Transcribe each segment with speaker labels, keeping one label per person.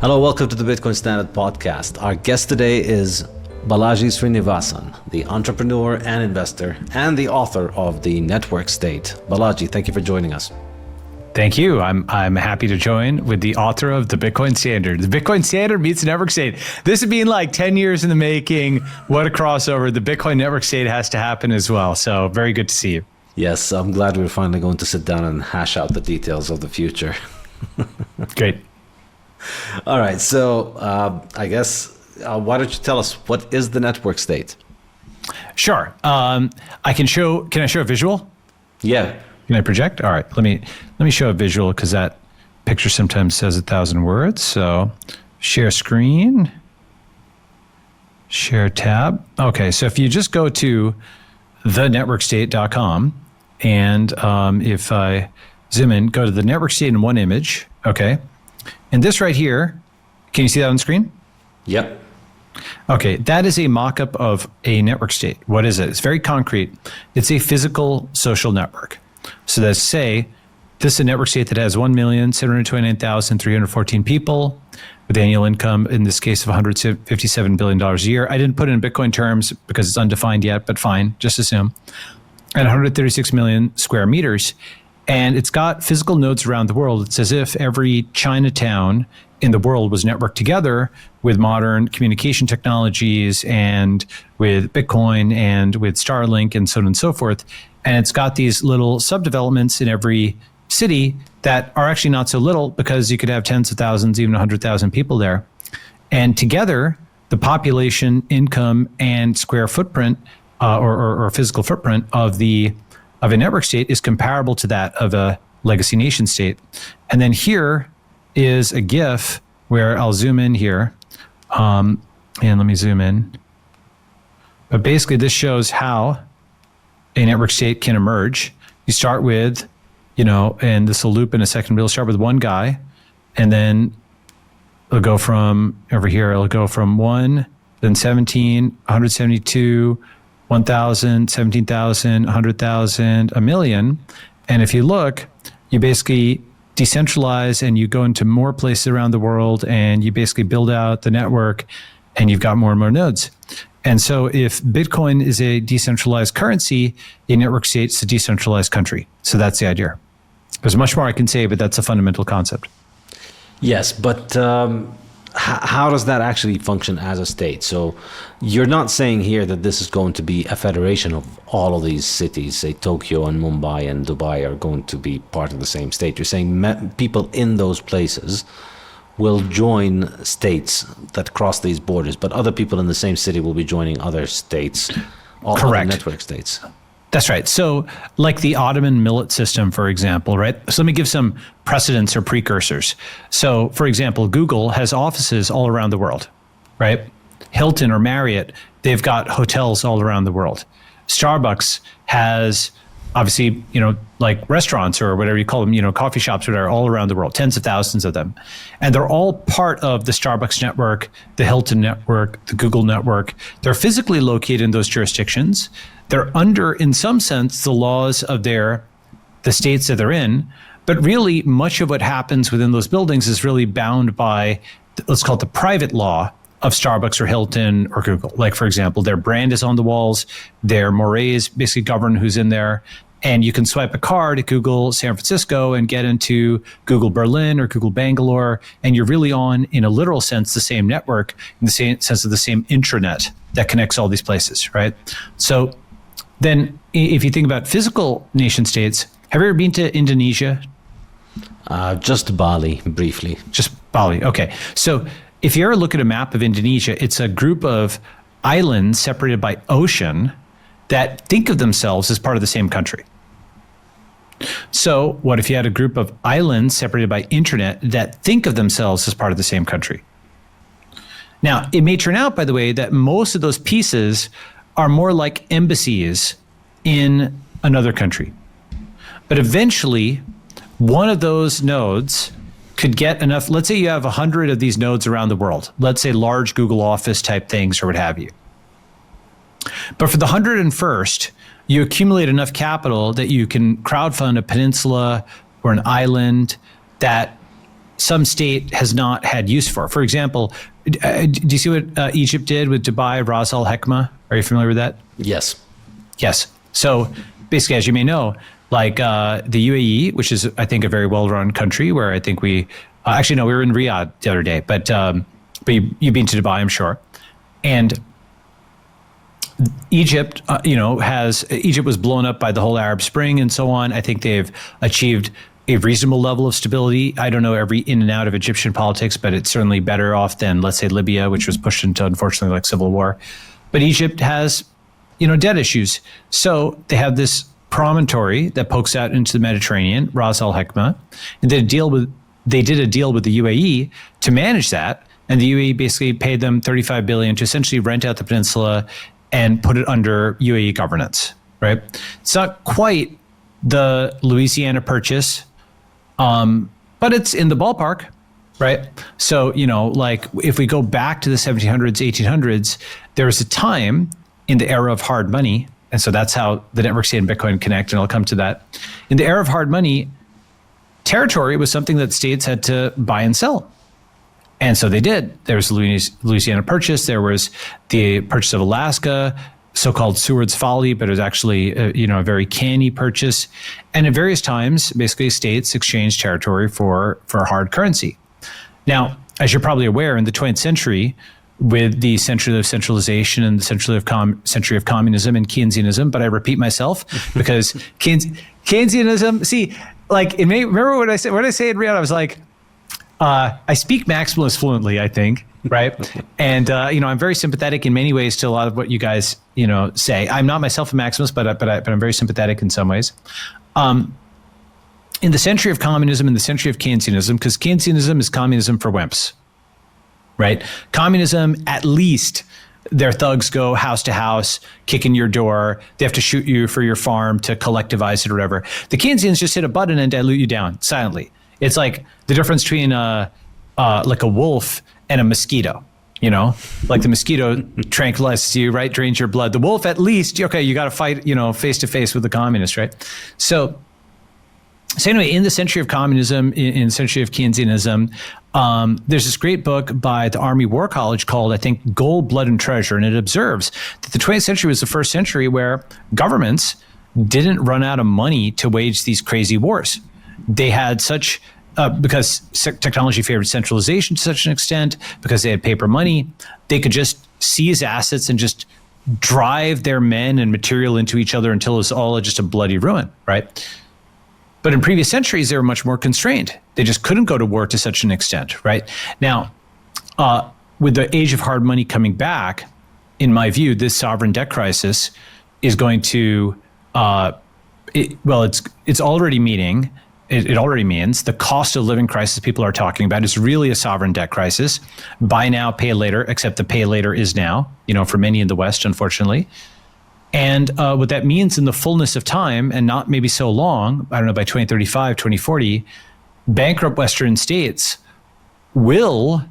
Speaker 1: Hello, welcome to the Bitcoin Standard podcast. Our guest today is Balaji Srinivasan, the entrepreneur and investor and the author of The Network State. Balaji, thank you for joining us.
Speaker 2: Thank you. I'm happy to join with the author of the Bitcoin Standard. The Bitcoin Standard meets the Network State. This has been like 10 years in the making. What a crossover. The Bitcoin Network State has to happen as well. So very good to see you.
Speaker 1: Yes, I'm glad we're finally going to sit down and hash out the details of the future.
Speaker 2: Great.
Speaker 1: All right. So I guess, why don't you tell us, what is the network state?
Speaker 2: Sure. Can I show a visual?
Speaker 1: Yeah.
Speaker 2: Can I project? All right. Let me show a visual because that picture sometimes says 1,000 words. So share screen, share tab. Okay. So if you just go to thenetworkstate.com and if I zoom in, go to the network state in one image. Okay. And this right here, can you see that on screen?
Speaker 1: Yep.
Speaker 2: Okay, that is a mock-up of a network state. What is it? It's very concrete. It's a physical social network. So let's say this is a network state that has 1,729,314 people with annual income, in this case, of $157 billion a year. I didn't put it in Bitcoin terms because it's undefined yet, but fine, just assume. And 136 million square meters. And it's got physical nodes around the world. It's as if every Chinatown in the world was networked together with modern communication technologies and with Bitcoin and with Starlink and so on and so forth. And it's got these little subdevelopments in every city that are actually not so little, because you could have tens of thousands, even 100,000 people there. And together, the population, income, and square footprint or physical footprint of a network state is comparable to that of a legacy nation state. And then here is a GIF where I'll zoom in here. And let me zoom in. But basically this shows how a network state can emerge. You start with, and this will loop in a second, but it'll start with one guy, and then it'll go from over here, it'll go from 1, then 17, 172, 1,000, 17,000, 100,000, a million. And if you look, you basically decentralize and you go into more places around the world and you basically build out the network and you've got more and more nodes. And so if Bitcoin is a decentralized currency, a network state is a decentralized country. So that's the idea. There's much more I can say, but that's a fundamental concept.
Speaker 1: Yes, but how does that actually function as a state? So you're not saying here that this is going to be a federation of all of these cities, say Tokyo and Mumbai and Dubai are going to be part of the same state. You're saying people in those places will join states that cross these borders, but other people in the same city will be joining other states, all other network states.
Speaker 2: That's right. So like the Ottoman millet system, for example, right? So let me give some precedents or precursors. So for example, Google has offices all around the world, right? Hilton or Marriott, they've got hotels all around the world. Starbucks has obviously, like restaurants or whatever you call them, coffee shops that are all around the world, tens of thousands of them. And they're all part of the Starbucks network, the Hilton network, the Google network. They're physically located in those jurisdictions. They're under, in some sense, the laws of the states that they're in. But really, much of what happens within those buildings is really bound by, let's call it the private law of Starbucks or Hilton or Google. Like, for example, their brand is on the walls, their mores basically govern who's in there. And you can swipe a card at Google San Francisco and get into Google Berlin or Google Bangalore. And you're really on, in a literal sense, the same network, in the same sense of the same intranet that connects all these places, right? So then if you think about physical nation states, have you ever been to Indonesia?
Speaker 1: Just Bali, briefly.
Speaker 2: Just Bali, okay. So if you ever look at a map of Indonesia, it's a group of islands separated by ocean that think of themselves as part of the same country. So what if you had a group of islands separated by internet that think of themselves as part of the same country? Now, it may turn out, by the way, that most of those pieces are more like embassies in another country. But eventually, one of those nodes could get enough. Let's say you have 100 of these nodes around the world. Let's say large Google Office type things or what have you. But for the 101st, you accumulate enough capital that you can crowdfund a peninsula or an island that some state has not had use for. For example, do you see what Egypt did with Dubai, Ras Al Hekma? Are you familiar with that?
Speaker 1: Yes.
Speaker 2: Yes. So basically, as you may know, like the UAE, which is, I think, a very well-run country where I think we were in Riyadh the other day, but you've been to Dubai, I'm sure. And Egypt, Egypt was blown up by the whole Arab Spring and so on. I think they've achieved a reasonable level of stability. I don't know every in and out of Egyptian politics, but it's certainly better off than, let's say, Libya, which was pushed into, unfortunately, like civil war. But Egypt has, debt issues. So they have this promontory that pokes out into the Mediterranean, Ras Al Hekma, and they did a deal with the UAE to manage that. And the UAE basically paid them $35 billion to essentially rent out the peninsula and put it under UAE governance, right? It's not quite the Louisiana Purchase, but it's in the ballpark, right? So, like if we go back to the 1700s, 1800s, there was a time in the era of hard money, and so that's how the network state and Bitcoin connect, and I'll come to that. In the era of hard money, territory was something that states had to buy and sell. And so they did. There was Louisiana Purchase. There was the purchase of Alaska, so-called Seward's Folly, but it was actually a very canny purchase. And at various times, basically, states exchanged territory for hard currency. Now, as you're probably aware, in the 20th century, with the century of centralization and the century of communism and Keynesianism, but I repeat myself because Keynesianism. See, like remember what I said? What did I say in Riyadh? I was like, I speak maximalist fluently, I think, right? And I'm very sympathetic in many ways to a lot of what you guys say. I'm not myself a maximalist, but I'm very sympathetic in some ways. In the century of communism and the century of Keynesianism, because Keynesianism is communism for wimps, right? Communism, at least their thugs go house to house, kick in your door. They have to shoot you for your farm to collectivize it or whatever. The Keynesians just hit a button and dilute you down silently. It's like the difference between like a wolf and a mosquito, like the mosquito tranquilizes you, right? Drains your blood. The wolf, at least, okay, you got to fight, face to face with the communists, right? So anyway, in the century of communism, in the century of Keynesianism, there's this great book by the Army War College called, I think, Gold, Blood, and Treasure. And it observes that the 20th century was the first century where governments didn't run out of money to wage these crazy wars. They had such, because technology favored centralization to such an extent, because they had paper money, they could just seize assets and just drive their men and material into each other until it was all just a bloody ruin, right? But in previous centuries, they were much more constrained. They just couldn't go to war to such an extent, right? Now, with the age of hard money coming back, in my view, this sovereign debt crisis is going to, it's already meeting. It already means the cost of living crisis people are talking about is really a sovereign debt crisis. Buy now, pay later, except the pay later is now, for many in the West, unfortunately. And what that means in the fullness of time, and not maybe so long, I don't know, by 2035, 2040, bankrupt Western states will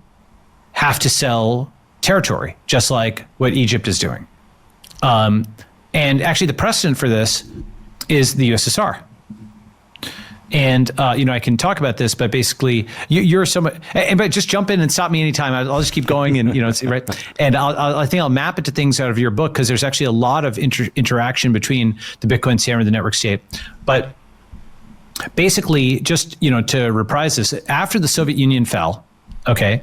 Speaker 2: have to sell territory, just like what Egypt is doing. And actually the precedent for this is the USSR. And, I can talk about this, but basically you're somewhat, but just jump in and stop me anytime. I'll just keep going and, right. And I think I'll map it to things out of your book, because there's actually a lot of interaction between the Bitcoin standard and the network state. But basically, just, to reprise this, after the Soviet Union fell, okay,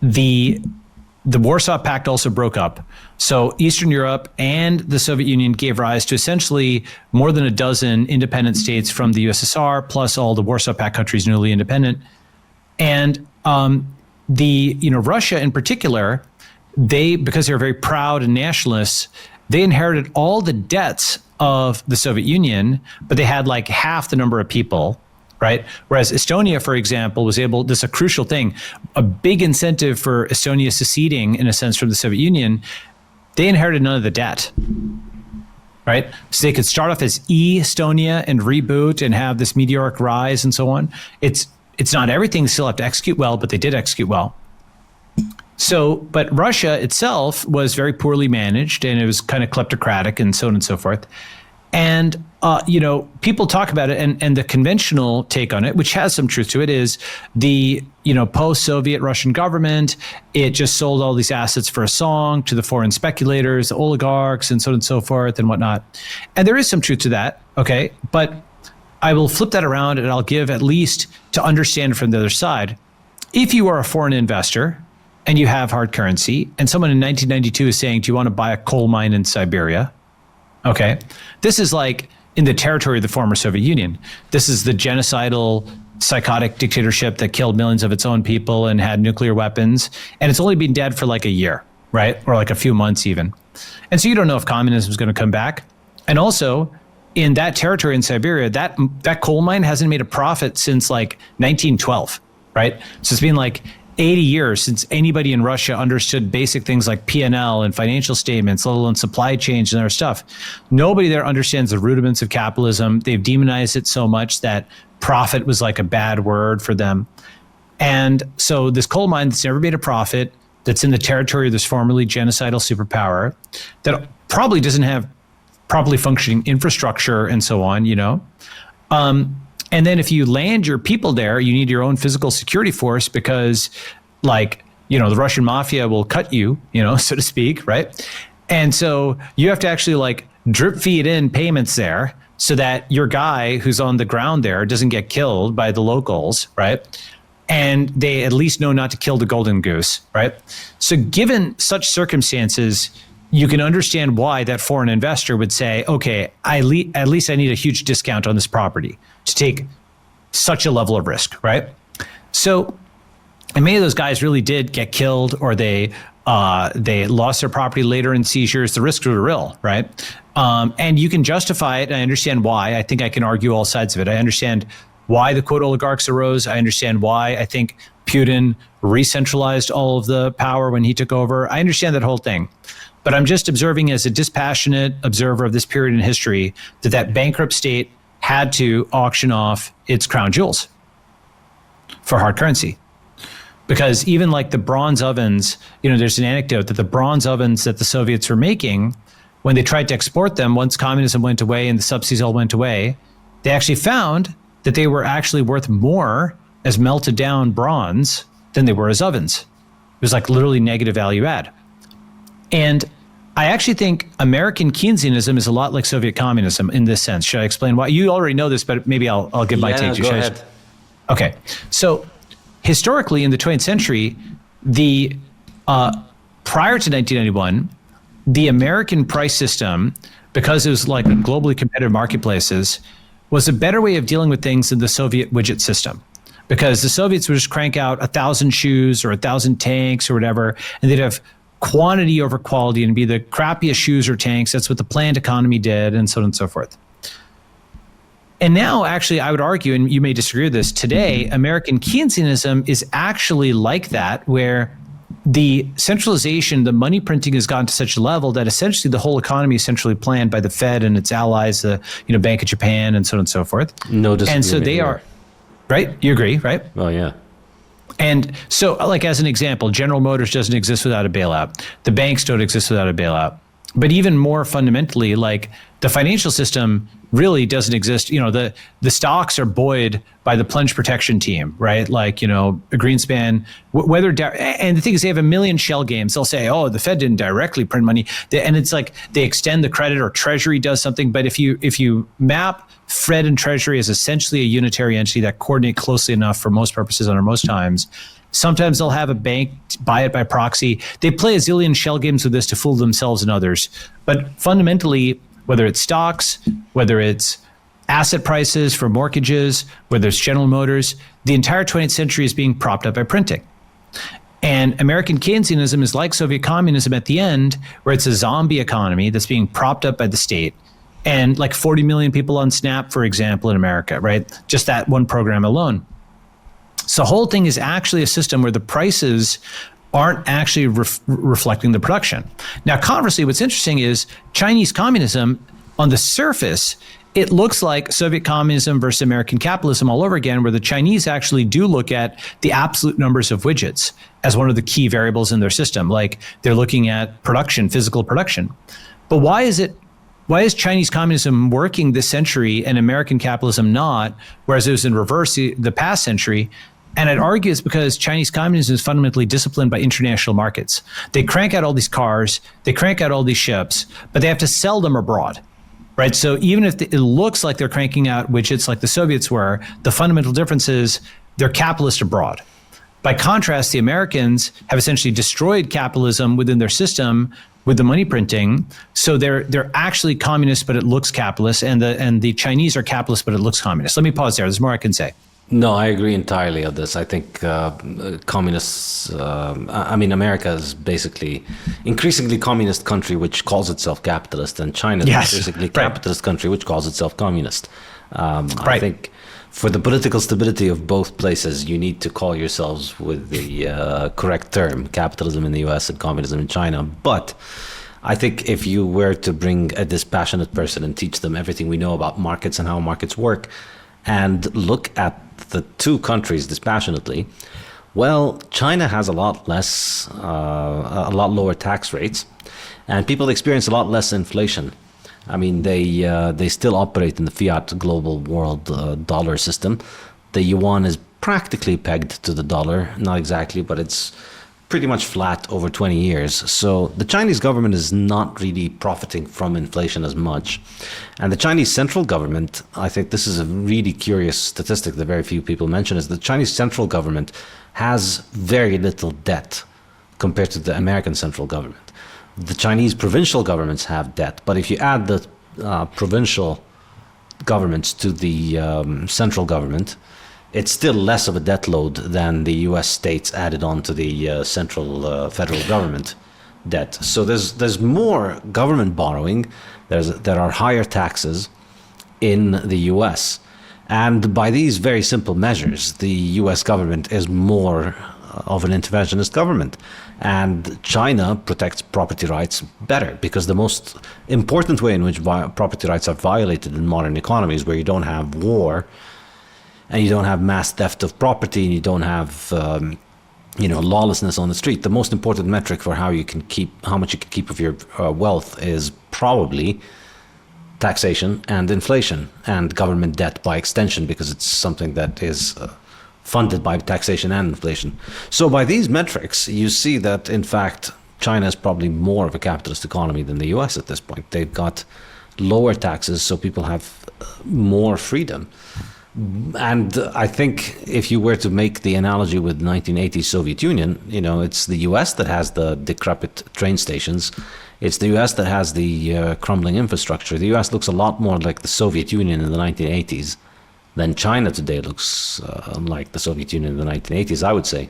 Speaker 2: the Warsaw Pact also broke up. So Eastern Europe and the Soviet Union gave rise to essentially more than a dozen independent states from the USSR, plus all the Warsaw Pact countries newly independent. And Russia in particular, because they were very proud and nationalists, they inherited all the debts of the Soviet Union, but they had like half the number of people. Right. Whereas Estonia, for example, this is a crucial thing, a big incentive for Estonia seceding, in a sense, from the Soviet Union. They inherited none of the debt. Right. So they could start off as Estonia and reboot and have this meteoric rise and so on. It's not everything still have to execute well, but they did execute well. So, but Russia itself was very poorly managed, and it was kind of kleptocratic and so on and so forth. And people talk about it, and the conventional take on it, which has some truth to it, is the, post-Soviet Russian government, it just sold all these assets for a song to the foreign speculators, the oligarchs, and so on and so forth and whatnot. And there is some truth to that, okay? But I will flip that around, and I'll give, at least to understand from the other side, if you are a foreign investor and you have hard currency, and someone in 1992 is saying, do you want to buy a coal mine in Siberia? Okay. This is like in the territory of the former Soviet Union. This is the genocidal, psychotic dictatorship that killed millions of its own people and had nuclear weapons. And it's only been dead for like a year, right? Or like a few months even. And so you don't know if communism is going to come back. And also, in that territory in Siberia, that coal mine hasn't made a profit since like 1912, right? So it's been like 80 years since anybody in Russia understood basic things like P&L and financial statements, let alone supply chains and other stuff. Nobody there understands the rudiments of capitalism. They've demonized it so much that profit was like a bad word for them. And so this coal mine that's never made a profit, that's in the territory of this formerly genocidal superpower, that probably doesn't have properly functioning infrastructure and so on, and then if you land your people there, you need your own physical security force because, the Russian mafia will cut you, so to speak, right? And so you have to actually drip feed in payments there so that your guy who's on the ground there doesn't get killed by the locals, right? And they at least know not to kill the golden goose, right? So given such circumstances, you can understand why that foreign investor would say, okay, at least I need a huge discount on this property to take such a level of risk, right? So, and many of those guys really did get killed, or they lost their property later in seizures. The risks were real, right? And you can justify it. And I understand why. I think I can argue all sides of it. I understand why the quote oligarchs arose. I understand why I think Putin re-centralized all of the power when he took over. I understand that whole thing. But I'm just observing, as a dispassionate observer of this period in history, that bankrupt state had to auction off its crown jewels for hard currency. Because even like the bronze ovens, there's an anecdote that the bronze ovens that the Soviets were making, when they tried to export them, once communism went away and the subsidies all went away, they actually found that they were actually worth more as melted down bronze than they were as ovens. It was like literally negative value add. And I actually think American Keynesianism is a lot like Soviet communism in this sense. Should I explain why? You already know this, but maybe I'll give my take.
Speaker 1: Go ahead.
Speaker 2: Okay. So historically in the 20th century, prior to 1991, the American price system, because it was like globally competitive marketplaces, was a better way of dealing with things than the Soviet widget system. Because the Soviets would just crank out 1,000 shoes or 1,000 tanks or whatever, and they'd have quantity over quality and be the crappiest shoes or tanks. That's what the planned economy did, and so on and so forth. And now, actually, I would argue, and you may disagree with this, today, American Keynesianism is actually like that, where the centralization, the money printing has gotten to such a level that essentially the whole economy is centrally planned by the Fed and its allies, the Bank of Japan, and so on and so forth.
Speaker 1: No disagreement.
Speaker 2: And so they are, right? You agree, right?
Speaker 1: Oh, yeah.
Speaker 2: And so, as an example, General Motors doesn't exist without a bailout. The banks don't exist without a bailout. But even more fundamentally, the financial system really doesn't exist. The stocks are buoyed by the plunge protection team, right? Greenspan, and the thing is, they have a million shell games. They'll say, oh, the Fed didn't directly print money. And it's like they extend the credit, or Treasury does something. But if you map Fed and Treasury as essentially a unitary entity that coordinate closely enough for most purposes under most times, sometimes they'll have a bank buy it by proxy. They play a zillion shell games with this to fool themselves and others. But fundamentally, whether it's stocks, whether it's asset prices for mortgages, whether it's General Motors, the entire 20th century is being propped up by printing. And American Keynesianism is like Soviet communism at the end, where it's a zombie economy that's being propped up by the state. And 40 million people on SNAP, for example, in America, right? Just that one program alone. So the whole thing is actually a system where the prices aren't actually reflecting the production. Now, conversely, what's interesting is Chinese communism, on the surface, it looks like Soviet communism versus American capitalism all over again, where the Chinese actually do look at the absolute numbers of widgets as one of the key variables in their system. They're looking at production, physical production. But why is it Why is Chinese communism working this century and American capitalism not, whereas it was in reverse the past century? And I'd argue it's because Chinese communism is fundamentally disciplined by international markets. They crank out all these cars, they crank out all these ships, but they have to sell them abroad, right? So even if it looks like they're cranking out widgets like the Soviets were, the fundamental difference is they're capitalist abroad. By contrast, the Americans have essentially destroyed capitalism within their system with the money printing. So they're actually communist, but it looks capitalist, and the Chinese are capitalist, but it looks communist. Let me pause there. There's more I can say.
Speaker 1: No, I agree entirely on this. I think communists, America is basically increasingly communist country which calls itself capitalist, and China is increasingly capitalist country which calls itself communist. I think for the political stability of both places, you need to call yourselves with the correct term, capitalism in the US and communism in China. But I think if you were to bring a dispassionate person and teach them everything we know about markets and how markets work, and look at the two countries dispassionately, well, China has a lot lower tax rates, and people experience a lot less inflation. I mean, they still operate in the fiat global world dollar system. The yuan is practically pegged to the dollar, not exactly, but it's pretty much flat over 20 years. So the Chinese government is not really profiting from inflation as much. And the Chinese central government, I think this is a really curious statistic that very few people mention, is the Chinese central government has very little debt compared to the American central government. The Chinese provincial governments have debt, but if you add the provincial governments to the central government, it's still less of a debt load than the US states added on to the central federal government debt. So there's more government borrowing, there are higher taxes in the US. And by these very simple measures, the US government is more of an interventionist government. And China protects property rights better, because the most important way in which property rights are violated in modern economies, where you don't have war, and you don't have mass theft of property, and you don't have lawlessness on the street. The most important metric for how much you can keep of your wealth is probably taxation and inflation and government debt by extension, because it's something that is funded by taxation and inflation. So by these metrics, you see that in fact China is probably more of a capitalist economy than the US at this point. They've got lower taxes, so people have more freedom. And I think if you were to make the analogy with 1980s Soviet Union, it's the US that has the decrepit train stations. It's the US that has the crumbling infrastructure. The US looks a lot more like the Soviet Union in the 1980s than China today looks like the Soviet Union in the 1980s, I would say.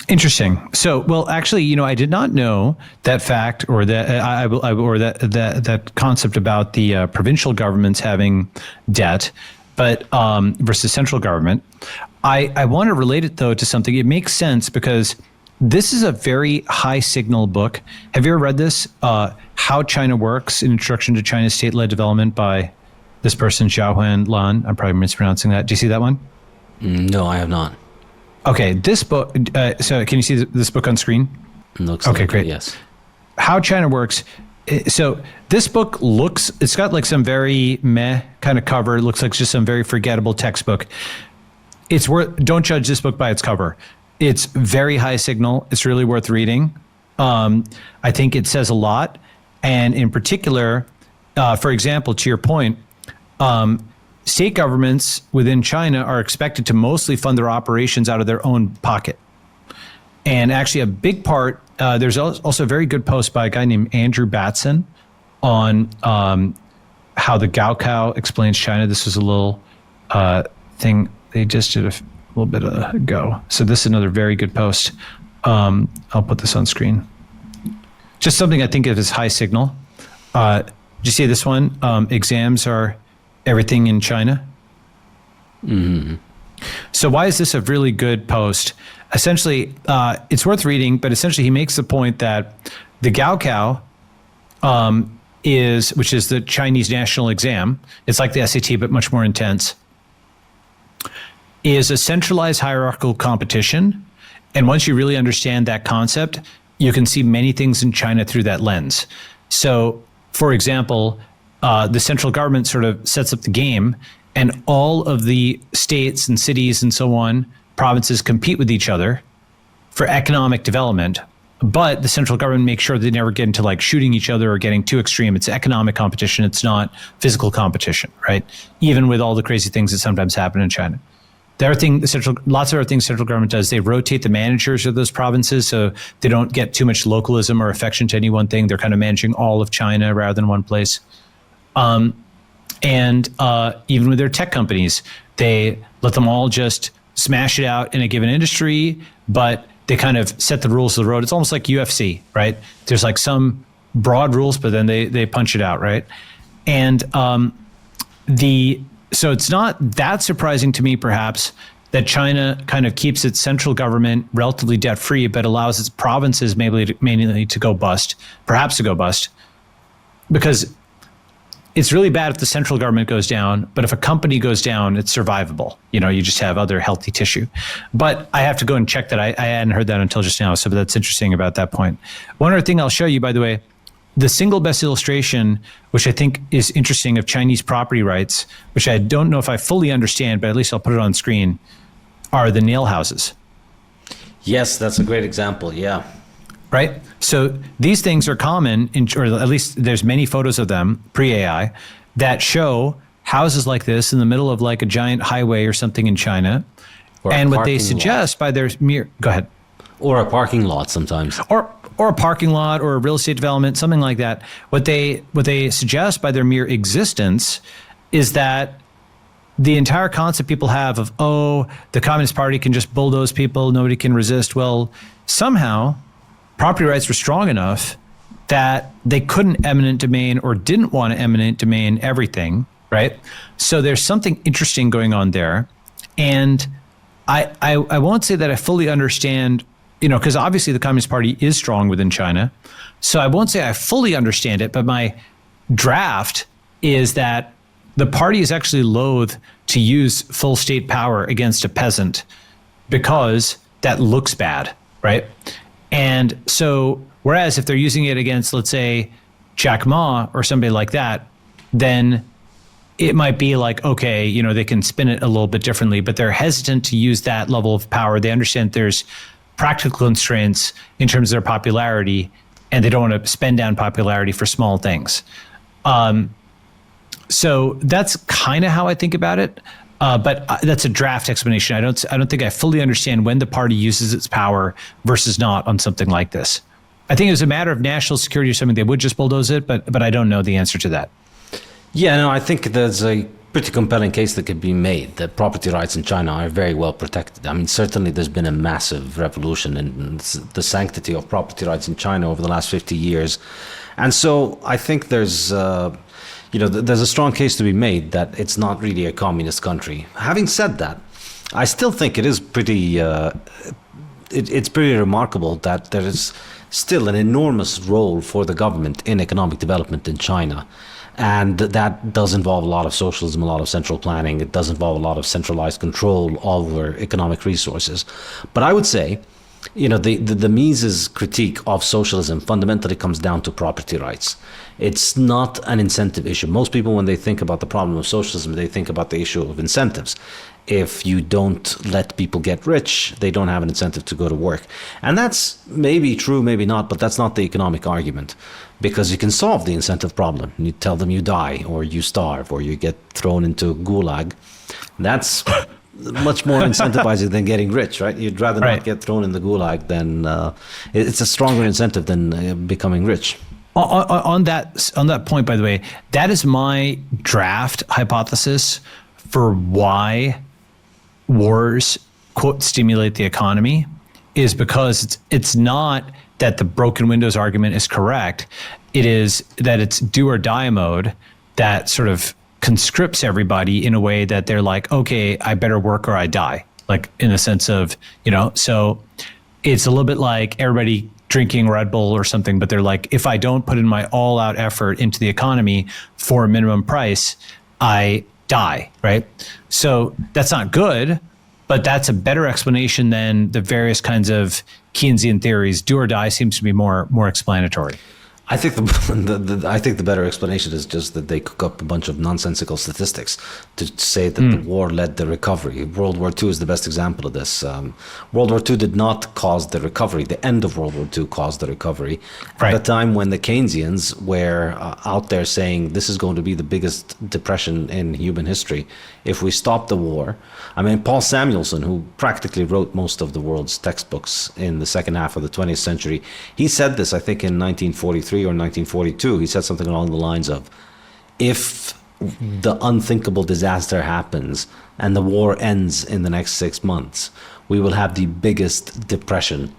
Speaker 2: Interesting. So, well, actually, I did not know that fact, or that that concept about the provincial governments having debt, but versus central government. I want to relate it though to something. It makes sense because this is a very high signal book. Have you ever read this? How China Works: An Introduction to China's State-Led Development by this person, Xiaohuan Lan. I'm probably mispronouncing that. Do you see that one?
Speaker 1: No, I have not.
Speaker 2: Okay, this book, so can you see this book on screen?
Speaker 1: Looks
Speaker 2: okay,
Speaker 1: like
Speaker 2: great.
Speaker 1: It, yes.
Speaker 2: How China Works. So this book it's got like some very meh kind of cover. It looks like just some very forgettable textbook. Don't judge this book by its cover. It's very high signal. It's really worth reading. I think it says a lot. And in particular, for example, to your point, state governments within China are expected to mostly fund their operations out of their own pocket. And actually a big part, there's also a very good post by a guy named Andrew Batson on how the Gaokao explains China. This was a little thing they just did a little bit ago. So this is another very good post. I'll put this on screen. Just something I think of as high signal. Did you see this one? Exams are everything in China.
Speaker 1: Mm-hmm.
Speaker 2: So why is this a really good post? Essentially, it's worth reading, but essentially he makes the point that the Gaokao which is the Chinese national exam, it's like the SAT, but much more intense, is a centralized hierarchical competition. And once you really understand that concept, you can see many things in China through that lens. So for example, the central government sort of sets up the game, and all of the states and cities and so on, provinces compete with each other for economic development. But the central government makes sure they never get into like shooting each other or getting too extreme. It's economic competition. It's not physical competition, right? Even with all the crazy things that sometimes happen in China. Lots of other things the central government does, they rotate the managers of those provinces so they don't get too much localism or affection to any one thing. They're kind of managing all of China rather than one place. And even with their tech companies, they let them all just smash it out in a given industry, but they kind of set the rules of the road. It's almost like UFC, right? There's like some broad rules, but then they punch it out, right? And so it's not that surprising to me, perhaps, that China kind of keeps its central government relatively debt-free, but allows its provinces mainly to go bust, perhaps to go bust, because it's really bad if the central government goes down, but if a company goes down, it's survivable. You just have other healthy tissue. But I have to go and check that. I hadn't heard that until just now, so that's interesting about that point. One other thing I'll show you, by the way, the single best illustration, which I think is interesting, of Chinese property rights, which I don't know if I fully understand, but at least I'll put it on screen, are the nail houses.
Speaker 1: Yes, that's a great example, yeah.
Speaker 2: Right? So these things are common, or at least there's many photos of them, pre-AI, that show houses like this in the middle of like a giant highway or something in China. And what they suggest by their mere... Go ahead.
Speaker 1: Or a parking lot sometimes.
Speaker 2: Or a parking lot or a real estate development, something like that. What they suggest by their mere existence is that the entire concept people have of, the Communist Party can just bulldoze people, nobody can resist. Well, somehow property rights were strong enough that they couldn't eminent domain or didn't want to eminent domain everything, right? So there's something interesting going on there. And I won't say that I fully understand, because obviously the Communist Party is strong within China. So I won't say I fully understand it, but my draft is that the party is actually loath to use full state power against a peasant because that looks bad, right? And so, whereas if they're using it against, let's say, Jack Ma or somebody like that, then it might be like, okay, they can spin it a little bit differently, but they're hesitant to use that level of power. They understand there's practical constraints in terms of their popularity, and they don't want to spend down popularity for small things. So that's kind of how I think about it. But that's a draft explanation. I don't think I fully understand when the party uses its power versus not on something like this. I think it was a matter of national security or something. They would just bulldoze it, but I don't know the answer to that.
Speaker 1: Yeah, no, I think there's a pretty compelling case that could be made that property rights in China are very well protected. I mean, certainly there's been a massive revolution in the sanctity of property rights in China over the last 50 years. And so I think there's a strong case to be made that it's not really a communist country. Having said that, I still think it is pretty, it's pretty remarkable that there is still an enormous role for the government in economic development in China. And that does involve a lot of socialism, a lot of central planning. It does involve a lot of centralized control over economic resources. But I would say, the Mises' critique of socialism fundamentally comes down to property rights. It's not an incentive issue. Most people, when they think about the problem of socialism, they think about the issue of incentives. If you don't let people get rich, they don't have an incentive to go to work. And that's maybe true, maybe not, but that's not the economic argument. Because you can solve the incentive problem. You tell them you die, or you starve, or you get thrown into a gulag. That's much more incentivizing than getting rich, right? You'd rather not get thrown in the gulag than it's a stronger incentive than becoming rich.
Speaker 2: On that point, by the way, that is my draft hypothesis for why wars, quote, stimulate the economy, is because it's not that the broken windows argument is correct. It is that it's do or die mode that sort of conscripts everybody in a way that they're like, okay, I better work or I die. Like in the sense of, so it's a little bit like everybody drinking Red Bull or something, but they're like, if I don't put in my all out effort into the economy for a minimum price, I die, right? So that's not good, but that's a better explanation than the various kinds of Keynesian theories. Do or die seems to be more explanatory.
Speaker 1: I think I think the better explanation is just that they cook up a bunch of nonsensical statistics to say that the war led the recovery. World War II is the best example of this. World War II did not cause the recovery. The end of World War II caused the recovery.
Speaker 2: Right.
Speaker 1: At a time when the Keynesians were out there saying this is going to be the biggest depression in human history if we stop the war. I mean, Paul Samuelson, who practically wrote most of the world's textbooks in the second half of the 20th century, he said this, I think, in 1943 or 1942. He said something along the lines of, if the unthinkable disaster happens and the war ends in the next 6 months, we will have the biggest depression.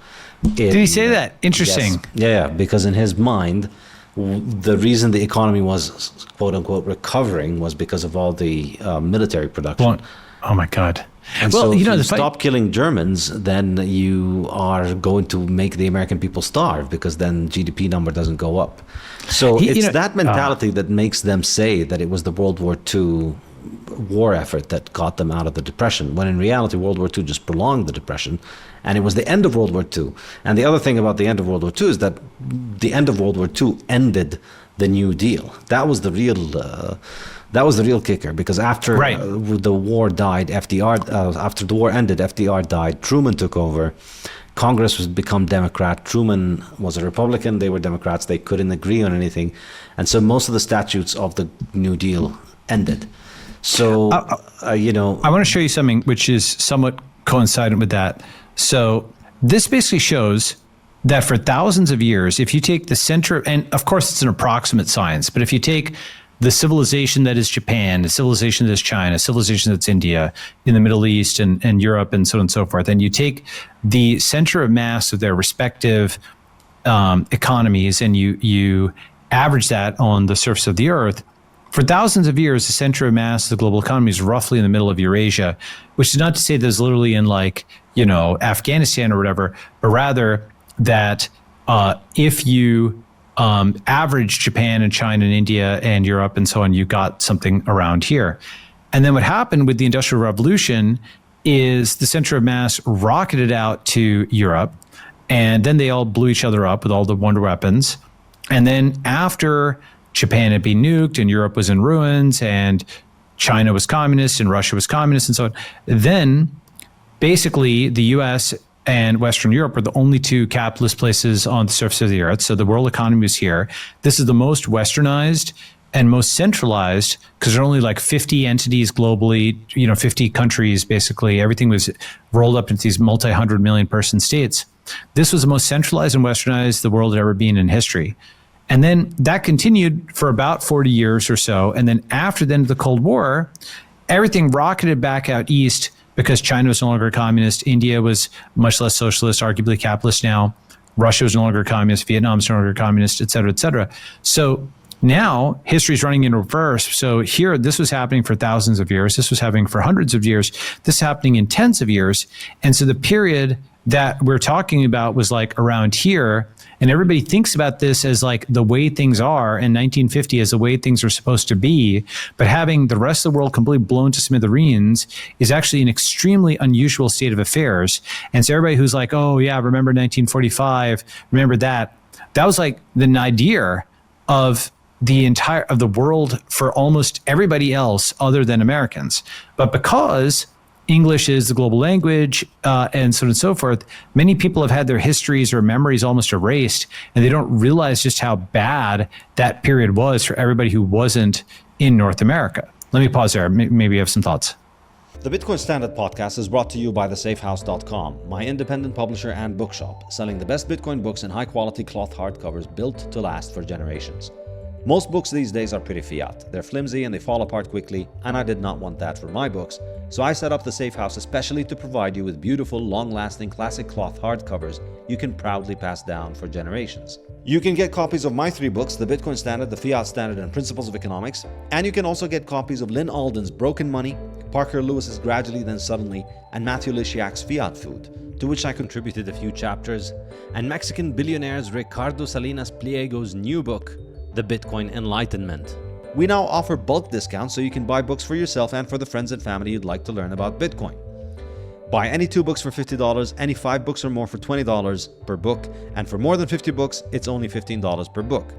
Speaker 2: Did he say that? Interesting.
Speaker 1: Yes. Yeah, because in his mind, the reason the economy was quote unquote recovering was because of all the military production.
Speaker 2: Well, oh my God.
Speaker 1: And so if you stop killing Germans, then you are going to make the American people starve, because then GDP number doesn't go up. So it's that mentality that makes them say that it was the World War II war effort that got them out of the depression, when in reality World War II just prolonged the depression, and it was the end of World War II. And the other thing about the end of World War II is that the end of World War II ended the New Deal. That was the real kicker, because after the war died, after the war ended, FDR died, Truman took over, Congress was become Democrat, Truman was a Republican, they were Democrats, they couldn't agree on anything, and so most of the statutes of the New Deal ended. So,
Speaker 2: I want to show you something which is somewhat coincident with that. So this basically shows that for thousands of years, if you take the center, and of course it's an approximate science, but if you take the civilization that is Japan, the civilization that is China, civilization that's India, in the Middle East and Europe and so on and so forth, and you take the center of mass of their respective economies and you average that on the surface of the earth, for thousands of years, the center of mass of the global economy is roughly in the middle of Eurasia, which is not to say there's literally in Afghanistan or whatever, but rather that if you average Japan and China and India and Europe and so on, you got something around here. And then what happened with the Industrial Revolution is the center of mass rocketed out to Europe, and then they all blew each other up with all the wonder weapons. And then after Japan had been nuked and Europe was in ruins and China was communist and Russia was communist and so on, then basically the US and Western Europe were the only two capitalist places on the surface of the earth. So the world economy was here. This is the most westernized and most centralized, because there are only like 50 entities globally, 50 countries, basically. Everything was rolled up into these multi-100 million person states. This was the most centralized and westernized the world had ever been in history. And then that continued for about 40 years or so. And then after the end of the Cold War, everything rocketed back out east, because China was no longer communist. India was much less socialist, arguably capitalist now. Russia was no longer communist. Vietnam was no longer communist, et cetera, et cetera. So now history is running in reverse. So here, this was happening for thousands of years. This was happening for hundreds of years. This is happening in tens of years. And so the period that we're talking about was like around here. And everybody thinks about this as like the way things are in 1950 as the way things are supposed to be. But having the rest of the world completely blown to smithereens is actually an extremely unusual state of affairs. And so everybody who's like, oh yeah, remember 1945, remember that. That was like the nadir of the world for almost everybody else other than Americans. But because English is the global language, and so on and so forth, many people have had their histories or memories almost erased, and they don't realize just how bad that period was for everybody who wasn't in North America. Let me pause there. Maybe you have some thoughts.
Speaker 1: The Bitcoin Standard podcast is brought to you by thesafehouse.com, my independent publisher and bookshop, selling the best Bitcoin books in high-quality cloth hardcovers built to last for generations. Most books these days are pretty fiat. They're flimsy and they fall apart quickly, and I did not want that for my books, so I set up the Safe House especially to provide you with beautiful, long-lasting classic cloth hardcovers you can proudly pass down for generations. You can get copies of my 3 books, The Bitcoin Standard, The Fiat Standard, and Principles of Economics, and you can also get copies of Lynn Alden's Broken Money, Parker Lewis's Gradually Then Suddenly, and Matthew Lysiak's Fiat Food, to which I contributed a few chapters, and Mexican billionaires Ricardo Salinas Pliego's new book, The Bitcoin Enlightenment. We now offer bulk discounts so you can buy books for yourself and for the friends and family you'd like to learn about Bitcoin.
Speaker 3: Buy any 2 books for $50, any 5 books or more for $20 per book, and for more than 50 books, it's only $15 per book.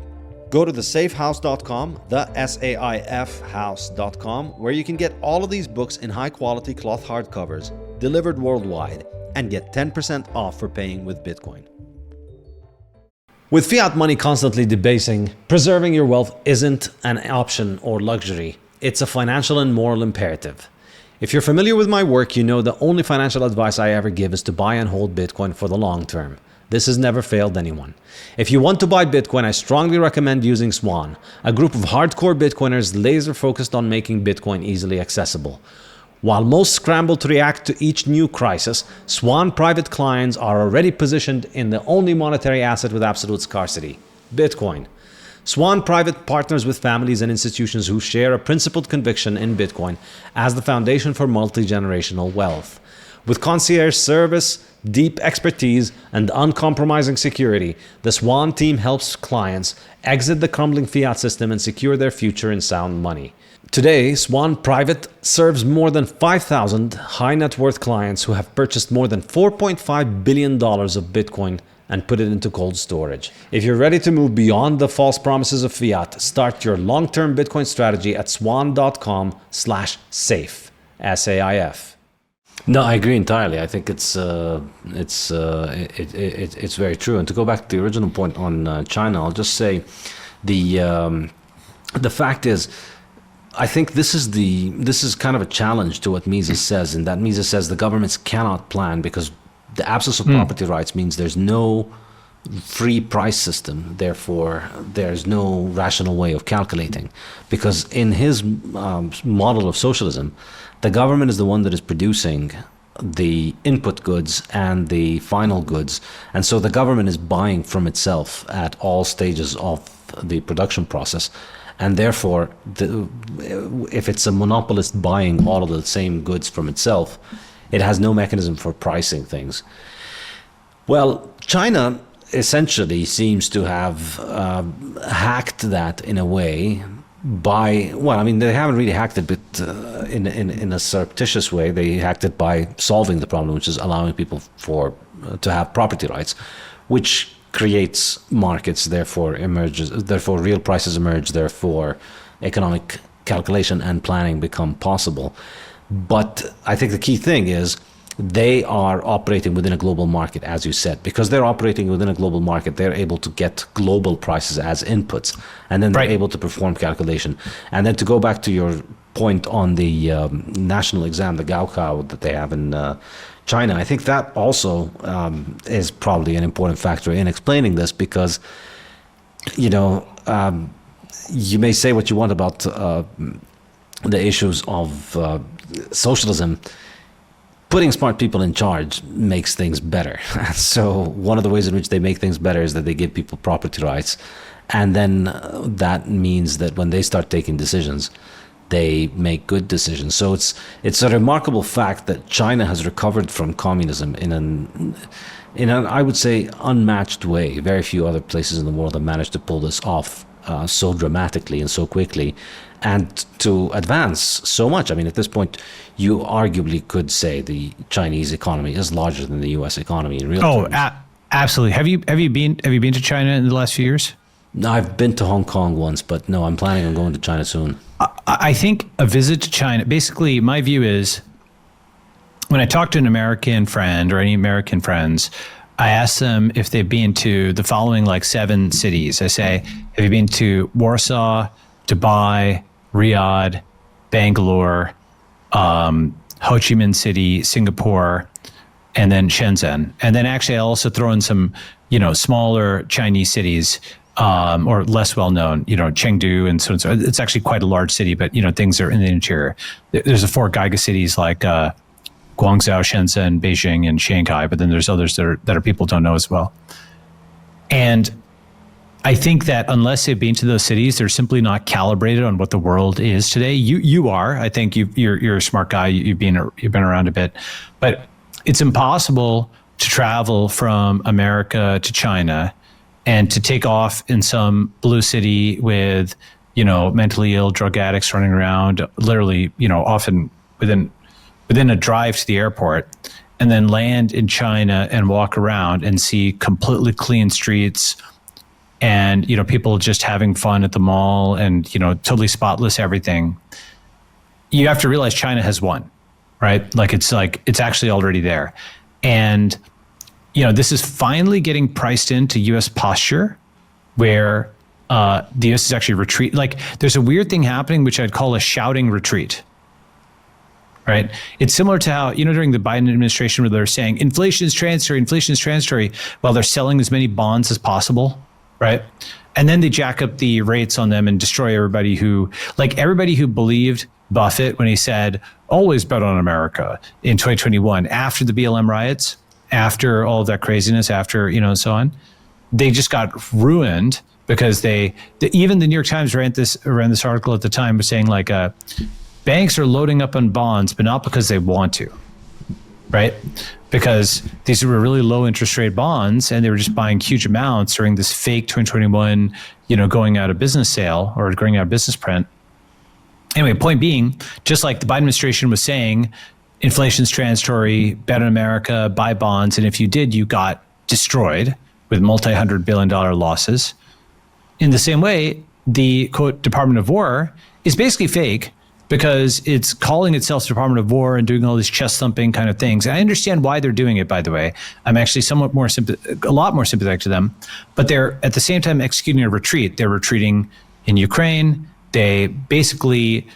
Speaker 3: Go to thesaifhouse.com, the SAIF house.com, where you can get all of these books in high-quality cloth hardcovers, delivered worldwide, and get 10% off for paying with Bitcoin.
Speaker 1: With fiat money constantly debasing, preserving your wealth isn't an option or luxury. It's a financial and moral imperative. If you're familiar with my work, you know the only financial advice I ever give is to buy and hold Bitcoin for the long term. This has never failed anyone. If you want to buy Bitcoin, I strongly recommend using Swan, a group of hardcore Bitcoiners laser focused on making Bitcoin easily accessible. While most scramble to react to each new crisis, Swan private clients are already positioned in the only monetary asset with absolute scarcity, Bitcoin. Swan Private partners with families and institutions who share a principled conviction in Bitcoin as the foundation for multi-generational wealth. With concierge service, deep expertise, and uncompromising security, the Swan team helps clients exit the crumbling fiat system and secure their future in sound money. Today, Swan Private serves more than 5,000 high net worth clients who have purchased more than $4.5 billion of Bitcoin and put it into cold storage. If you're ready to move beyond the false promises of fiat, start your long-term Bitcoin strategy at swan.com/saif, SAIF. No, I agree entirely. I think it's very true. And to go back to the original point on China, I'll just say the fact is, I think this is kind of a challenge to what Mises says, in that Mises says the governments cannot plan because the absence of property rights means there's no free price system. Therefore, there's no rational way of calculating. Because in his model of socialism, the government is the one that is producing the input goods and the final goods. And so the government is buying from itself at all stages of the production process. And therefore, if it's a monopolist buying all of the same goods from itself, it has no mechanism for pricing things. Well, China essentially seems to have hacked that in a way by, well, I mean, they haven't really hacked it, but in a surreptitious way, they hacked it by solving the problem, which is allowing people to have property rights, which creates markets, therefore real prices emerge, therefore economic calculation and planning become possible. But I think the key thing is they are operating within a global market, as you said. Because they're operating within a global market, they're able to get global prices as inputs, and then they're able to perform calculation. And then to go back to your point on the national exam, the Gaokao that they have in China, I think that also is probably an important factor in explaining this, because, you know, you may say what you want about the issues of socialism. Putting smart people in charge makes things better. So one of the ways in which they make things better is that they give people property rights. And then that means that when they start taking decisions, they make good decisions. So it's a remarkable fact that China has recovered from communism in an I would say unmatched way. Very few other places in the world have managed to pull this off so dramatically and so quickly, and to advance so much. I mean, at this point, you arguably could say the Chinese economy is larger than the U.S. economy in real terms.
Speaker 2: Absolutely. Have you been to China in the last few years?
Speaker 1: No, I've been to Hong Kong once, but no, I'm planning on going to China soon.
Speaker 2: I think a visit to China, basically my view is, when I talk to an American friend or any American friends, I ask them if they've been to the following 7 cities. I say, have you been to Warsaw, Dubai, Riyadh, Bangalore, Ho Chi Minh City, Singapore, and then Shenzhen? And then actually I'll also throw in some, smaller Chinese cities, or less well-known, Chengdu and so on. So it's actually quite a large city, but, things are in the interior. There's the 4 Gaiga cities like Guangzhou, Shenzhen, Beijing, and Shanghai, but then there's others that are people don't know as well. And I think that unless they've been to those cities, they're simply not calibrated on what the world is today. You are. I think you're a smart guy. You've been around a bit, but it's impossible to travel from America to China and to take off in some blue city with, mentally ill drug addicts running around, literally, often within but then a drive to the airport and then land in China and walk around and see completely clean streets and, people just having fun at the mall and, totally spotless everything. You have to realize China has won, right? It's actually already there. And, this is finally getting priced into US posture where the US is actually retreat. There's a weird thing happening, which I'd call a shouting retreat. Right. It's similar to how, during the Biden administration where they're saying inflation is transitory, while they're selling as many bonds as possible. Right. And then they jack up the rates on them and destroy everybody who believed Buffett when he said, always bet on America in 2021, after the BLM riots, after all of that craziness, after, and so on. They just got ruined because even the New York Times ran this article at the time was saying banks are loading up on bonds, but not because they want to, right? Because these were really low interest rate bonds and they were just buying huge amounts during this fake 2021, going out of business sale or going out of business print. Anyway, point being, just like the Biden administration was saying, inflation's transitory, bet on America, buy bonds. And if you did, you got destroyed with multi-$100 billion losses. In the same way, the quote Department of War is basically fake, because it's calling itself Department of War and doing all these chest thumping kind of things. And I understand why they're doing it, by the way. I'm actually a lot more sympathetic to them, but they're at the same time executing a retreat. They're retreating in Ukraine. They basically,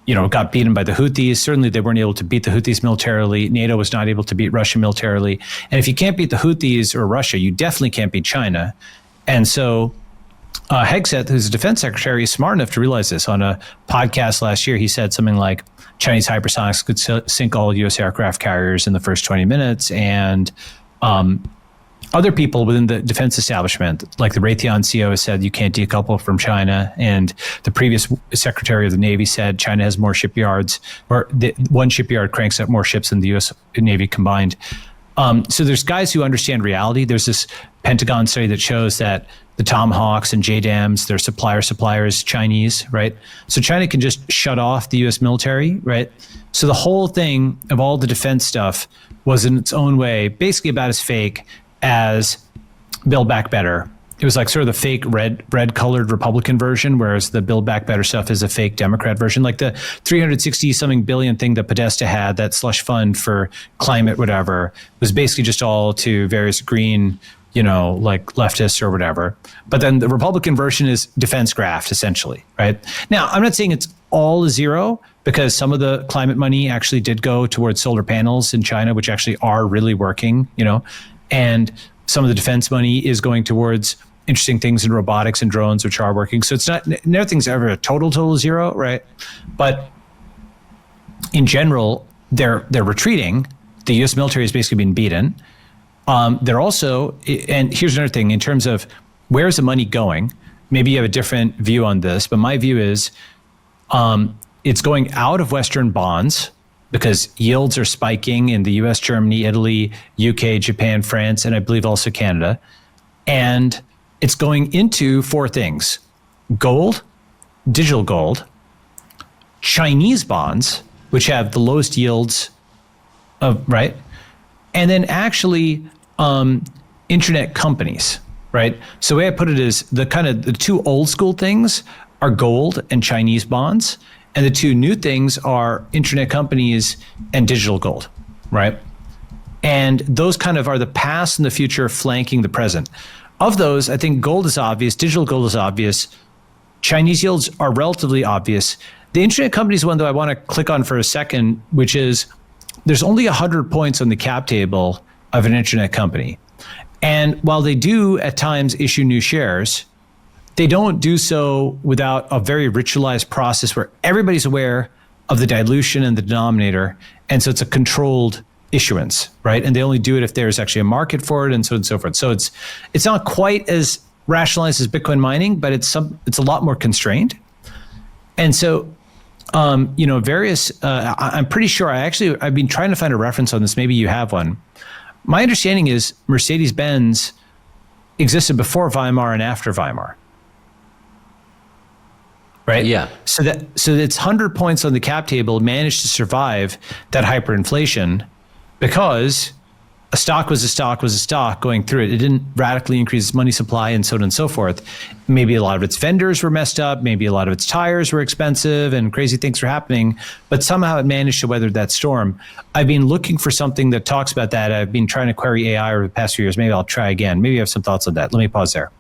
Speaker 2: got beaten by the Houthis. Certainly they weren't able to beat the Houthis militarily. NATO was not able to beat Russia militarily. And if you can't beat the Houthis or Russia, you definitely can't beat China. And so Hegseth, who's a defense secretary, is smart enough to realize this. On a podcast last year, he said something like Chinese hypersonics could sink all U.S. aircraft carriers in the first 20 minutes. And other people within the defense establishment, like the Raytheon CEO, has said you can't decouple from China. And the previous secretary of the Navy said China has more shipyards, or one shipyard cranks up more ships than the U.S. Navy combined. So there's guys who understand reality. There's this Pentagon study that shows that the Tomahawks and JDAMs, their suppliers, Chinese, right? So China can just shut off the US military, right? So the whole thing of all the defense stuff was in its own way basically about as fake as Build Back Better. It was like sort of the fake red colored Republican version, whereas the Build Back Better stuff is a fake Democrat version. Like the 360 something billion thing that Podesta had, that slush fund for climate, whatever, was basically just all to various green, like leftists or whatever. But then the Republican version is defense graft, essentially, right? Now, I'm not saying it's all zero, because some of the climate money actually did go towards solar panels in China, which actually are really working, and some of the defense money is going towards interesting things in robotics and drones, which are working. So it's not, nothing's ever a total zero, right? But in general, they're retreating. The U.S. military has basically been beaten. They're also, and here's another thing in terms of where's the money going. Maybe you have a different view on this, but my view is it's going out of Western bonds because yields are spiking in the US, Germany, Italy, UK, Japan, France, and I believe also Canada. And it's going into four things: gold, digital gold, Chinese bonds, which have the lowest yields right? And then actually internet companies, right? So the way I put it is the two old school things are gold and Chinese bonds. And the two new things are internet companies and digital gold, right? And those kind of are the past and the future flanking the present. Of those, I think gold is obvious, digital gold is obvious, Chinese yields are relatively obvious. The internet companies one, though, I want to click on for a second, which is there's only 100 points on the cap table of an internet company. And while they do at times issue new shares, they don't do so without a very ritualized process where everybody's aware of the dilution in the denominator. And so it's a controlled issuance, right? And they only do it if there's actually a market for it, and so on and so forth. So it's not quite as rationalized as Bitcoin mining, but it's a lot more constrained. And so, I'm pretty sure I've been trying to find a reference on this. Maybe you have one. My understanding is Mercedes-Benz existed before Weimar and after Weimar. right?
Speaker 1: Yeah.
Speaker 2: So it's 100 points on the cap table managed to survive that hyperinflation because a stock was a stock was a stock going through it. It didn't radically increase its money supply and so on and so forth. Maybe a lot of its vendors were messed up. Maybe a lot of its tires were expensive and crazy things were happening, but somehow it managed to weather that storm. I've been looking for something that talks about that. I've been trying to query AI over the past few years. Maybe I'll try again. Maybe you have some thoughts on that. Let me pause there.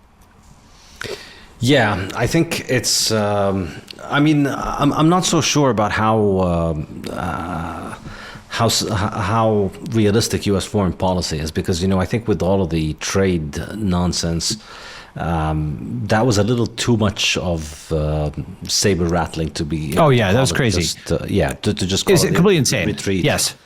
Speaker 1: Yeah, I think it's. I'm not so sure about how realistic U.S. foreign policy is, because I think with all of the trade nonsense, that was a little too much of saber rattling to be.
Speaker 2: Oh yeah, that was crazy.
Speaker 1: To just call
Speaker 2: Is it completely insane?
Speaker 1: Retreat.
Speaker 2: Yes.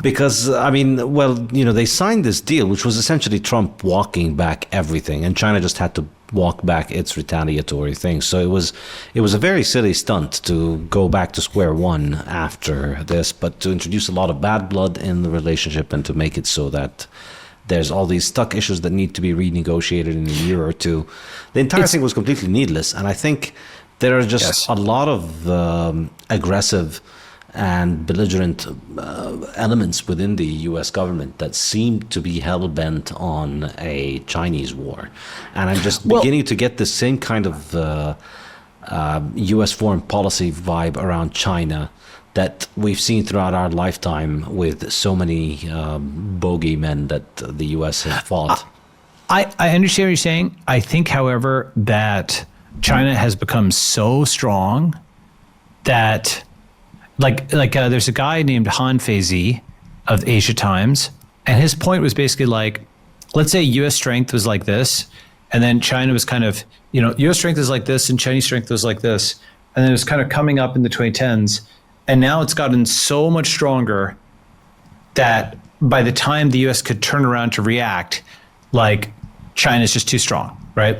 Speaker 1: Because they signed this deal, which was essentially Trump walking back everything, and China just had to walk back its retaliatory things. So it was a very silly stunt to go back to square one after this, but to introduce a lot of bad blood in the relationship and to make it so that there's all these stuck issues that need to be renegotiated in a year or two. The entire thing was completely needless, and I think there are just a lot of aggressive and belligerent elements within the U.S. government that seem to be hell-bent on a Chinese war. And I'm just beginning to get the same kind of U.S. foreign policy vibe around China that we've seen throughout our lifetime with so many bogeymen that the U.S. has fought.
Speaker 2: I understand what you're saying. I think, however, that China has become so strong that there's a guy named Han Feizi of Asia Times, and his point was basically like, let's say U.S. strength was like this, and then China was kind of, U.S. strength is like this, and Chinese strength was like this, and then it was kind of coming up in the 2010s, and now it's gotten so much stronger that by the time the U.S. could turn around to react, like China's just too strong, right?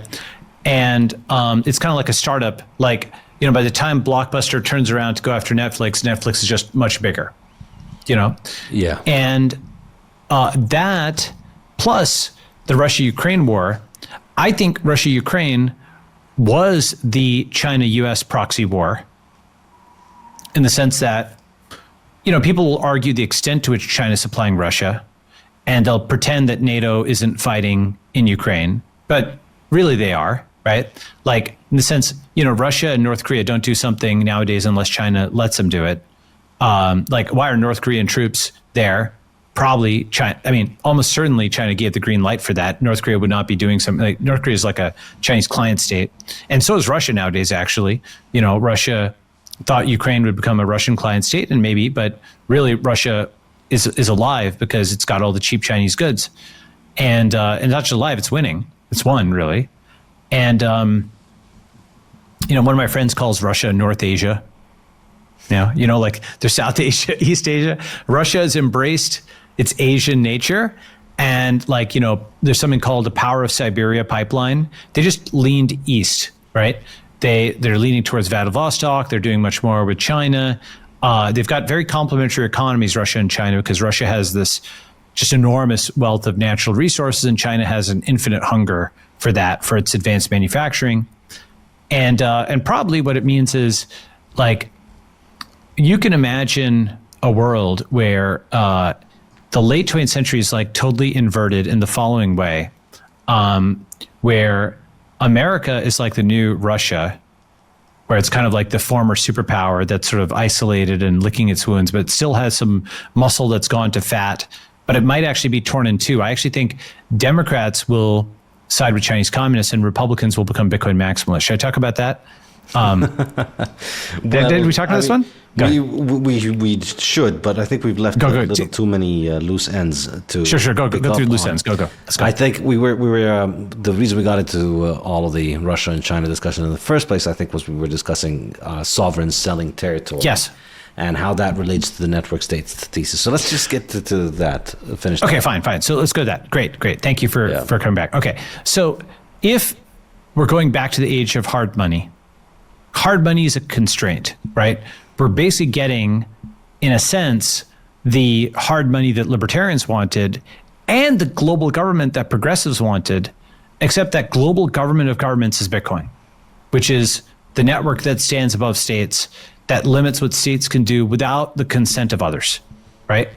Speaker 2: And it's kind of like a startup, like, by the time Blockbuster turns around to go after Netflix, Netflix is just much bigger, Yeah. And that plus the Russia-Ukraine war, I think Russia-Ukraine was the China-US proxy war in the sense that, people will argue the extent to which China is supplying Russia, and they'll pretend that NATO isn't fighting in Ukraine, but really they are. Right? Like in the sense, Russia and North Korea don't do something nowadays unless China lets them do it. Like, why are North Korean troops there? Probably China. I mean, almost certainly China gave the green light for that. North Korea would not be doing something like North Korea is like a Chinese client state. And so is Russia nowadays, actually. Russia thought Ukraine would become a Russian client state, and maybe, but really Russia is alive because it's got all the cheap Chinese goods. And not just alive, it's winning. It's won, really. And, one of my friends calls Russia North Asia. Like there's South Asia, East Asia. Russia has embraced its Asian nature. And there's something called the Power of Siberia pipeline. They just leaned east, right? They're leaning towards Vladivostok. They're doing much more with China. They've got very complementary economies, Russia and China, because Russia has this just enormous wealth of natural resources, and China has an infinite hunger for that, for its advanced manufacturing. And probably what it means is, like, you can imagine a world where the late 20th century is like totally inverted in the following way, where America is like the new Russia, where it's kind of like the former superpower that's sort of isolated and licking its wounds, but it still has some muscle that's gone to fat, but it might actually be torn in two. I actually think Democrats will side with Chinese communists and Republicans will become Bitcoin maximalists. Should I talk about that? Did we talk about this one?
Speaker 1: We should, but I think we've left a little too many loose ends to.
Speaker 2: Sure. Go through loose ends. Go. Let's go.
Speaker 1: I think we were the reason we got into all of the Russia and China discussion in the first place, I think, was we were discussing sovereigns selling territory.
Speaker 2: Yes.
Speaker 1: And how that relates to the network state thesis. So let's just get to that. Finish.
Speaker 2: Okay, fine. So let's go to that. Great. Thank you for coming back. Okay, so if we're going back to the age of hard money is a constraint, right? We're basically getting, in a sense, the hard money that libertarians wanted and the global government that progressives wanted, except that global government of governments is Bitcoin, which is the network that stands above states, that limits what states can do without the consent of others, right?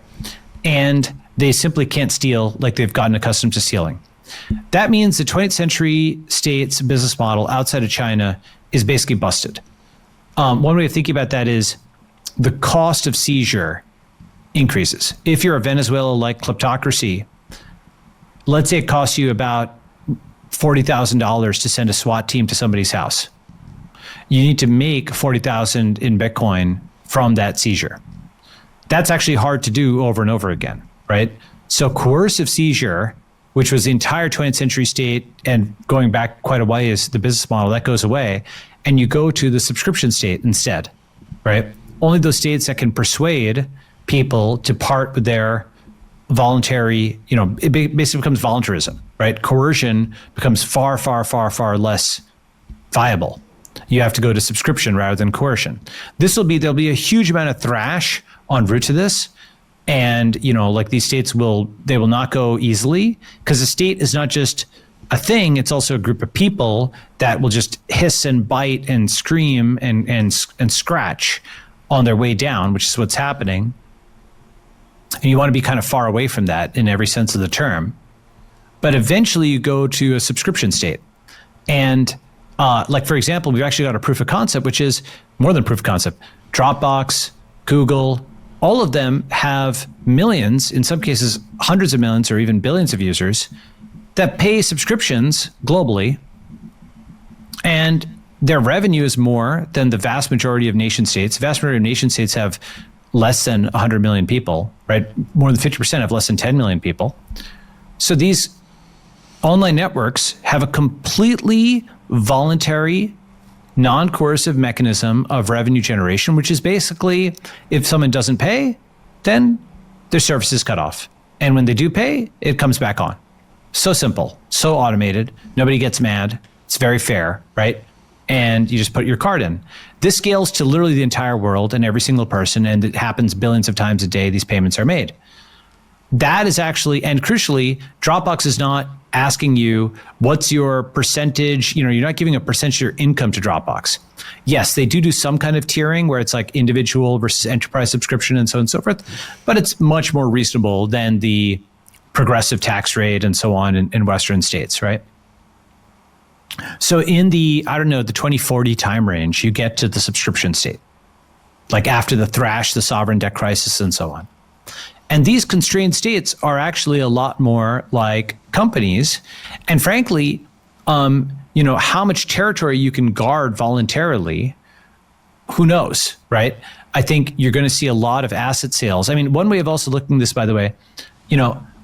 Speaker 2: And they simply can't steal like they've gotten accustomed to stealing. That means the 20th century states business model outside of China is basically busted. One way of thinking about that is the cost of seizure increases. If you're a Venezuela-like kleptocracy, let's say it costs you about $40,000 to send a SWAT team to somebody's house. You need to make $40,000 in Bitcoin from that seizure. That's actually hard to do over and over again, right? So coercive seizure, which was the entire 20th century state and going back quite a ways, the business model, that goes away. And you go to the subscription state instead, right? Only those states that can persuade people to part with their voluntary, it basically becomes voluntarism, right? Coercion becomes far, far, far, far less viable. You have to go to subscription rather than coercion. There'll be a huge amount of thrash en route to this. And, like these states will not go easily, because the state is not just a thing, it's also a group of people that will just hiss and bite and scream and scratch on their way down, which is what's happening. And you want to be kind of far away from that in every sense of the term. But eventually you go to a subscription state. And like, for example, we've actually got a proof of concept, which is more than proof of concept. Dropbox, Google, all of them have millions, in some cases, hundreds of millions or even billions of users that pay subscriptions globally. And their revenue is more than the vast majority of nation states. The vast majority of nation states have less than 100 million people, right? More than 50% have less than 10 million people. So these online networks have a completely voluntary, non-coercive mechanism of revenue generation, which is basically, if someone doesn't pay, then their service is cut off. And when they do pay, it comes back on. So simple, so automated, nobody gets mad. It's very fair, right? And you just put your card in. This scales to literally the entire world and every single person, and it happens billions of times a day these payments are made. That is actually, and crucially, Dropbox is not asking you what's your percentage, you're not giving a percentage of your income to Dropbox. Yes, they do some kind of tiering where it's like individual versus enterprise subscription and so on and so forth, but it's much more reasonable than the progressive tax rate and so on in Western states, right? So in the 2040 time range, you get to the subscription state, like after the thrash, the sovereign debt crisis and so on. And these constrained states are actually a lot more like companies. And frankly, how much territory you can guard voluntarily, who knows, right? I think you're going to see a lot of asset sales. I mean, one way of also looking at this, by the way,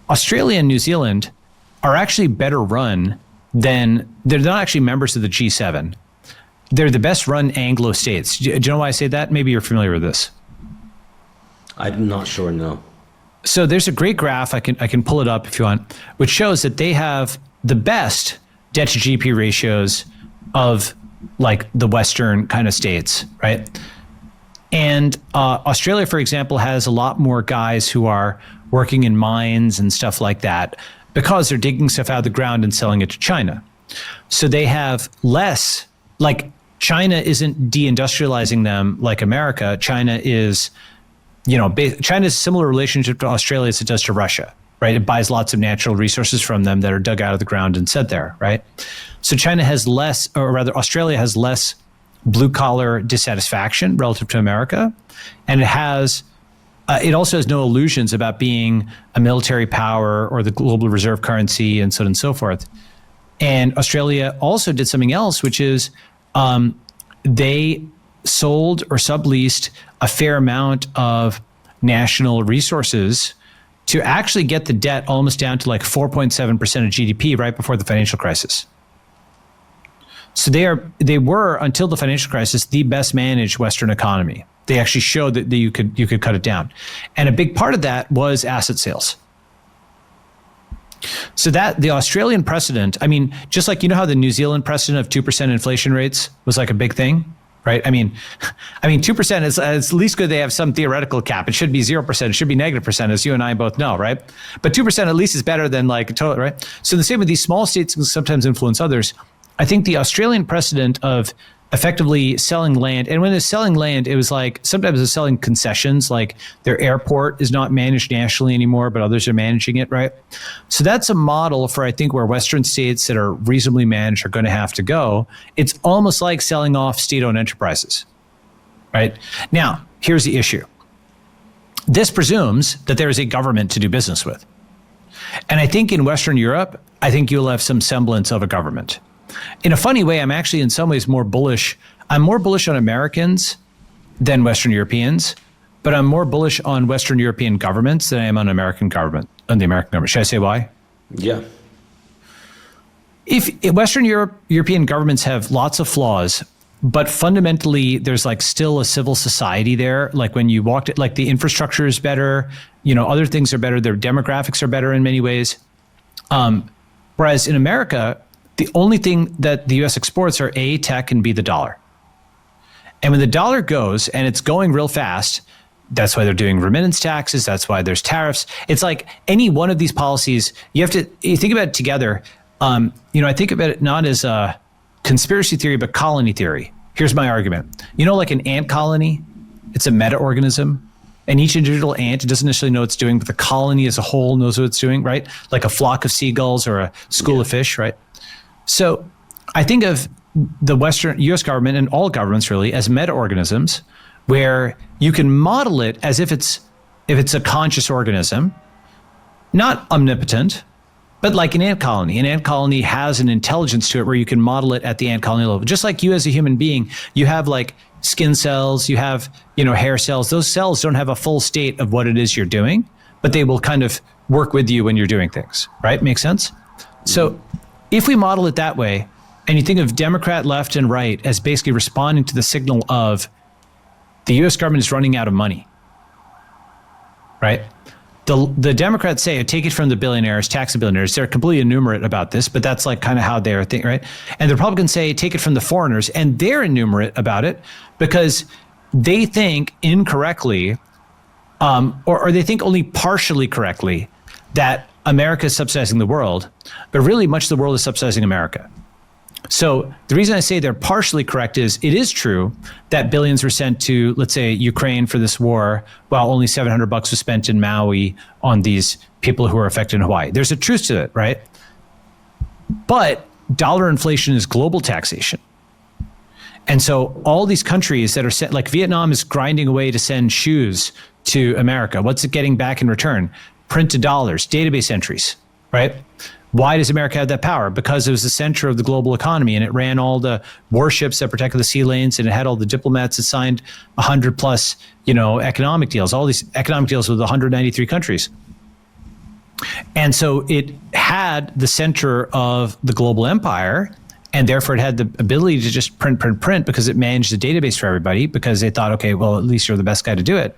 Speaker 2: Australia and New Zealand are actually better run than, they're not actually members of the G7. They're the best run Anglo states. Do you know why I say that? Maybe you're familiar with this.
Speaker 1: I'm not sure, no.
Speaker 2: So there's a great graph, I can pull it up if you want, which shows that they have the best debt to GDP ratios of like the Western kind of states, right? And Australia, for example, has a lot more guys who are working in mines and stuff like that because they're digging stuff out of the ground and selling it to China. So they have less, like China isn't deindustrializing them like America. China is, China's a similar relationship to Australia as it does to Russia, right? It buys lots of natural resources from them that are dug out of the ground and set there, right? So China has less, or rather Australia has less blue collar dissatisfaction relative to America. And it also has no illusions about being a military power or the global reserve currency and so on and so forth. And Australia also did something else, which is they sold or subleased a fair amount of national resources to actually get the debt almost down to like 4.7% of GDP right before the financial crisis. So they were, until the financial crisis, the best managed Western economy. They actually showed that you could cut it down. And a big part of that was asset sales. So that the Australian precedent, I mean, just like, how the New Zealand precedent of 2% inflation rates was like a big thing, right? I mean, 2% is at least good. They have some theoretical cap. It should be 0%. It should be -%, as you and I both know, right? But 2% at least is better than like total, right? So the same with these small states can sometimes influence others. I think the Australian precedent of effectively selling land. And when they're selling land, it was like sometimes they're selling concessions, like their airport is not managed nationally anymore, but others are managing it, right? So that's a model for, I think, where Western states that are reasonably managed are going to have to go. It's almost like selling off state-owned enterprises, right? Now, here's the issue. This presumes that there is a government to do business with. And I think in Western Europe, I think you'll have some semblance of a government. In a funny way, I'm actually in some ways more bullish. I'm more bullish on Americans than Western Europeans, but I'm more bullish on Western European governments than I am on American government, on the American government. Should I say why?
Speaker 1: Yeah.
Speaker 2: If Western European governments have lots of flaws, but fundamentally there's like still a civil society there. Like when you walked it, like the infrastructure is better, other things are better. Their demographics are better in many ways. Whereas in America, the only thing that the US exports are A, tech, and B, the dollar. And when the dollar goes, and it's going real fast, that's why they're doing remittance taxes. That's why there's tariffs. It's like any one of these policies, you think about it together. I think about it not as a conspiracy theory, but colony theory. Here's my argument. Like an ant colony, it's a meta-organism. And each individual ant doesn't necessarily know what it's doing, but the colony as a whole knows what it's doing, right? Like a flock of seagulls or a school of fish, right? So I think of the Western US government and all governments really as meta-organisms where you can model it as if it's a conscious organism, not omnipotent, but like an ant colony. An ant colony has an intelligence to it where you can model it at the ant colony level. Just like you as a human being, you have like skin cells, you have, hair cells. Those cells don't have a full state of what it is you're doing, but they will kind of work with you when you're doing things, right? Make sense? So if we model it that way, and you think of Democrat left and right as basically responding to the signal of the US government is running out of money, right? The Democrats say, take it from the billionaires, tax the billionaires. They're completely enumerate about this, but that's like kind of how they're thinking, right? And the Republicans say, take it from the foreigners, and they're enumerate about it because they think incorrectly, or they think only partially correctly that America is subsidizing the world, but really much of the world is subsidizing America. So the reason I say they're partially correct is it is true that billions were sent to, let's say, Ukraine for this war, while only $700 was spent in Maui on these people who are affected in Hawaii. There's a truth to it, right? But dollar inflation is global taxation. And so all these countries that are sent, like Vietnam is grinding away to send shoes to America. What's it getting back in return? Printed dollars, database entries, right? Why does America have that power? Because it was the center of the global economy and it ran all the warships that protected the sea lanes and it had all the diplomats that signed 100 plus, economic deals, all these economic deals with 193 countries. And so it had the center of the global empire and therefore it had the ability to just print because it managed the database for everybody because they thought, okay, well, at least you're the best guy to do it.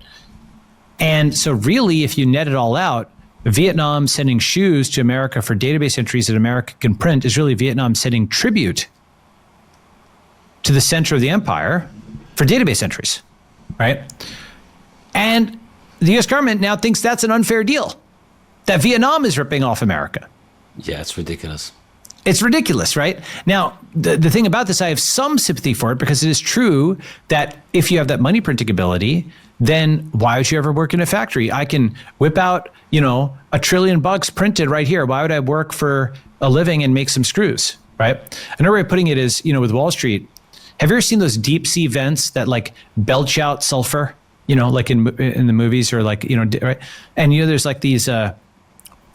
Speaker 2: And so really, if you net it all out, Vietnam sending shoes to America for database entries that America can print is really Vietnam sending tribute to the center of the empire for database entries, right? And the US government now thinks that's an unfair deal, that Vietnam is ripping off America.
Speaker 1: Yeah, it's ridiculous.
Speaker 2: It's ridiculous, right? Now, the thing about this, I have some sympathy for it because it is true that if you have that money printing ability, then why would you ever work in a factory? I can whip out, $1 trillion printed right here. Why would I work for a living and make some screws, right? Another way of putting it is, with Wall Street, have you ever seen those deep sea vents that like belch out sulfur, like in the movies or like, right? And, there's like these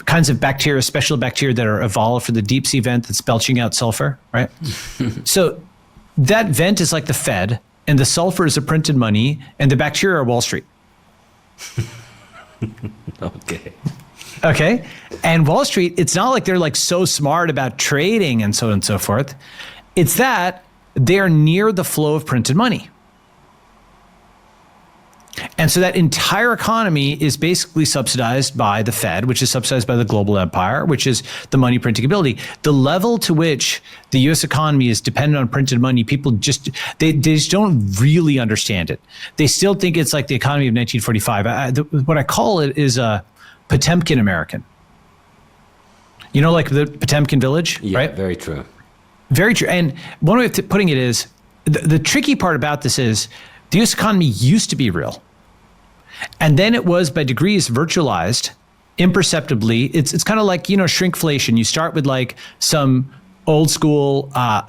Speaker 2: kinds of bacteria, special bacteria that are evolved for the deep sea vent that's belching out sulfur, right? So that vent is like the Fed, and the sulfur is the printed money, and the bacteria are Wall Street. Okay. And Wall Street, it's not like they're like so smart about trading and so on and so forth. It's that they're near the flow of printed money. And so that entire economy is basically subsidized by the Fed, which is subsidized by the global empire, which is the money printing ability. The level to which the US economy is dependent on printed money, people they just don't really understand it. They still think it's like the economy of 1945. What I call it is a Potemkin American. Like the Potemkin village,
Speaker 1: yeah,
Speaker 2: right?
Speaker 1: Very true.
Speaker 2: Very true. And one way of putting it is, the tricky part about this is the US economy used to be real. And then it was by degrees virtualized imperceptibly. It's kind of like, shrinkflation. You start with like some old school, a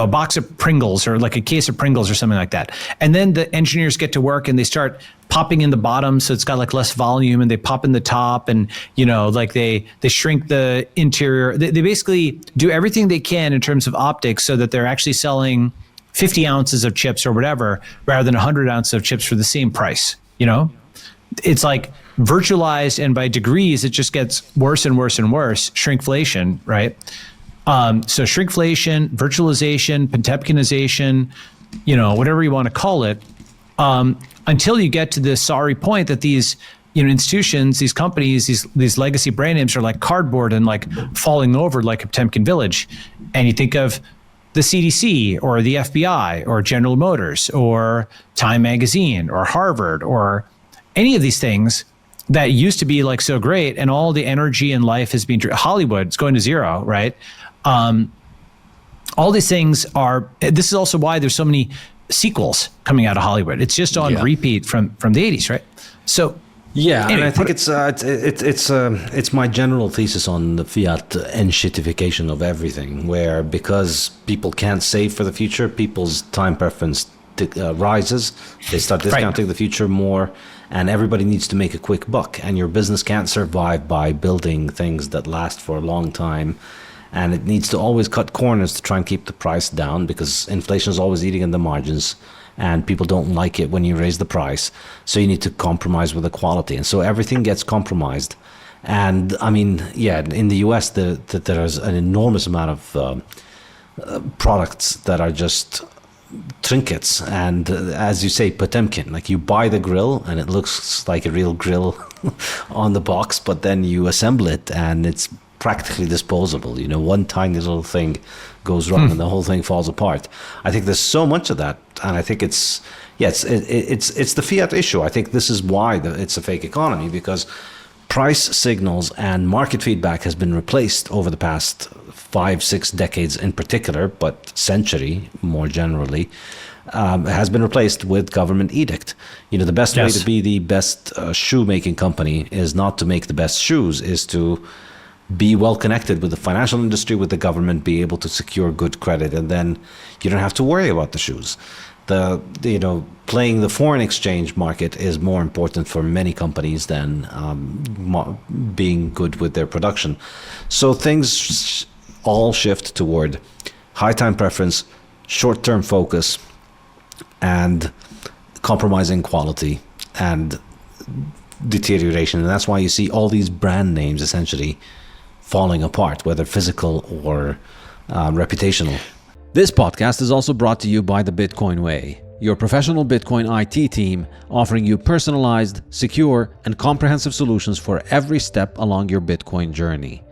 Speaker 2: box of Pringles or like a case of Pringles or something like that. And then the engineers get to work and they start popping in the bottom so it's got like less volume, and they pop in the top, and like they shrink the interior. They basically do everything they can in terms of optics so that they're actually selling 50 ounces of chips or whatever rather than 100 ounces of chips for the same price. It's like virtualized, and by degrees it just gets worse and worse and worse. Shrinkflation, right? So shrinkflation, virtualization, Potemkinization, whatever you want to call it, until you get to this sorry point that these institutions, these companies, these legacy brand names are like cardboard and like falling over like a Potemkin village. And you think of the CDC or the FBI or General Motors or Time Magazine or Harvard or any of these things that used to be like so great, and all the energy and life has been Hollywood, it's going to zero, right? All these things this is also why there's so many sequels coming out of Hollywood. It's just on repeat from the 80s, right? So
Speaker 1: anyway, and I think it's my general thesis on the fiat enshittification of everything, where because people can't save for the future, people's time preference rises. They start discounting the future more, and everybody needs to make a quick buck, and your business can't survive by building things that last for a long time. And it needs to always cut corners to try and keep the price down, because inflation is always eating in the margins and people don't like it when you raise the price. So you need to compromise with the quality. And so everything gets compromised. And I mean, in the US, there's an enormous amount of products that are just trinkets. And as you say, Potemkin, like you buy the grill and it looks like a real grill on the box, but then you assemble it and it's practically disposable. One tiny little thing goes wrong and the whole thing falls apart. I think there's so much of that, and I think it's the fiat issue. I think this is why it's a fake economy, because price signals and market feedback has been replaced over the past 5-6 decades in particular, but century more generally, has been replaced with government edict. The best way to be the best shoemaking company is not to make the best shoes, is to be well connected with the financial industry, with the government, be able to secure good credit, and then you don't have to worry about the shoes. Playing the foreign exchange market is more important for many companies than being good with their production. So things all shift toward high time preference, short-term focus, and compromising quality and deterioration. And that's why you see all these brand names essentially falling apart, whether physical or reputational.
Speaker 3: This podcast is also brought to you by the Bitcoin Way, your professional Bitcoin IT team offering you personalized, secure, and comprehensive solutions for every step along your Bitcoin journey.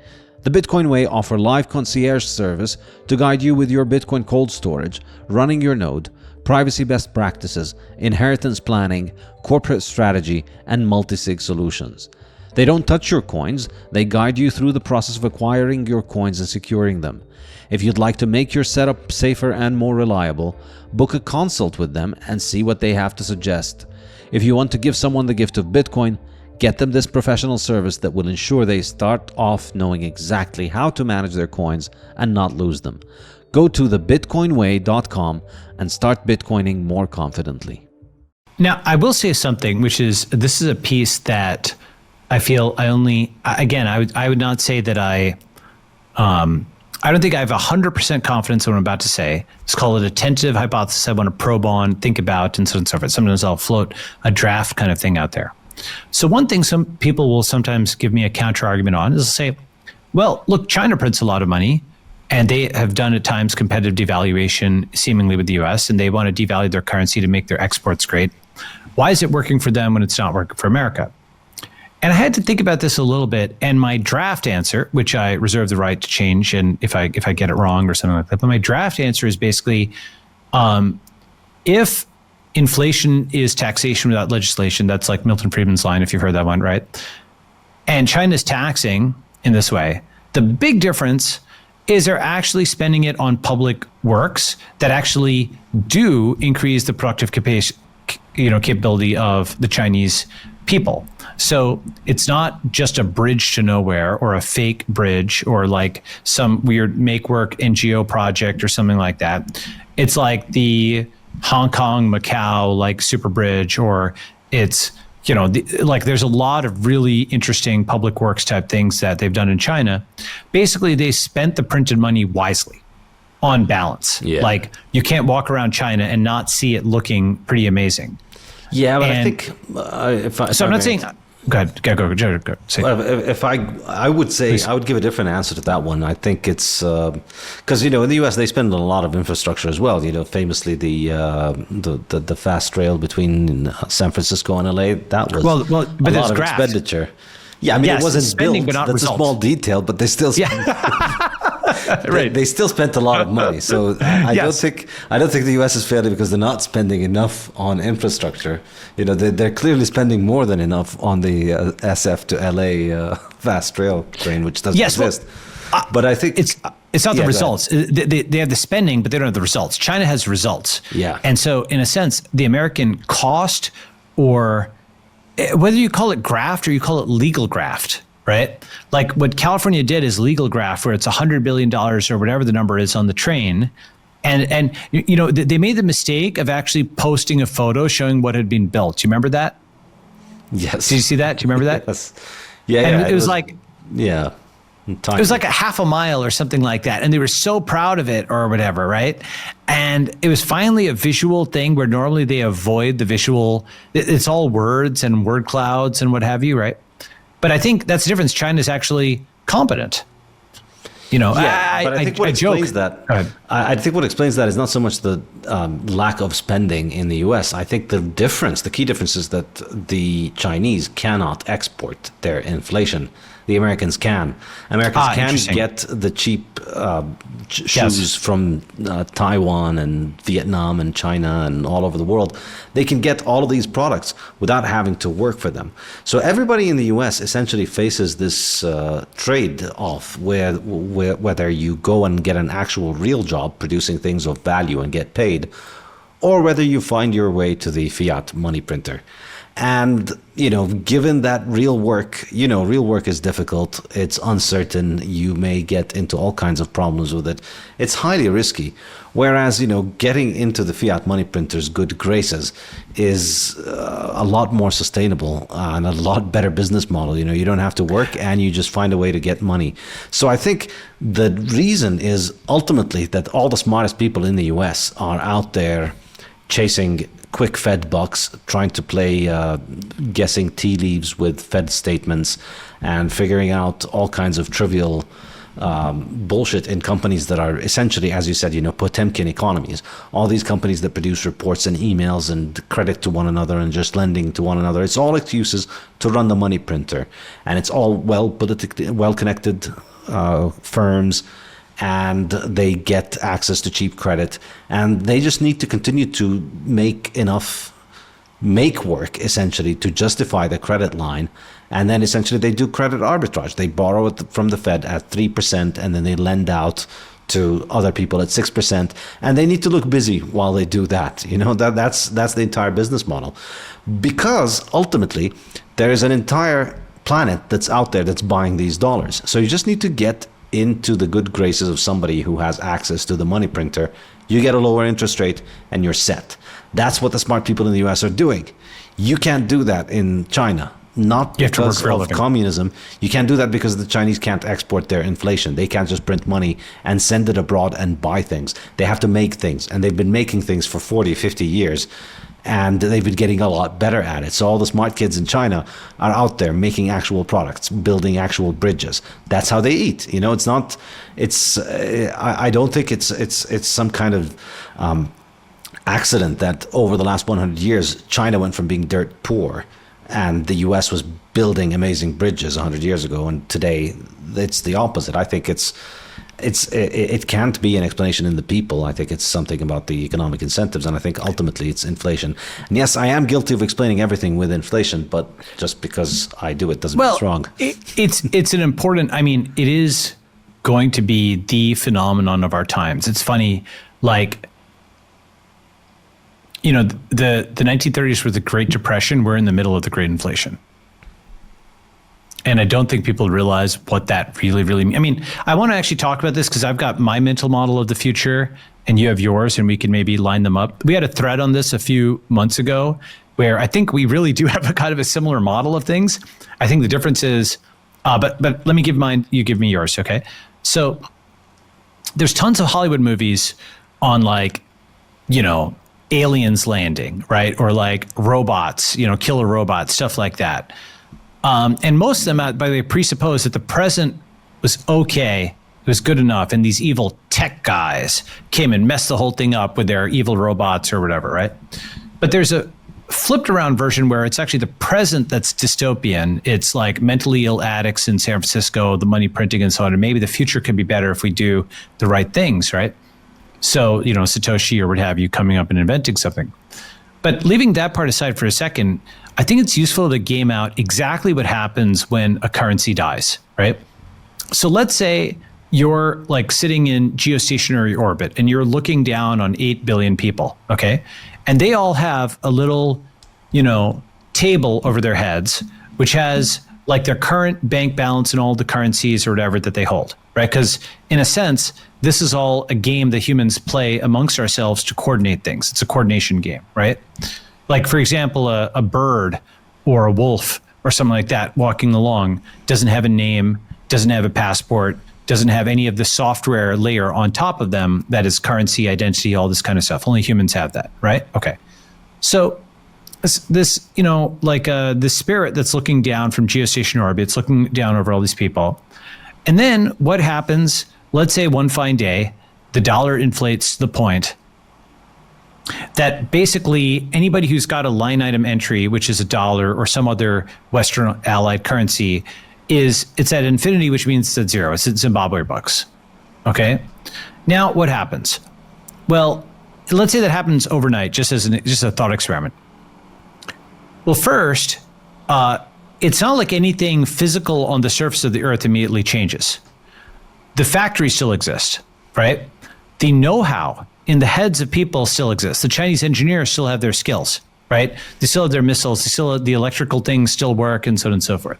Speaker 3: The Bitcoin Way offer live concierge service to guide you with your Bitcoin cold storage, running your node, privacy best practices, inheritance planning, corporate strategy, and multi-sig solutions. They don't touch your coins, they guide you through the process of acquiring your coins and securing them. If you'd like to make your setup safer and more reliable, book a consult with them and see what they have to suggest. If you want to give someone the gift of Bitcoin, get them this professional service that will ensure they start off knowing exactly how to manage their coins and not lose them. Go to thebitcoinway.com and start Bitcoining more confidently.
Speaker 2: Now, I will say something, which is, this is a piece that I feel I would not say that I don't think I have 100% confidence in what I'm about to say. Let's call it a tentative hypothesis I want to probe on, think about, and so on and so forth. Sometimes I'll float a draft kind of thing out there. So one thing some people will sometimes give me a counter argument on is they'll say, well, look, China prints a lot of money, and they have done at times competitive devaluation seemingly with the US, and they want to devalue their currency to make their exports great. Why is it working for them when it's not working for America? And I had to think about this a little bit, and my draft answer, which I reserve the right to change, and if I get it wrong or something like that, but my draft answer is basically, if inflation is taxation without legislation, that's like Milton Friedman's line, if you've heard that one, right? And China's taxing in this way, the big difference is they're actually spending it on public works that actually do increase the productive capability of the Chinese people. So it's not just a bridge to nowhere or a fake bridge or like some weird make work NGO project or something like that. It's like the Hong Kong, Macau, like super bridge, or it's, like there's a lot of really interesting public works type things that they've done in China. Basically, they spent the printed money wisely on balance.
Speaker 1: Yeah.
Speaker 2: Like you can't walk around China and not see it looking pretty amazing.
Speaker 1: Yeah, but I
Speaker 2: And-
Speaker 1: think
Speaker 2: So I'm not saying, go ahead, go. Say.
Speaker 1: Well, if I would say,
Speaker 2: Please.
Speaker 1: I would give a different answer to that one. I think it's because in the U.S. they spend a lot of infrastructure as well. Famously the fast rail between San Francisco and L.A. That was
Speaker 2: Well, but
Speaker 1: a
Speaker 2: there's
Speaker 1: lot of
Speaker 2: graft.
Speaker 1: expenditure. Yeah, I mean
Speaker 2: Yes,
Speaker 1: it wasn't
Speaker 2: spending,
Speaker 1: built.
Speaker 2: but not
Speaker 1: That's
Speaker 2: results.
Speaker 1: a small detail, but they still
Speaker 2: Right.
Speaker 1: they still spent a lot of money. So I
Speaker 2: Yes.
Speaker 1: don't think the U.S. is failing because they're not spending enough on infrastructure. They're clearly spending more than enough on the SF to LA fast rail train, which doesn't
Speaker 2: Yes, well,
Speaker 1: exist. But I think
Speaker 2: it's not
Speaker 1: Yeah,
Speaker 2: the
Speaker 1: go ahead.
Speaker 2: results. They have the spending, but they don't have the results. China has results.
Speaker 1: Yeah.
Speaker 2: And so, in a sense, the American cost, or whether you call it graft or you call it legal graft, right? Like what California did is legal graft, where it's $100 billion or whatever the number is on the train. And they made the mistake of actually posting a photo showing what had been built. Do you remember that?
Speaker 1: Yes.
Speaker 2: Did you see that? Do you remember that?
Speaker 1: Yes. Yeah.
Speaker 2: And
Speaker 1: yeah,
Speaker 2: it was like,
Speaker 1: yeah.
Speaker 2: it was like a half a mile or something like that. And they were so proud of it or whatever, right? And it was finally a visual thing where normally they avoid the visual. It's all words and word clouds and what have you, right? But I think that's the difference. China's actually competent.
Speaker 1: Yeah, but I think what
Speaker 2: joke.
Speaker 1: explains that.
Speaker 2: Go ahead.
Speaker 1: I think what explains that is not so much the lack of spending in the U.S. I think the key difference is that the Chinese cannot export their inflation. The Americans can. Americans can
Speaker 2: interesting.
Speaker 1: get the cheap shoes from Taiwan and Vietnam and China and all over the world. They can get all of these products without having to work for them. So everybody in the U.S. essentially faces this trade-off whether you go and get an actual real job producing things of value and get paid, or whether you find your way to the fiat money printer. And, given that real work is difficult, it's uncertain, you may get into all kinds of problems with it. It's highly risky. Whereas, getting into the fiat money printer's good graces is a lot more sustainable and a lot better business model. You don't have to work and you just find a way to get money. So I think the reason is ultimately that all the smartest people in the US are out there chasing quick Fed bucks, trying to play guessing tea leaves with Fed statements and figuring out all kinds of trivial bullshit in companies that are essentially, as you said, Potemkin economies. All these companies that produce reports and emails and credit to one another and just lending to one another. It's all excuses to run the money printer. And it's all well-connected firms, and they get access to cheap credit, and they just need to continue to make work essentially to justify the credit line. And then essentially they do credit arbitrage. They borrow it from the Fed at 3%, and then they lend out to other people at 6%, and they need to look busy while they do that. That's the entire business model, because ultimately there is an entire planet that's out there that's buying these dollars. So you just need to get into the good graces of somebody who has access to the money printer. You get a lower interest rate and you're set. That's what the smart people in the US are doing. You can't do that in China. Not
Speaker 2: You have to work
Speaker 1: because
Speaker 2: for a
Speaker 1: of
Speaker 2: living.
Speaker 1: communism. You can't do that because the Chinese can't export their inflation. They can't just print money and send it abroad and buy things. They have to make things, and they've been making things for 40, 50 years. And they've been getting a lot better at it. So all the smart kids in China are out there making actual products, building actual bridges. That's how they eat. It's not. It's. I don't think it's some kind of accident that over the last 100 years, China went from being dirt poor, and the U.S. was building amazing bridges 100 years ago, and today it's the opposite. I think it can't be an explanation in the people. I think it's something about the economic incentives, and I think ultimately it's inflation. And yes, I am guilty of explaining everything with inflation, but just because I do it doesn't mean it's wrong.
Speaker 2: It's an important. I mean, it is going to be the phenomenon of our times. It's funny, like, you know, the 1930s were the Great Depression. We're in the middle of the Great Inflation. And I don't think people realize what that really means. I mean, I want to actually talk about this because I've got my mental model of the future and you have yours, and we can maybe line them up. We had a thread on this a few months ago where I think we really do have a kind of a similar model of things. I think the difference is, but let me give mine, you give me yours, okay? So there's tons of Hollywood movies on, like, you know, aliens landing, right? Or like robots, you know, killer robots, stuff like that. And most of them, by the way, presuppose that the present was okay, it was good enough, and these evil tech guys came and messed the whole thing up with their evil robots or whatever, right? But there's a flipped around version where it's actually the present that's dystopian. It's like mentally ill addicts in San Francisco, the money printing and so on, and maybe the future could be better if we do the right things, right? So, you know, Satoshi or what have you coming up and inventing something. But leaving that part aside for a second, I think it's useful to game out exactly what happens when a currency dies, right? So let's say you're like sitting in geostationary orbit and you're looking down on 8 billion people, okay? And they all have a little, you know, table over their heads, which has like their current bank balance and all the currencies or whatever that they hold, right? Because in a sense, this is all a game that humans play amongst ourselves to coordinate things. It's a coordination game, right? Like, for example, a bird or a wolf or something like that walking along doesn't have a name, doesn't have a passport, doesn't have any of the software layer on top of them that is currency, identity, all this kind of stuff. Only humans have that, right? Okay. So this you know, like this spirit that's looking down from geostationary orbit, it's looking down over all these people. And then what happens, let's say one fine day, the dollar inflates to the point that basically anybody who's got a line item entry, which is a dollar or some other Western allied currency, it's at infinity, which means it's at zero. It's at Zimbabwe bucks. Okay. Now what happens? Well, let's say that happens overnight, just as just a thought experiment. Well, first, it's not like anything physical on the surface of the earth immediately changes. The factories still exist, right? The know-how in the heads of people still exists. The Chinese engineers still have their skills, right? They still have their missiles. They still have the electrical things still work, and so on and so forth.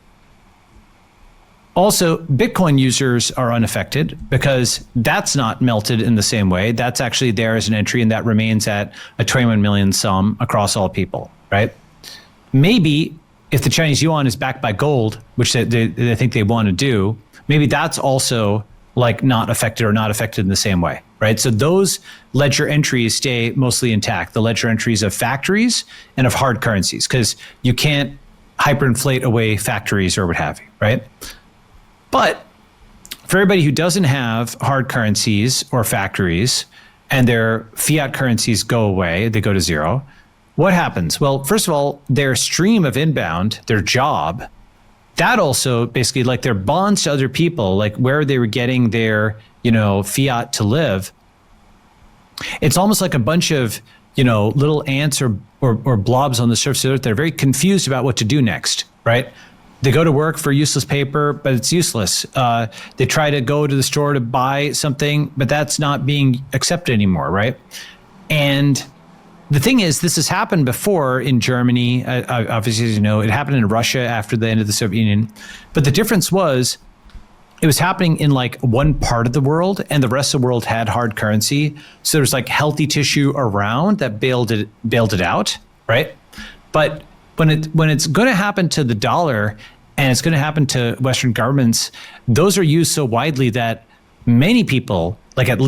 Speaker 2: Also, Bitcoin users are unaffected because that's not melted in the same way. That's actually there as an entry, and that remains at a 21 million sum across all people, right? Maybe if the Chinese yuan is backed by gold, which they think they want to do, maybe that's also like not affected or not affected in the same way, right? So those ledger entries stay mostly intact, the ledger entries of factories and of hard currencies, because you can't hyperinflate away factories or what have you, right? But for everybody who doesn't have hard currencies or factories and their fiat currencies go away, they go to zero, what happens? Well, first of all, their stream of inbound, their job, that also basically, like their bonds to other people, like where they were getting their, you know, fiat to live, it's almost like a bunch of, you know, little ants or blobs on the surface of the earth. They're very confused about what to do next, right? They go to work for useless paper, but it's useless. They try to go to the store to buy something, but that's not being accepted anymore, right? And the thing is, this has happened before in Germany. Obviously, as you know, it happened in Russia after the end of the Soviet Union. But the difference was, it was happening in like one part of the world, and the rest of the world had hard currency. So there's like healthy tissue around that bailed it out, right? But when it's going to happen to the dollar and it's going to happen to Western governments, those are used so widely that many people, like it'll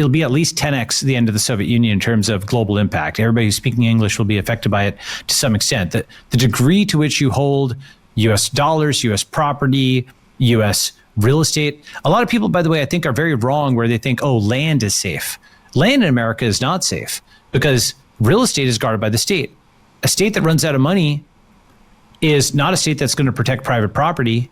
Speaker 2: be at least 10x the end of the Soviet Union in terms of global impact. Everybody who's speaking English will be affected by it to some extent. The degree to which you hold US dollars, US property, US real estate. A lot of people, by the way, I think are very wrong where they think, oh, land is safe. Land in America is not safe because real estate is guarded by the state. A state that runs out of money is not a state that's going to protect private property,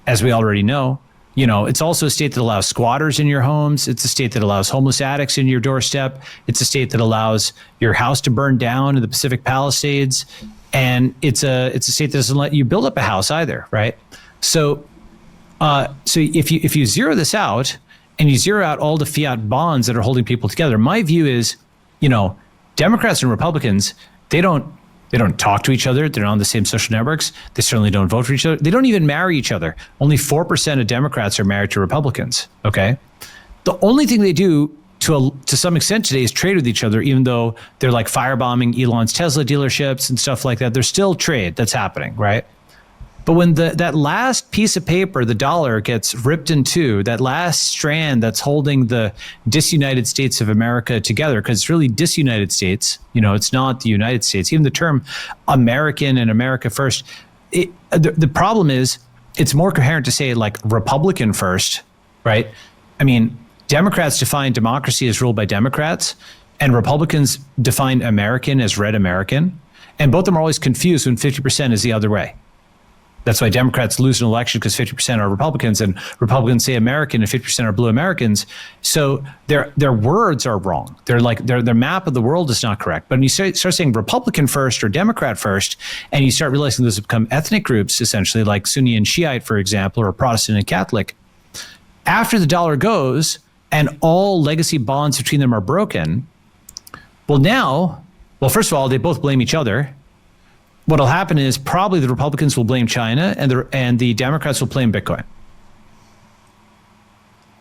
Speaker 2: as we already know. You know, it's also a state that allows squatters in your homes. It's a state that allows homeless addicts in your doorstep. It's a state that allows your house to burn down in the Pacific Palisades. And it's a state that doesn't let you build up a house either, right? So So if you zero this out and you zero out all the fiat bonds that are holding people together, my view is, Democrats and Republicans, they don't talk to each other. They're not on the same social networks. They certainly don't vote for each other. They don't even marry each other. Only 4% of Democrats are married to Republicans. Okay, the only thing they do to some extent today is trade with each other, even though they're like firebombing Elon's Tesla dealerships and stuff like that. There's still trade that's happening, right? But when that last piece of paper, the dollar, gets ripped in two, that last strand that's holding the disunited states of America together, because it's really disunited states, it's not the United States. Even the term American and America first, the problem is it's more coherent to say like Republican first, right? I mean, Democrats define democracy as ruled by Democrats, and Republicans define American as red American. And both of them are always confused when 50% is the other way. That's why Democrats lose an election, because 50% are Republicans, and Republicans say American and 50% are blue Americans. So their words are wrong. Their map of the world is not correct. But when you start saying Republican first or Democrat first, and you start realizing those become ethnic groups, essentially, like Sunni and Shiite, for example, or Protestant and Catholic, after the dollar goes and all legacy bonds between them are broken, first of all, they both blame each other. What'll happen is probably the Republicans will blame China and the Democrats will blame Bitcoin.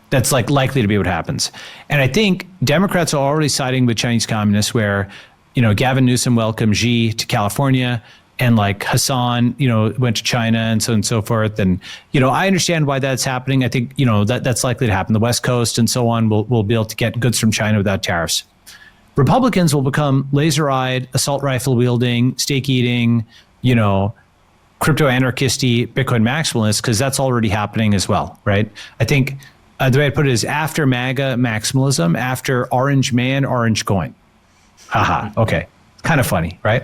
Speaker 2: That's like likely to be what happens. And I think Democrats are already siding with Chinese communists, where, Gavin Newsom welcomed Xi to California, and like Hassan, went to China, and so on and so forth. And, I understand why that's happening. I think, that's likely to happen. The West Coast and so on will be able to get goods from China without tariffs. Republicans will become laser-eyed, assault rifle wielding, stake eating, crypto anarchisty, Bitcoin maximalists, because that's already happening as well, right? I think the way I put it is after MAGA maximalism, after orange man, orange coin. Haha. Okay. Kind of funny, right?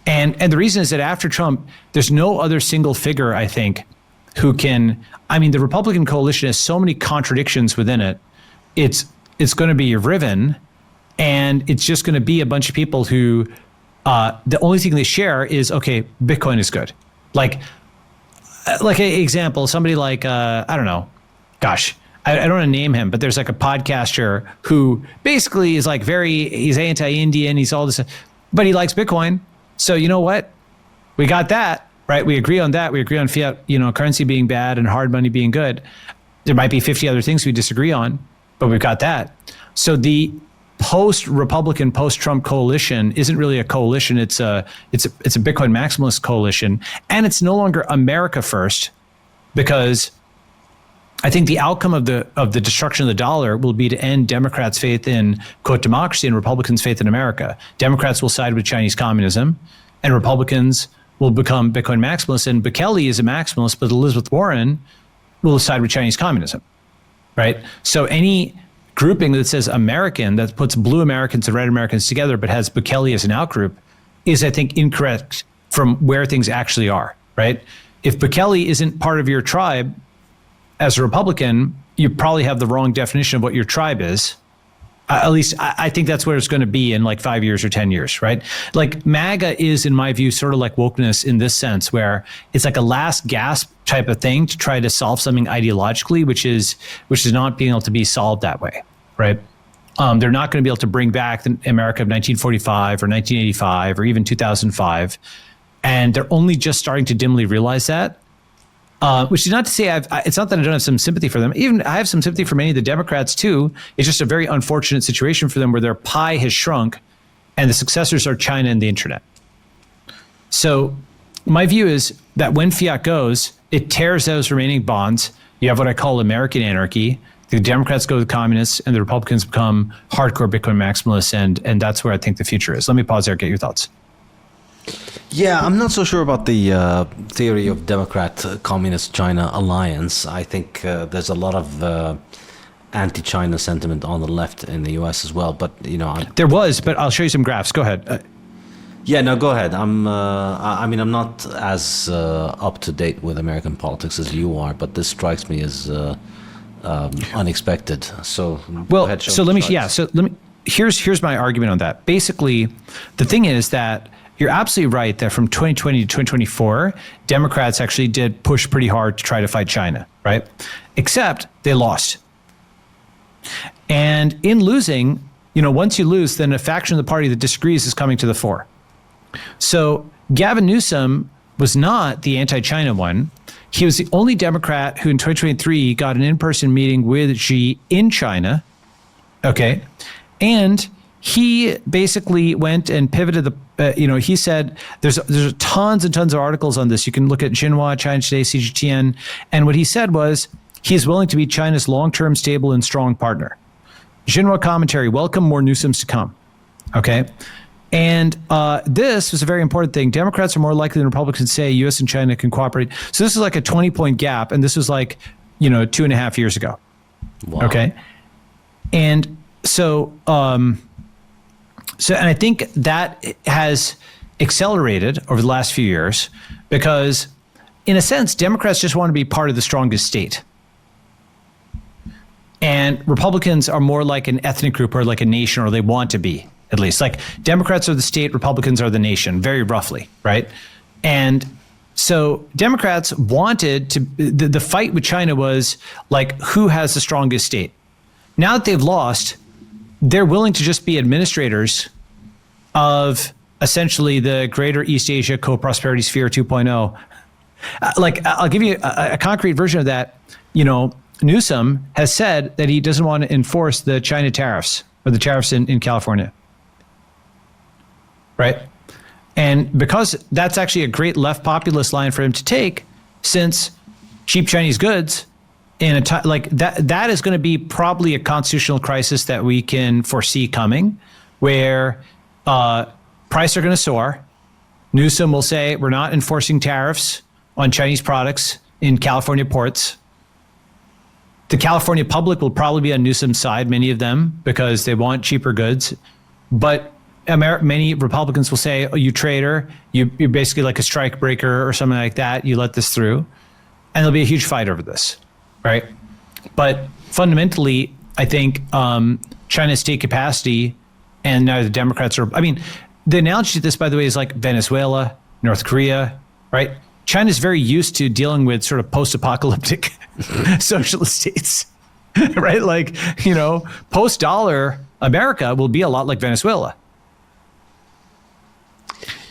Speaker 2: And the reason is that after Trump, there's no other single figure, I think, who can. I mean, the Republican coalition has so many contradictions within it. It's going to be riven. And it's just going to be a bunch of people who the only thing they share is, okay, Bitcoin is good. Like an example, somebody like, I don't know, gosh, I don't want to name him, but there's like a podcaster who basically is like he's anti-Indian, he's all this, but he likes Bitcoin. So you know what? We got that, right? We agree on that. We agree on fiat, currency being bad and hard money being good. There might be 50 other things we disagree on, but we've got that. So the post-Republican, post-Trump coalition isn't really a coalition. It's a Bitcoin maximalist coalition, and it's no longer America first, because I think the outcome of the destruction of the dollar will be to end Democrats' faith in quote democracy and Republicans' faith in America. Democrats will side with Chinese communism, and Republicans will become Bitcoin maximalists. And Bukele is a maximalist, but Elizabeth Warren will side with Chinese communism, right? So any grouping that says American, that puts blue Americans and red Americans together, but has Bukele as an outgroup, is, I think, incorrect from where things actually are, right? If Bukele isn't part of your tribe as a Republican, you probably have the wrong definition of what your tribe is. At least I think that's where it's going to be in like 5 years or 10 years, right? Like MAGA is, in my view, sort of like wokeness in this sense, where it's like a last gasp type of thing to try to solve something ideologically, which is not being able to be solved that way, right? They're not going to be able to bring back the America of 1945 or 1985 or even 2005. And they're only just starting to dimly realize that. Which is not to say it's not that I don't have some sympathy for them. Even I have some sympathy for many of the Democrats too. It's just a very unfortunate situation for them where their pie has shrunk and the successors are China and the internet. So my view is that when fiat goes, it tears those remaining bonds. You have what I call American anarchy. The Democrats go to the communists and the Republicans become hardcore Bitcoin maximalists. And that's where I think the future is. Let me pause there, get your thoughts.
Speaker 1: Yeah, I'm not so sure about the theory of Democrat-Communist-China alliance. I think there's a lot of anti-China sentiment on the left in the U.S. as well. But
Speaker 2: there was, but I'll show you some graphs. Go ahead.
Speaker 1: Yeah, no, go ahead. I'm not as up to date with American politics as you are, but this strikes me as unexpected. So go ahead,
Speaker 2: Here's my argument on that. Basically, the thing is that you're absolutely right that from 2020 to 2024, Democrats actually did push pretty hard to try to fight China, right? Except they lost. And in losing, once you lose, then a faction of the party that disagrees is coming to the fore. So Gavin Newsom was not the anti-China one. He was the only Democrat who in 2023 got an in-person meeting with Xi in China. Okay. And he basically went and pivoted he said there's tons and tons of articles on this. You can look at Xinhua, China Today, CGTN. And what he said was he's willing to be China's long-term stable and strong partner. Xinhua commentary, welcome more Newsoms to come. Okay. And this was a very important thing. Democrats are more likely than Republicans to say U.S. and China can cooperate. So this is like a 20-point gap. And this was like, 2.5 years ago.
Speaker 1: Wow.
Speaker 2: Okay. And so, and I think that has accelerated over the last few years because, in a sense, Democrats just want to be part of the strongest state. And Republicans are more like an ethnic group or like a nation, or they want to be, at least. Like Democrats are the state, Republicans are the nation, very roughly, right? And so Democrats wanted to, the fight with China was like, who has the strongest state? Now that they've lost, they're willing to just be administrators of essentially the greater East Asia co-prosperity sphere 2.0. I'll give you a concrete version of that. Newsom has said that he doesn't want to enforce the China tariffs or the tariffs in California. Right? And because that's actually a great left populist line for him to take, since cheap Chinese goods in a time like that is going to be probably a constitutional crisis that we can foresee coming, where prices are going to soar. Newsom will say, we're not enforcing tariffs on Chinese products in California ports. The California public will probably be on Newsom's side, many of them, because they want cheaper goods. But many Republicans will say, oh, you traitor, you're basically like a strike breaker or something like that. You let this through. And there'll be a huge fight over this, right? But fundamentally, I think China's state capacity, and now the Democrats are, the analogy to this, by the way, is like Venezuela, North Korea, right? China's very used to dealing with sort of post-apocalyptic socialist states, right? Like, post-dollar America will be a lot like Venezuela.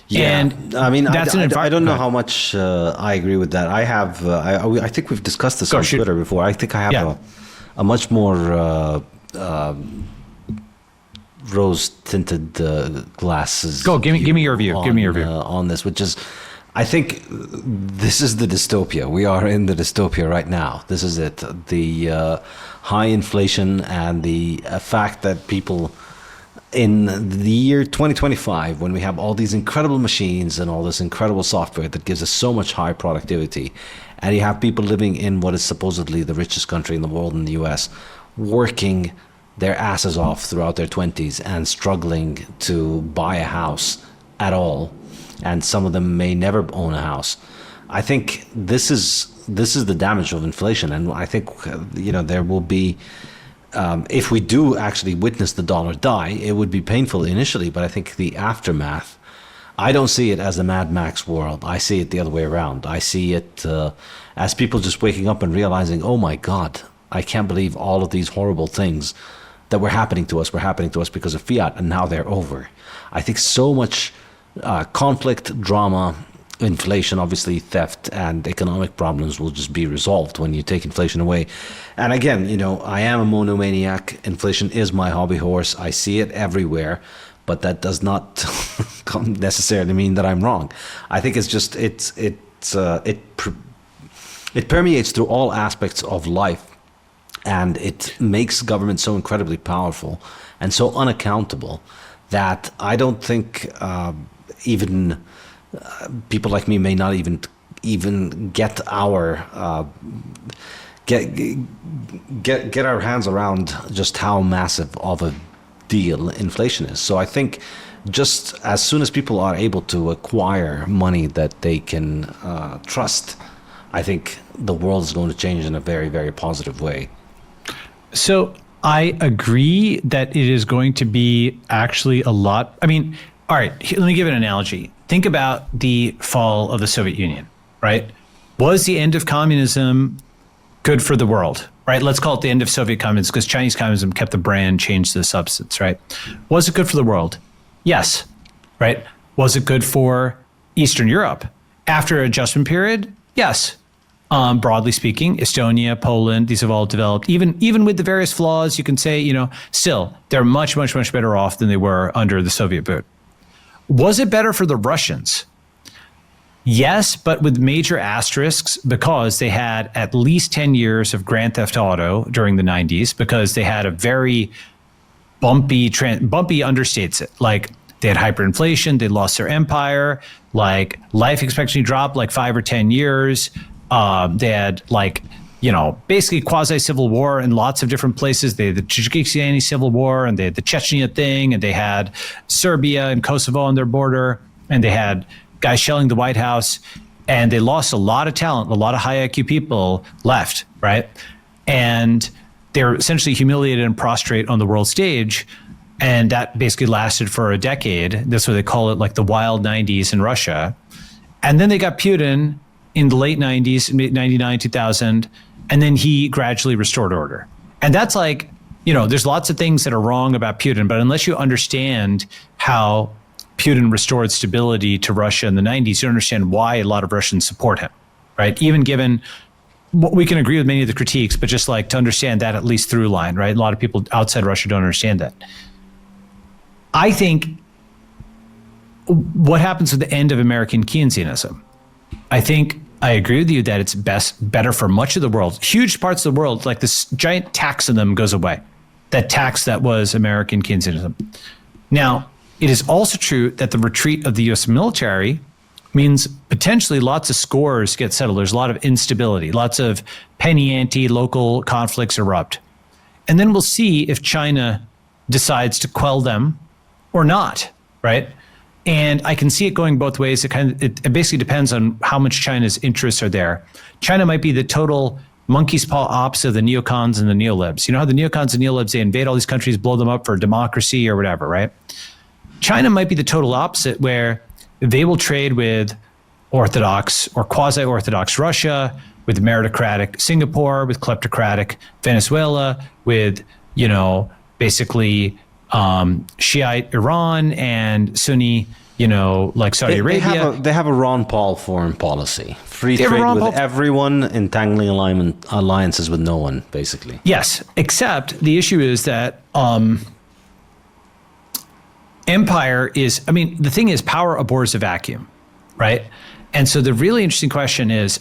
Speaker 1: Yeah,
Speaker 2: and
Speaker 1: that's I don't know how much I agree with that. I have, I think we've discussed this on Twitter before. I think I have a much more rose-tinted glasses.
Speaker 2: Go, give me your view. Give me your view
Speaker 1: on this, which is, I think this is the dystopia. We are in the dystopia right now. This is it. The high inflation and the fact that people in the year 2025, when we have all these incredible machines and all this incredible software that gives us so much high productivity, and you have people living in what is supposedly the richest country in the world, in the US, working their asses off throughout their 20s and struggling to buy a house at all. And some of them may never own a house. I think this is the damage of inflation, and I think there will be, if we do actually witness the dollar die, it would be painful initially, but I think the aftermath, I don't see it as a Mad Max world. I see it the other way around. I see it as people just waking up and realizing, oh my God, I can't believe all of these horrible things that were happening to us because of fiat, and now they're over. I think so much conflict, drama, inflation, obviously theft, and economic problems will just be resolved when you take inflation away. And again, I am a monomaniac. Inflation is my hobby horse. I see it everywhere, but that does not necessarily mean that I'm wrong. I think it's just it permeates through all aspects of life, and it makes government so incredibly powerful and so unaccountable that I don't think even people like me may not even get our get our hands around just how massive of a deal inflation is. So I think just as soon as people are able to acquire money that they can trust, I think the world is going to change in a very, very positive way.
Speaker 2: So I agree that it is going to be actually a lot. All right, let me give an analogy. think about the fall of the Soviet Union, right? Was the end of communism good for the world, right? Let's call it the end of Soviet communism because Chinese communism kept the brand, changed the substance, right? Was it good for the world? Yes, right? Was it good for Eastern Europe? After an adjustment period? Yes. Broadly speaking, Estonia, Poland, these have all developed. Even with the various flaws, you can say, still, they're much, much, much better off than they were under the Soviet boot. Was it better for the Russians? Yes, but with major asterisks because they had at least 10 years of Grand Theft Auto during the 90s because they had a very bumpy understates it. Like they had hyperinflation, they lost their empire, like life expectancy dropped like 5 or 10 years. They had basically quasi-civil war in lots of different places. They had the Tajikistani civil war and they had the Chechnya thing and they had Serbia and Kosovo on their border and they had guys shelling the White House and they lost a lot of talent. A lot of high IQ people left, right? And they were essentially humiliated and prostrate on the world stage. And that basically lasted for a decade. That's what they call it, like the wild 90s in Russia. And then they got Putin in the late 90s, 99, 2000, and then he gradually restored order. And that's like, there's lots of things that are wrong about Putin, but unless you understand how Putin restored stability to Russia in the 90s, you don't understand why a lot of Russians support him, right? Even given, we can agree with many of the critiques, but just like to understand that at least through line, right? A lot of people outside Russia don't understand that. I think what happens with the end of American Keynesianism, I agree with you that it's better for much of the world. Huge parts of the world, like this giant tax on them goes away. That tax that was American Keynesianism. Now, it is also true that the retreat of the US military means potentially lots of scores get settled. There's a lot of instability, lots of penny ante local conflicts erupt. And then we'll see if China decides to quell them or not, right? And I can see it going both ways. It basically depends on how much China's interests are there. China might be the total monkey's paw opposite of the neocons and the neolibs. You know how the neocons and neolibs, they invade all these countries, blow them up for democracy or whatever, right? China might be the total opposite where they will trade with orthodox or quasi-orthodox Russia, with meritocratic Singapore, with kleptocratic Venezuela, with, basically Shiite Iran and Sunni, like Saudi Arabia.
Speaker 1: They have a Ron Paul foreign policy. Free trade with everyone, entangling alliances with no one, basically.
Speaker 2: Yes, except the issue is that empire is, the thing is power abhors a vacuum, right? And so the really interesting question is,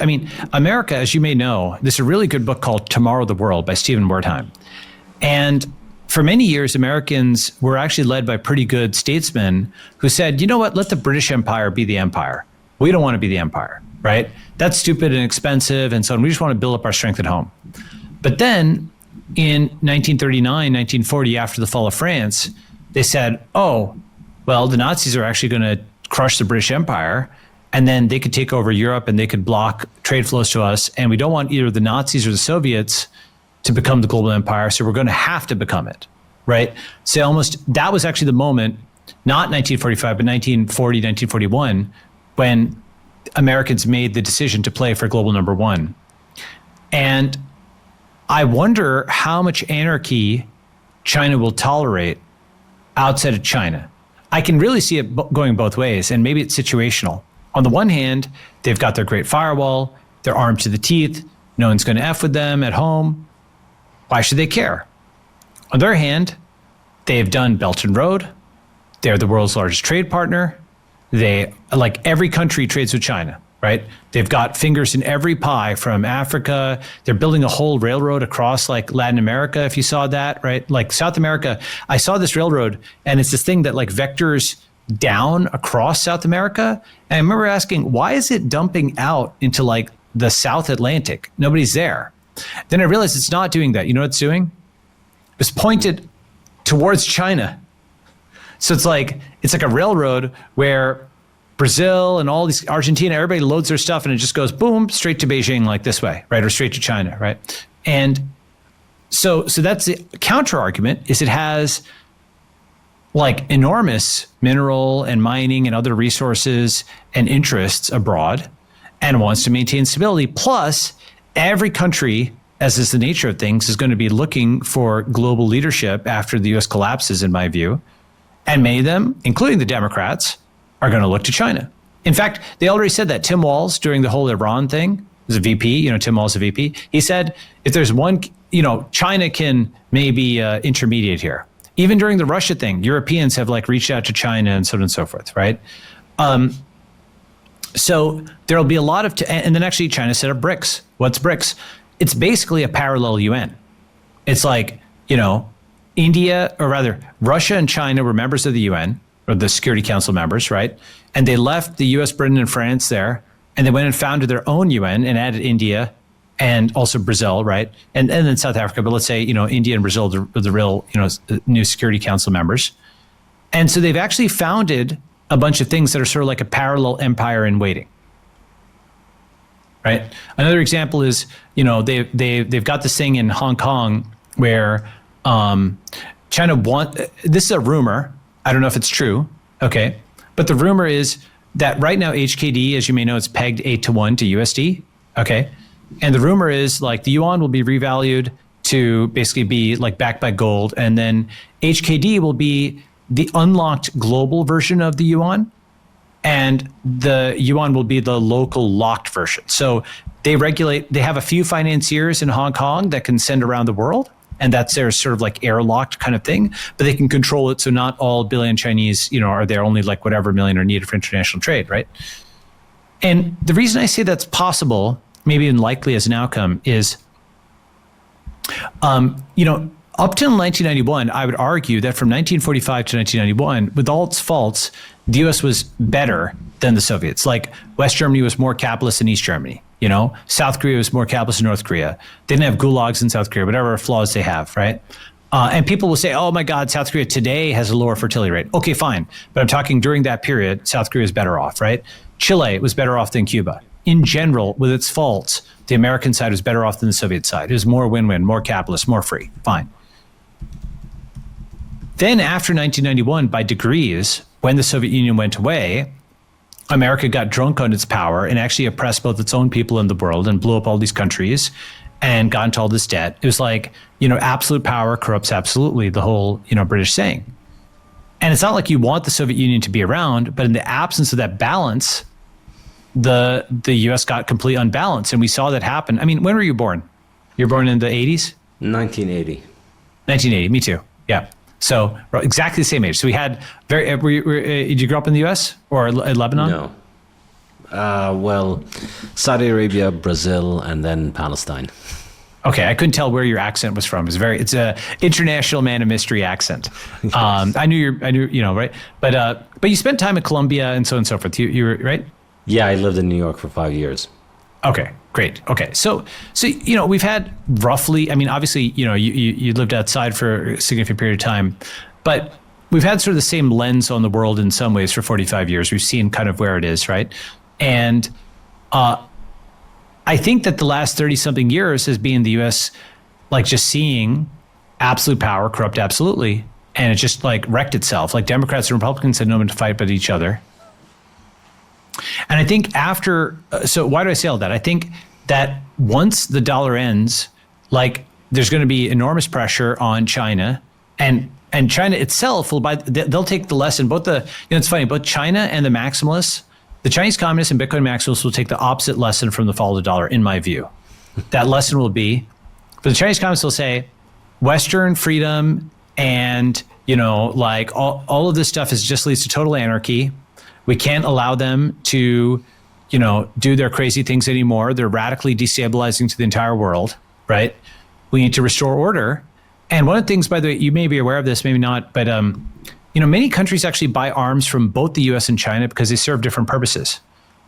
Speaker 2: America, as you may know, there's a really good book called Tomorrow the World by Stephen Wertheim. And for many years, Americans were actually led by pretty good statesmen who said, you know what, let the British Empire be the empire. We don't want to be the empire, right? That's stupid and expensive and so on. We just want to build up our strength at home. But then in 1939, 1940, after the fall of France, they said, oh, well, the Nazis are actually going to crush the British Empire and then they could take over Europe and they could block trade flows to us. And we don't want either the Nazis or the Soviets to become the global empire, so we're going to have to become it, right? So that was actually the moment, not 1945, but 1940, 1941, when Americans made the decision to play for global number one. And I wonder how much anarchy China will tolerate outside of China. I can really see it going both ways, and maybe it's situational. On the one hand, they've got their great firewall, they're armed to the teeth, no one's going to F with them at home. Why should they care? On the other hand, they've done Belt and Road. They're the world's largest trade partner. Like every country trades with China, right? They've got fingers in every pie from Africa. They're building a whole railroad across like Latin America, if you saw that, right? Like South America, I saw this railroad and it's this thing that like vectors down across South America. And I remember asking, why is it dumping out into like the South Atlantic? Nobody's there. Then I realized it's not doing that. You know what it's doing? It's pointed towards China. So it's like a railroad where Brazil and all these, Argentina, everybody loads their stuff and it just goes boom, straight to Beijing like this way, right? Or straight to China, right? And so that's the counter argument is it has like enormous mineral and mining and other resources and interests abroad and wants to maintain stability. Plus, every country, as is the nature of things, is going to be looking for global leadership after the US collapses, in my view. And many of them, including the Democrats, are going to look to China. In fact, they already said that. Tim Walz, during the whole Iran thing, was a VP, Tim Walz is a VP. He said, if there's one, China can maybe intermediate here. Even during the Russia thing, Europeans have reached out to China and so on and so forth, right? So there'll be a lot of, and then actually China set up BRICS. What's BRICS? It's basically a parallel UN. It's India, or rather Russia and China were members of the UN, or the Security Council members, right? And they left the US, Britain, and France there, and they went and founded their own UN and added India and also Brazil, right? And then South Africa, but let's say, India and Brazil are the real, new Security Council members. And so they've actually founded a bunch of things that are sort of like a parallel empire in waiting, right? Another example is, they've got this thing in Hong Kong where China this is a rumor. I don't know if it's true, okay? But the rumor is that right now HKD, as you may know, it's pegged 8-to-1 to USD, okay? And the rumor is the yuan will be revalued to basically be backed by gold, and then HKD will be the unlocked global version of the yuan, and the yuan will be the local locked version. So they have a few financiers in Hong Kong that can send around the world, and that's their sort of airlocked kind of thing, but they can control it so not all billion Chinese, are there, only whatever million are needed for international trade, right? And the reason I say that's possible, maybe even likely as an outcome, is, up till 1991, I would argue that from 1945 to 1991, with all its faults, the US was better than the Soviets. West Germany was more capitalist than East Germany. South Korea was more capitalist than North Korea. They didn't have gulags in South Korea, whatever flaws they have, right? And people will say, oh my God, South Korea today has a lower fertility rate. Okay, fine. But I'm talking during that period, South Korea is better off, right? Chile was better off than Cuba. In general, with its faults, the American side was better off than the Soviet side. It was more win-win, more capitalist, more free. Fine. Then after 1991, by degrees, when the Soviet Union went away, America got drunk on its power and actually oppressed both its own people in the world and blew up all these countries and got into all this debt. It was absolute power corrupts absolutely, the whole, British saying. And it's not like you want the Soviet Union to be around, but in the absence of that balance, the US got completely unbalanced. And we saw that happen. I mean, when were you born? You were born in the 80s?
Speaker 1: 1980.
Speaker 2: 1980, me too. Yeah. So exactly the same age. So we had did you grow up in the US or Lebanon?
Speaker 1: No. Well, Saudi Arabia, Brazil, and then Palestine.
Speaker 2: Okay, I couldn't tell where your accent was from. It's a international man of mystery accent. Yes. I knew, right? But you spent time in Colombia and so on and so forth. You were right?
Speaker 1: Yeah, I lived in New York for 5 years.
Speaker 2: Okay, great. Okay, so we've had roughly. I mean, obviously, you lived outside for a significant period of time, but we've had sort of the same lens on the world in some ways for 45 years. We've seen kind of where it is, right? And I think that the last 30-something years has been the U.S. just seeing absolute power corrupt absolutely, and it just wrecked itself. Democrats and Republicans had no one to fight but each other. And I think so why do I say all that? I think that once the dollar ends, there's going to be enormous pressure on China, and China itself they'll take the lesson. It's funny, both China and the maximalists, the Chinese communists and Bitcoin maximalists will take the opposite lesson from the fall of the dollar, in my view. That lesson will be, but the Chinese communists will say, Western freedom and, all of this stuff just leads to total anarchy. We can't allow them to, do their crazy things anymore. They're radically destabilizing to the entire world, right? We need to restore order. And one of the things, by the way, you may be aware of this, maybe not, but many countries actually buy arms from both the US and China because they serve different purposes.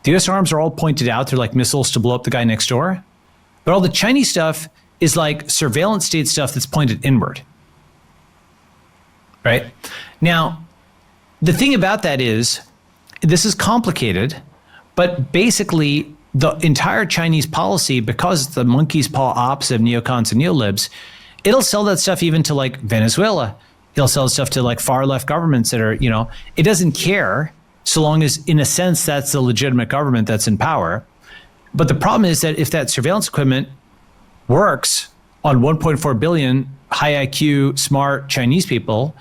Speaker 2: The US arms are all pointed out. They're like missiles to blow up the guy next door. But all the Chinese stuff is surveillance state stuff that's pointed inward, right? Now, the thing about that is, this is complicated, but basically the entire Chinese policy, because it's the monkey's paw ops of neocons and neolibs, it'll sell that stuff even to Venezuela He'll sell stuff to like far left governments that are, it doesn't care so long as, in a sense, that's the legitimate government that's in power. But the problem is that if that surveillance equipment works on 1.4 billion high IQ, smart Chinese people,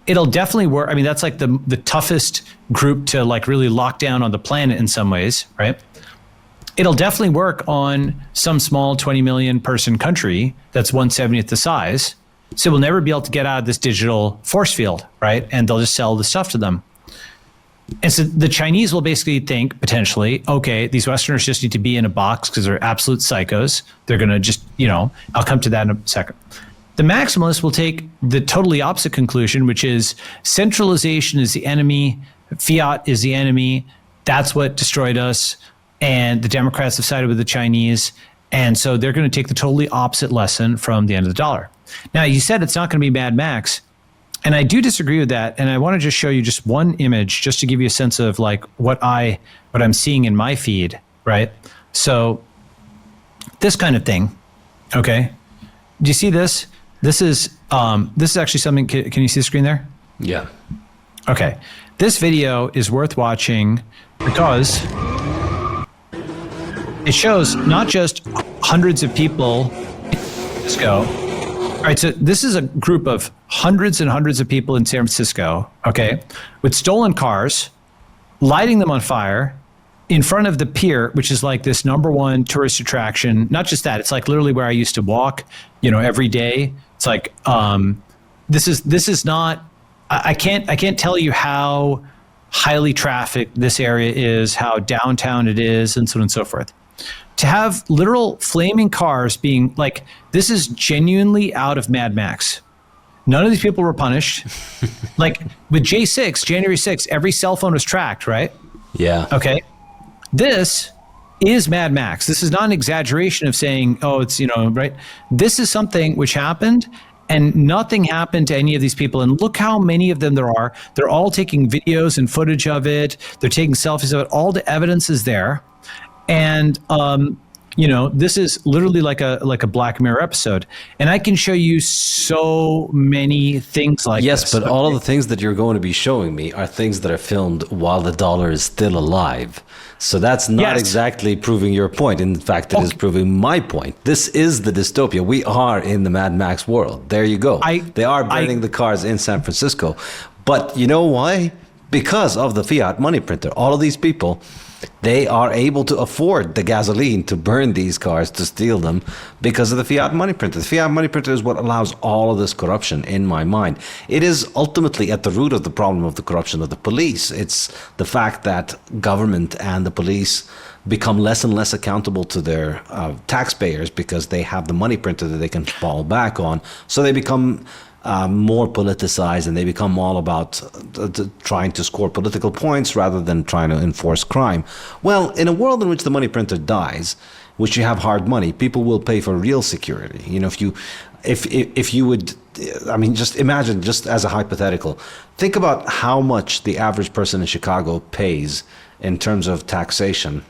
Speaker 2: it'll definitely work. I mean, that's like the toughest group to like really lock down on the planet in some ways, right? It'll definitely work on some small 20 million person country that's 1/70th the size. So we'll never be able to get out of this digital force field, right? And they'll just sell the stuff to them. And so the Chinese will basically think potentially, okay, these Westerners just need to be in a box because they're absolute psychos. They're going to just, I'll come to that in a second. The maximalists will take the totally opposite conclusion, which is centralization is the enemy, fiat is the enemy. That's what destroyed us. And the Democrats have sided with the Chinese. And so they're going to take the totally opposite lesson from the end of the dollar. Now, you said it's not going to be Mad Max. And I do disagree with that. And I want to just show you just one image just to give you a sense of like what I'm seeing in my feed, right? So this kind of thing, okay? Do you see this? This is actually something, can you see the screen there?
Speaker 1: Yeah.
Speaker 2: Okay. This video is worth watching because it shows not just hundreds of people in San Francisco. All right, so this is a group of hundreds and hundreds of people in San Francisco, okay, with stolen cars, lighting them on fire in front of the pier, which is like this #1 tourist attraction. Not just that, it's like literally where I used to walk, every day. It's like this is not. I can't tell you how highly trafficked this area is, how downtown it is, and so on and so forth. To have literal flaming cars being like, this is genuinely out of Mad Max. None of these people were punished. Like with J6, January 6th, every cell phone was tracked, right?
Speaker 1: Yeah.
Speaker 2: Okay. This is Mad Max. This is not an exaggeration of saying, oh, it's, right? This is something which happened and nothing happened to any of these people. And look how many of them there are. They're all taking videos and footage of it. They're taking selfies of it. All the evidence is there. And, this is literally like a Black Mirror episode. And I can show you so many things like this.
Speaker 1: Yes, but all of the things that you're going to be showing me are things that are filmed while the dollar is still alive. So that's not exactly proving your point. In fact, it is proving my point. This is the dystopia. We are in the Mad Max world. There you go. They are burning the cars in San Francisco. But you know why? Because of the fiat money printer. All of these people, they are able to afford the gasoline to burn these cars, to steal them, because of the fiat money printer. The fiat money printer is what allows all of this corruption, in my mind. It is ultimately at the root of the problem of the corruption of the police. It's the fact that government and the police become less and less accountable to their taxpayers because they have the money printer that they can fall back on. So they become more politicized, and they become all about trying to score political points rather than trying to enforce crime. Well, in a world in which the money printer dies, which you have hard money, people will pay for real security. If you would, I mean, just imagine, just as a hypothetical, think about how much the average person in Chicago pays in terms of taxation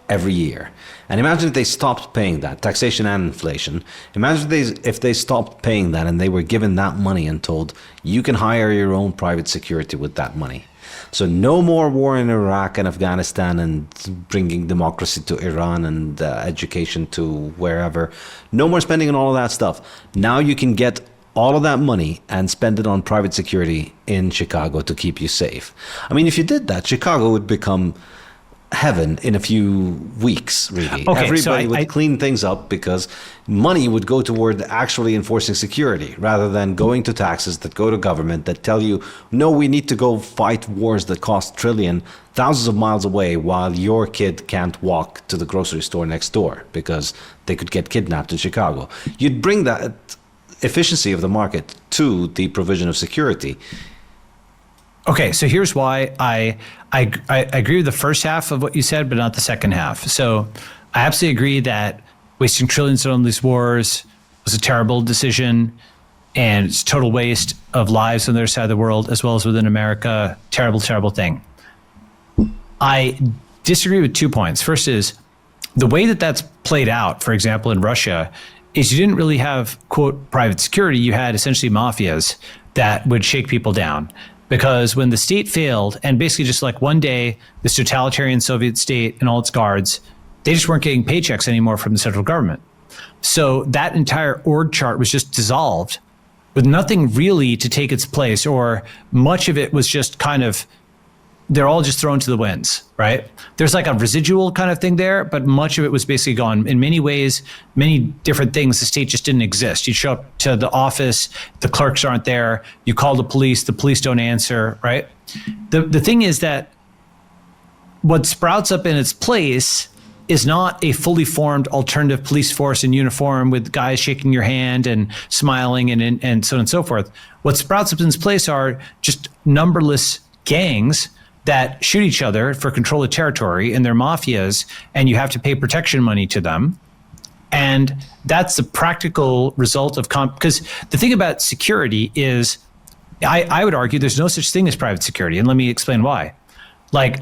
Speaker 1: every year. And imagine if they stopped paying that, taxation and inflation. Imagine if they stopped paying that and they were given that money and told, you can hire your own private security with that money. So no more war in Iraq and Afghanistan and bringing democracy to Iran and education to wherever. No more spending on all of that stuff. Now you can get all of that money and spend it on private security in Chicago to keep you safe. I mean, if you did that, Chicago would become heaven in a few weeks, really.
Speaker 2: Okay,
Speaker 1: Everybody would clean things up because money would go toward actually enforcing security rather than going to taxes that go to government that tell you, no, we need to go fight wars that cost trillion thousands of miles away while your kid can't walk to the grocery store next door because they could get kidnapped in Chicago. You'd bring that efficiency of the market to the provision of security.
Speaker 2: Okay, so here's why I agree with the first half of what you said, but not the second half. So I absolutely agree that wasting trillions on these wars was a terrible decision, and it's a total waste of lives on the other side of the world, as well as within America. Terrible, terrible thing. I disagree with 2 points. First is the way that that's played out, for example, in Russia, is you didn't really have, quote, private security. You had essentially mafias that would shake people down. Because when the state failed, and basically just like one day, this totalitarian Soviet state and all its guards, they just weren't getting paychecks anymore from the central government. So that entire org chart was just dissolved with nothing really to take its place, or much of it was just kind of, they're all just thrown to the winds, right? There's like a residual kind of thing there, but much of it was basically gone. In many ways, many different things, the state just didn't exist. You show up to the office, the clerks aren't there. You call the police don't answer, right? The thing is that what sprouts up in its place is not a fully formed alternative police force in uniform with guys shaking your hand and smiling and so on and so forth. What sprouts up in its place are just numberless gangs that shoot each other for control of territory, and they're mafias, and you have to pay protection money to them. And that's the practical result of because the thing about security is, I would argue there's no such thing as private security, and let me explain why. Like,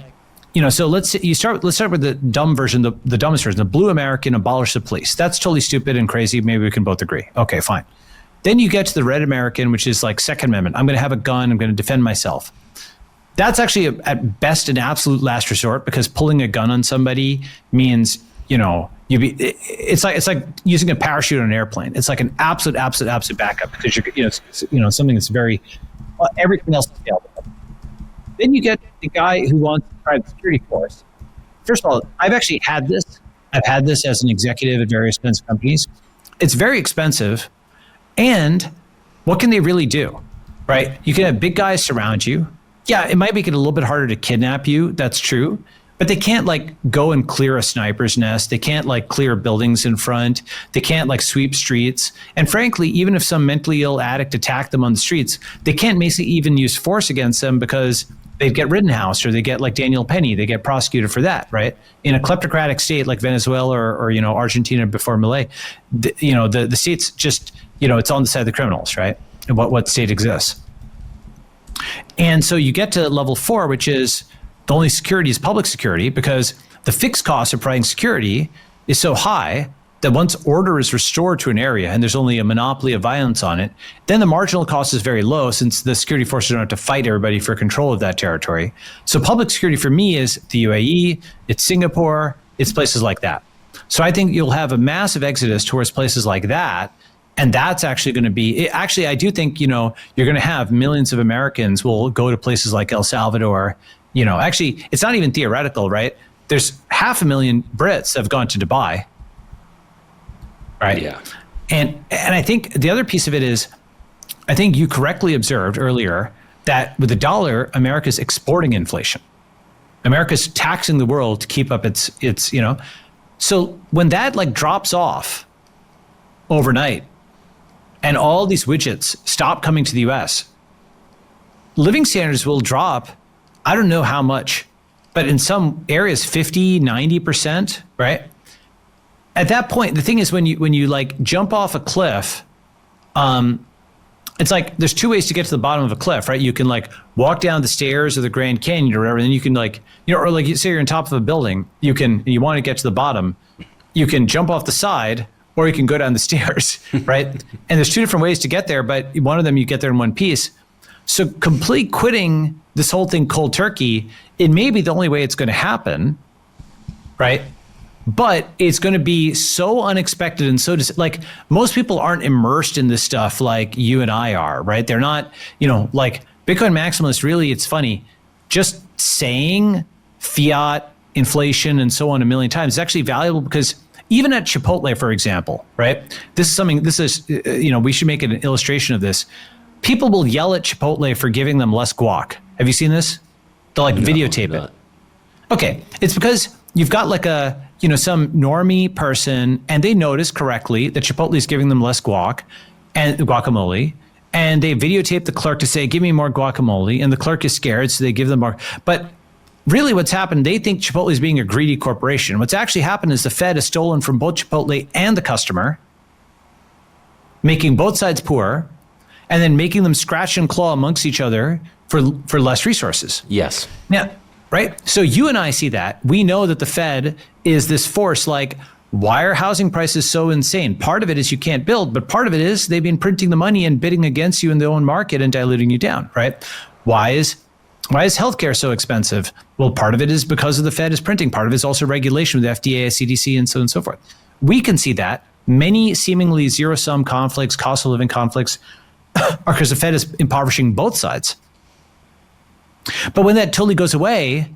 Speaker 2: so let's start with the dumb version, the dumbest version. The blue American abolish the police. That's totally stupid and crazy. Maybe we can both agree. Okay, fine. Then you get to the red American, which is like Second Amendment. I'm going to have a gun. I'm going to defend myself. That's actually at best an absolute last resort, because pulling a gun on somebody means, it's like using a parachute on an airplane. It's like an absolute backup, because you're, something that's very, everything else is failed. Then you get the guy who wants a private security force. First of all, I've actually had this. I've had this as an executive at various defense companies. It's very expensive. And what can they really do, right? You can have big guys surround you. Yeah, it might make it a little bit harder to kidnap you. That's true. But they can't like go and clear a sniper's nest. They can't like clear buildings in front. They can't like sweep streets. And frankly, even if some mentally ill addict attacked them on the streets, they can't basically even use force against them, because they'd get Rittenhouse, or they get like Daniel Penny. They get prosecuted for that, right? In a kleptocratic state like Venezuela or Argentina before Milei, the state's just, it's on the side of the criminals, right? And what state exists. And so you get to level 4, which is the only security is public security, because the fixed cost of providing security is so high that once order is restored to an area and there's only a monopoly of violence on it, then the marginal cost is very low, since the security forces don't have to fight everybody for control of that territory. So public security for me is the UAE, it's Singapore, it's places like that. So I think you'll have a massive exodus towards places like that. And that's actually going to be, actually, I do think, you're going to have millions of Americans will go to places like El Salvador. Actually, it's not even theoretical, right? There's 500,000 Brits that have gone to Dubai, right?
Speaker 1: Yeah.
Speaker 2: And I think the other piece of it is, I think you correctly observed earlier that with the dollar, America's exporting inflation. America's taxing the world to keep up its. So when that like drops off overnight, and all these widgets stop coming to the US, living standards will drop, I don't know how much, but in some areas 50, 90%, right? At that point, the thing is, when you like jump off a cliff, it's like there's two ways to get to the bottom of a cliff, right? You can like walk down the stairs of the Grand Canyon or whatever, and then you can like, or like say you're on top of a building, you want to get to the bottom, you can jump off the side, or you can go down the stairs, right? And there's two different ways to get there, but one of them you get there in one piece. So complete quitting this whole thing cold turkey, it may be the only way it's going to happen, right? But it's going to be so unexpected and so like most people aren't immersed in this stuff like you and I are, right? They're not, like Bitcoin maximalists. Really, it's funny, just saying fiat, inflation, and so on a million times is actually valuable, because even at Chipotle, for example, right? We should make an illustration of this. People will yell at Chipotle for giving them less guac. Have you seen this? They'll videotape it. Okay, it's because you've got like some normie person, and they notice correctly that Chipotle is giving them less guacamole, and they videotape the clerk to say, give me more guacamole, and the clerk is scared, so they give them more. But really what's happened, they think Chipotle is being a greedy corporation. What's actually happened is the Fed has stolen from both Chipotle and the customer, making both sides poor, and then making them scratch and claw amongst each other for less resources.
Speaker 1: Yes.
Speaker 2: Now, right? So you and I see that. We know that the Fed is this force like, why are housing prices so insane? Part of it is you can't build, but part of it is they've been printing the money and bidding against you in their own market and diluting you down, right? Why is healthcare so expensive? Well, part of it is because of the Fed is printing. Part of it is also regulation with the FDA, CDC, and so on and so forth. We can see that. Many seemingly zero-sum conflicts, cost of living conflicts, are because the Fed is impoverishing both sides. But when that totally goes away,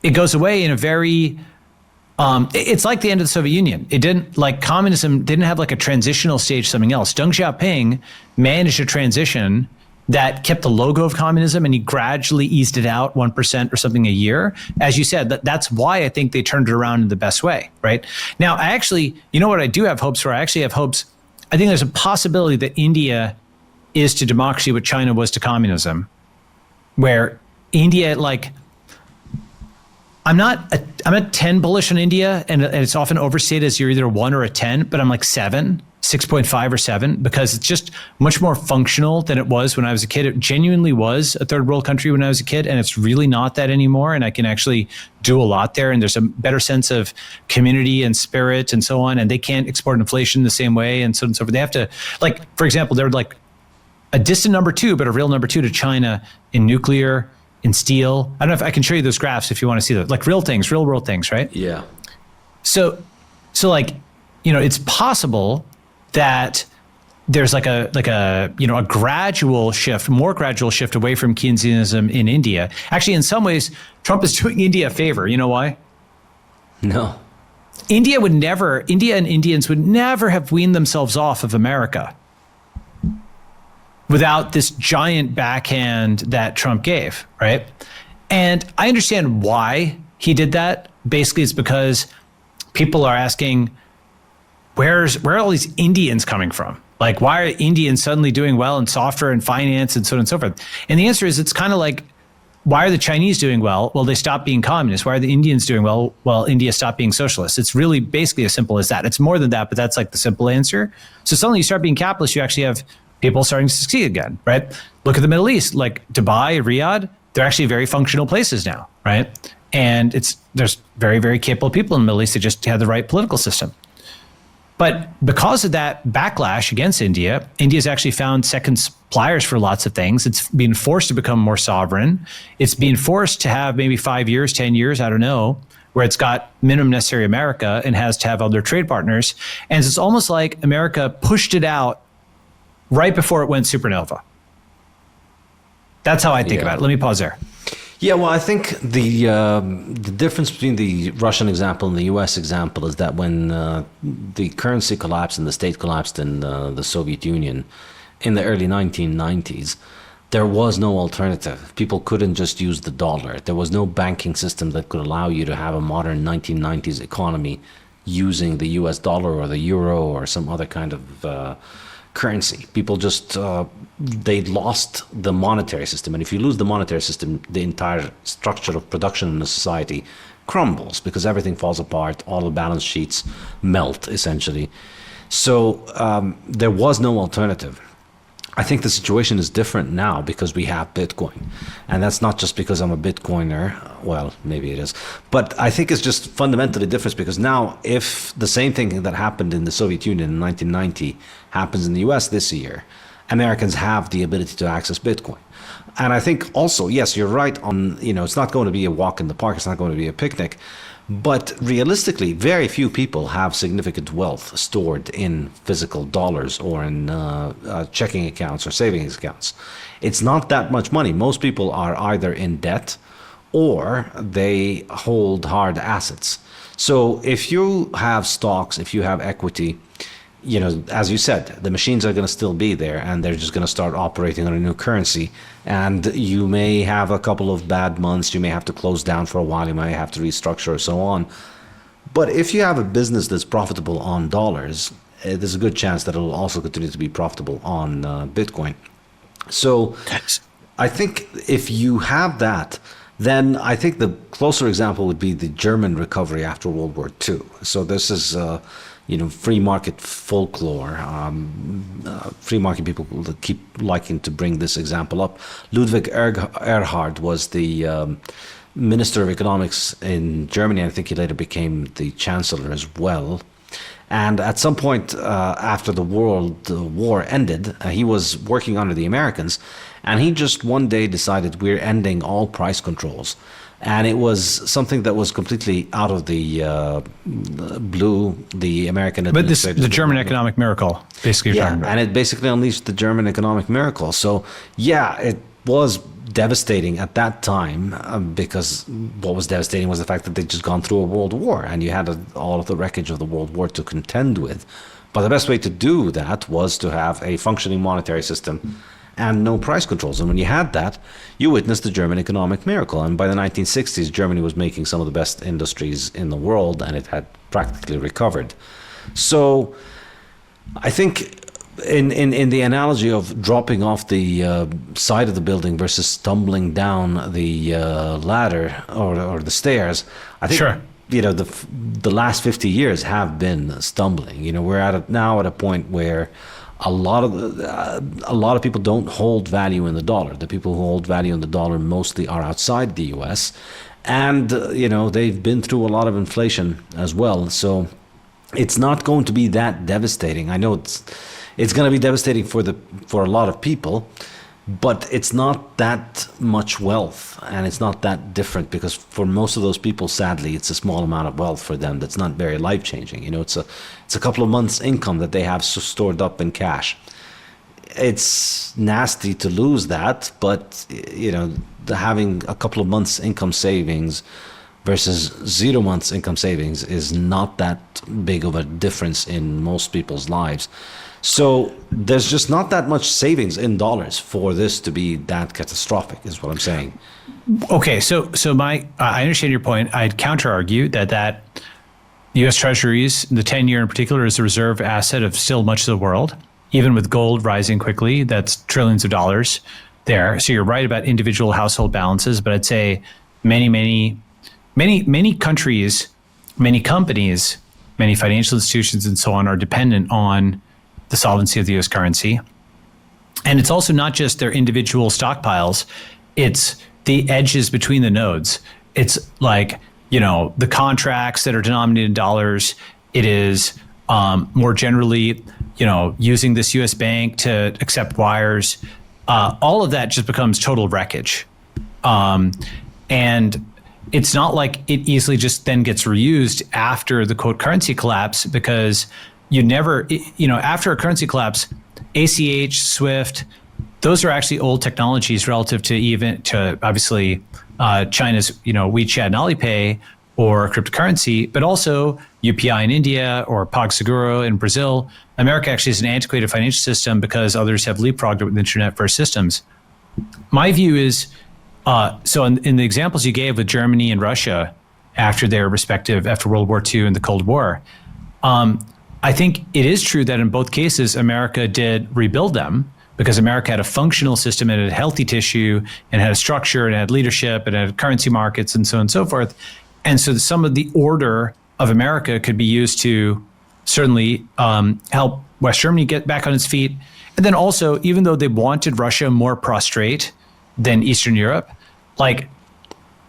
Speaker 2: it goes away in a very, it's like the end of the Soviet Union. It didn't, like communism didn't have like a transitional stage, something else. Deng Xiaoping managed a transition that kept the logo of communism and he gradually eased it out 1% or something a year. As you said, that's why I think they turned it around in the best way, right? Now, I actually, you know what I do have hopes for? I actually have hopes. I think there's a possibility that India is to democracy what China was to communism, where India, like, I'm a 10 bullish on India, and it's often overstated as you're either a 1 or a 10, but I'm like 6.5 or 7, because it's just much more functional than it was when I was a kid. It genuinely was a third world country when I was a kid, and it's really not that anymore. And I can actually do a lot there, and there's a better sense of community and spirit and so on. And they can't export inflation the same way, and so on and so forth. They have to, like, for example, they're like a distant number 2, but a real number 2 to China in nuclear, in steel. I don't know if I can show you those graphs if you want to see that, like real things, real world things, right?
Speaker 1: Yeah.
Speaker 2: So like, you know, it's possible that there's like a gradual shift, more gradual shift away from Keynesianism in India. Actually, in some ways, Trump is doing India a favor. You know why?
Speaker 1: No.
Speaker 2: India and Indians would never have weaned themselves off of America without this giant backhand that Trump gave, right? And I understand why he did that. Basically, it's because people are asking, where are all these Indians coming from? Like, why are Indians suddenly doing well in software and finance and so on and so forth? And the answer is, it's kind of like, why are the Chinese doing well? Well, they stopped being communists. Why are the Indians doing well? Well, India stopped being socialist. It's really basically as simple as that. It's more than that, but that's like the simple answer. So suddenly you start being capitalist, you actually have people starting to succeed again, right? Look at the Middle East, like Dubai, Riyadh, they're actually very functional places now, right? And there's very, very capable people in the Middle East that just have the right political system. But because of that backlash against India, India's actually found second suppliers for lots of things. It's being forced to become more sovereign. It's being forced to have maybe 5 years, 10 years, I don't know, where it's got minimum necessary America and has to have other trade partners. And it's almost like America pushed it out right before it went supernova. That's how I think about it. Let me pause there.
Speaker 1: Yeah, well, I think the difference between the Russian example and the U.S. example is that when the currency collapsed and the state collapsed in the Soviet Union in the early 1990s, there was no alternative. People couldn't just use the dollar. There was no banking system that could allow you to have a modern 1990s economy using the U.S. dollar or the euro or some other kind of currency. People just, they lost the monetary system. And if you lose the monetary system, the entire structure of production in a society crumbles because everything falls apart. All the balance sheets melt, essentially. So there was no alternative. I think the situation is different now because we have Bitcoin. And that's not just because I'm a Bitcoiner. Well, maybe it is. But I think it's just fundamentally different because now if the same thing that happened in the Soviet Union in 1990 happens in the US this year, Americans have the ability to access Bitcoin. And I think also, yes, you're right on, it's not going to be a walk in the park. It's not going to be a picnic. But realistically, very few people have significant wealth stored in physical dollars or in checking accounts or savings accounts. It's not that much money. Most people are either in debt or they hold hard assets. So if you have stocks, if you have equity, as you said, the machines are going to still be there and they're just going to start operating on a new currency. And you may have a couple of bad months. You may have to close down for a while. You may have to restructure or so on. But if you have a business that's profitable on dollars, there's a good chance that it'll also continue to be profitable on Bitcoin. So I think if you have that, then I think the closer example would be the German recovery after World War II. So this is free market folklore. Free market people keep liking to bring this example up. Ludwig Erhard was the Minister of Economics in Germany. I think he later became the Chancellor as well. And at some point after the World War ended, he was working under the Americans, and he just one day decided we're ending all price controls. And it was something that was completely out of the blue. The American administrators,
Speaker 2: the German economic miracle, basically. You're talking about.
Speaker 1: And it basically unleashed the German economic miracle. So yeah, it was devastating at that time because what was devastating was the fact that they'd just gone through a world war and you had all of the wreckage of the world war to contend with. But the best way to do that was to have a functioning monetary system and no price controls. And when you had that, you witnessed the German economic miracle. And by the 1960s, Germany was making some of the best industries in the world, and it had practically recovered. So I think in the analogy of dropping off the side of the building versus stumbling down the ladder or the stairs, I think
Speaker 2: Sure.
Speaker 1: The last 50 years have been stumbling. We're now at a point where a lot of people don't hold value in the dollar. The people who hold value in the dollar mostly are outside the U.S. And they've been through a lot of inflation as well. So it's not going to be that devastating. I know it's going to be devastating for a lot of people, but it's not that much wealth, and it's not that different because for most of those people, sadly, it's a small amount of wealth for them that's not very life-changing. It's a couple of months' income that they have stored up in cash. It's nasty to lose that, but having a couple of months' income savings versus 0 months' income savings is not that big of a difference in most people's lives. So there's just not that much savings in dollars for this to be that catastrophic, is what I'm saying.
Speaker 2: Okay, so I understand your point. I'd counter-argue that U.S. Treasuries, the 10-year in particular, is a reserve asset of still much of the world. Even with gold rising quickly, that's trillions of dollars there. So you're right about individual household balances, but I'd say many countries, many companies, many financial institutions, and so on are dependent on the solvency of the U.S. currency. And it's also not just their individual stockpiles, it's the edges between the nodes. It's like, the contracts that are denominated in dollars. It is more generally, using this U.S. bank to accept wires. All of that just becomes total wreckage. And it's not like it easily just then gets reused after the quote currency collapse, because you never, after a currency collapse, ACH, SWIFT, those are actually old technologies relative to obviously China's, WeChat and Alipay or cryptocurrency, but also UPI in India or PagSeguro in Brazil. America actually is an antiquated financial system because others have leapfrogged it with internet-first systems. My view is, so in the examples you gave with Germany and Russia after World War II and the Cold War, I think it is true that in both cases, America did rebuild them because America had a functional system and had healthy tissue and had a structure and had leadership and had currency markets and so on and so forth. And so some of the order of America could be used to certainly help West Germany get back on its feet. And then also, even though they wanted Russia more prostrate than Eastern Europe, they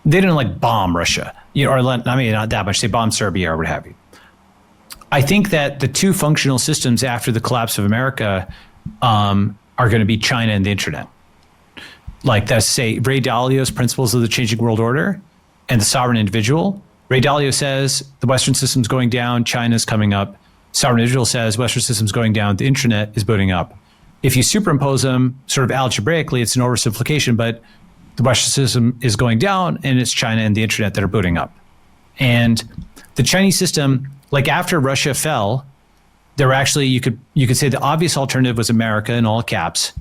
Speaker 2: didn't bomb Russia, not that much. They bombed Serbia or what have you. I think that the two functional systems after the collapse of America are going to be China and the internet. That's say Ray Dalio's Principles of the Changing World Order and the Sovereign Individual. Ray Dalio says the Western system's going down, China's coming up. Sovereign Individual says Western system's going down, the internet is booting up. If you superimpose them sort of algebraically, it's an oversimplification, but the Western system is going down and it's China and the internet that are booting up. And the Chinese system, after Russia fell, there were actually, you could say the obvious alternative was America in all caps,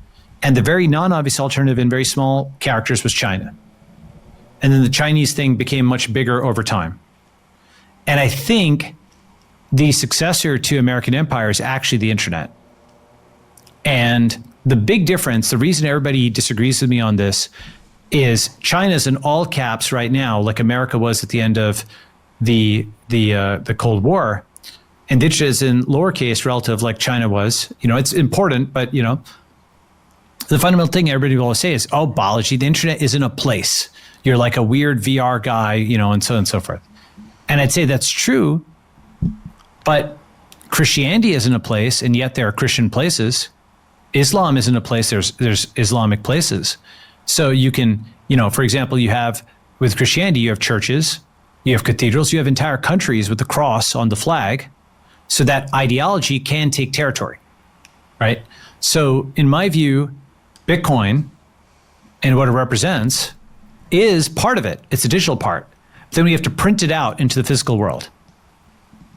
Speaker 2: and the very non-obvious alternative in very small characters was China. And then the Chinese thing became much bigger over time. And I think the successor to American empire is actually the internet. And the big difference, the reason everybody disagrees with me on this, is China's in all caps right now, like America was at the end of the Cold War, and Ditch is in lowercase relative like China was. It's important, but the fundamental thing everybody will always say is, oh, Balaji, the internet isn't a place. You're like a weird VR guy, and so on and so forth. And I'd say that's true, but Christianity isn't a place, and yet there are Christian places. Islam isn't a place, there's Islamic places. So you can, for example, you have, with Christianity, you have churches, you have cathedrals, you have entire countries with the cross on the flag. So that ideology can take territory, right? So in my view, Bitcoin and what it represents is part of it. It's a digital part. Then we have to print it out into the physical world.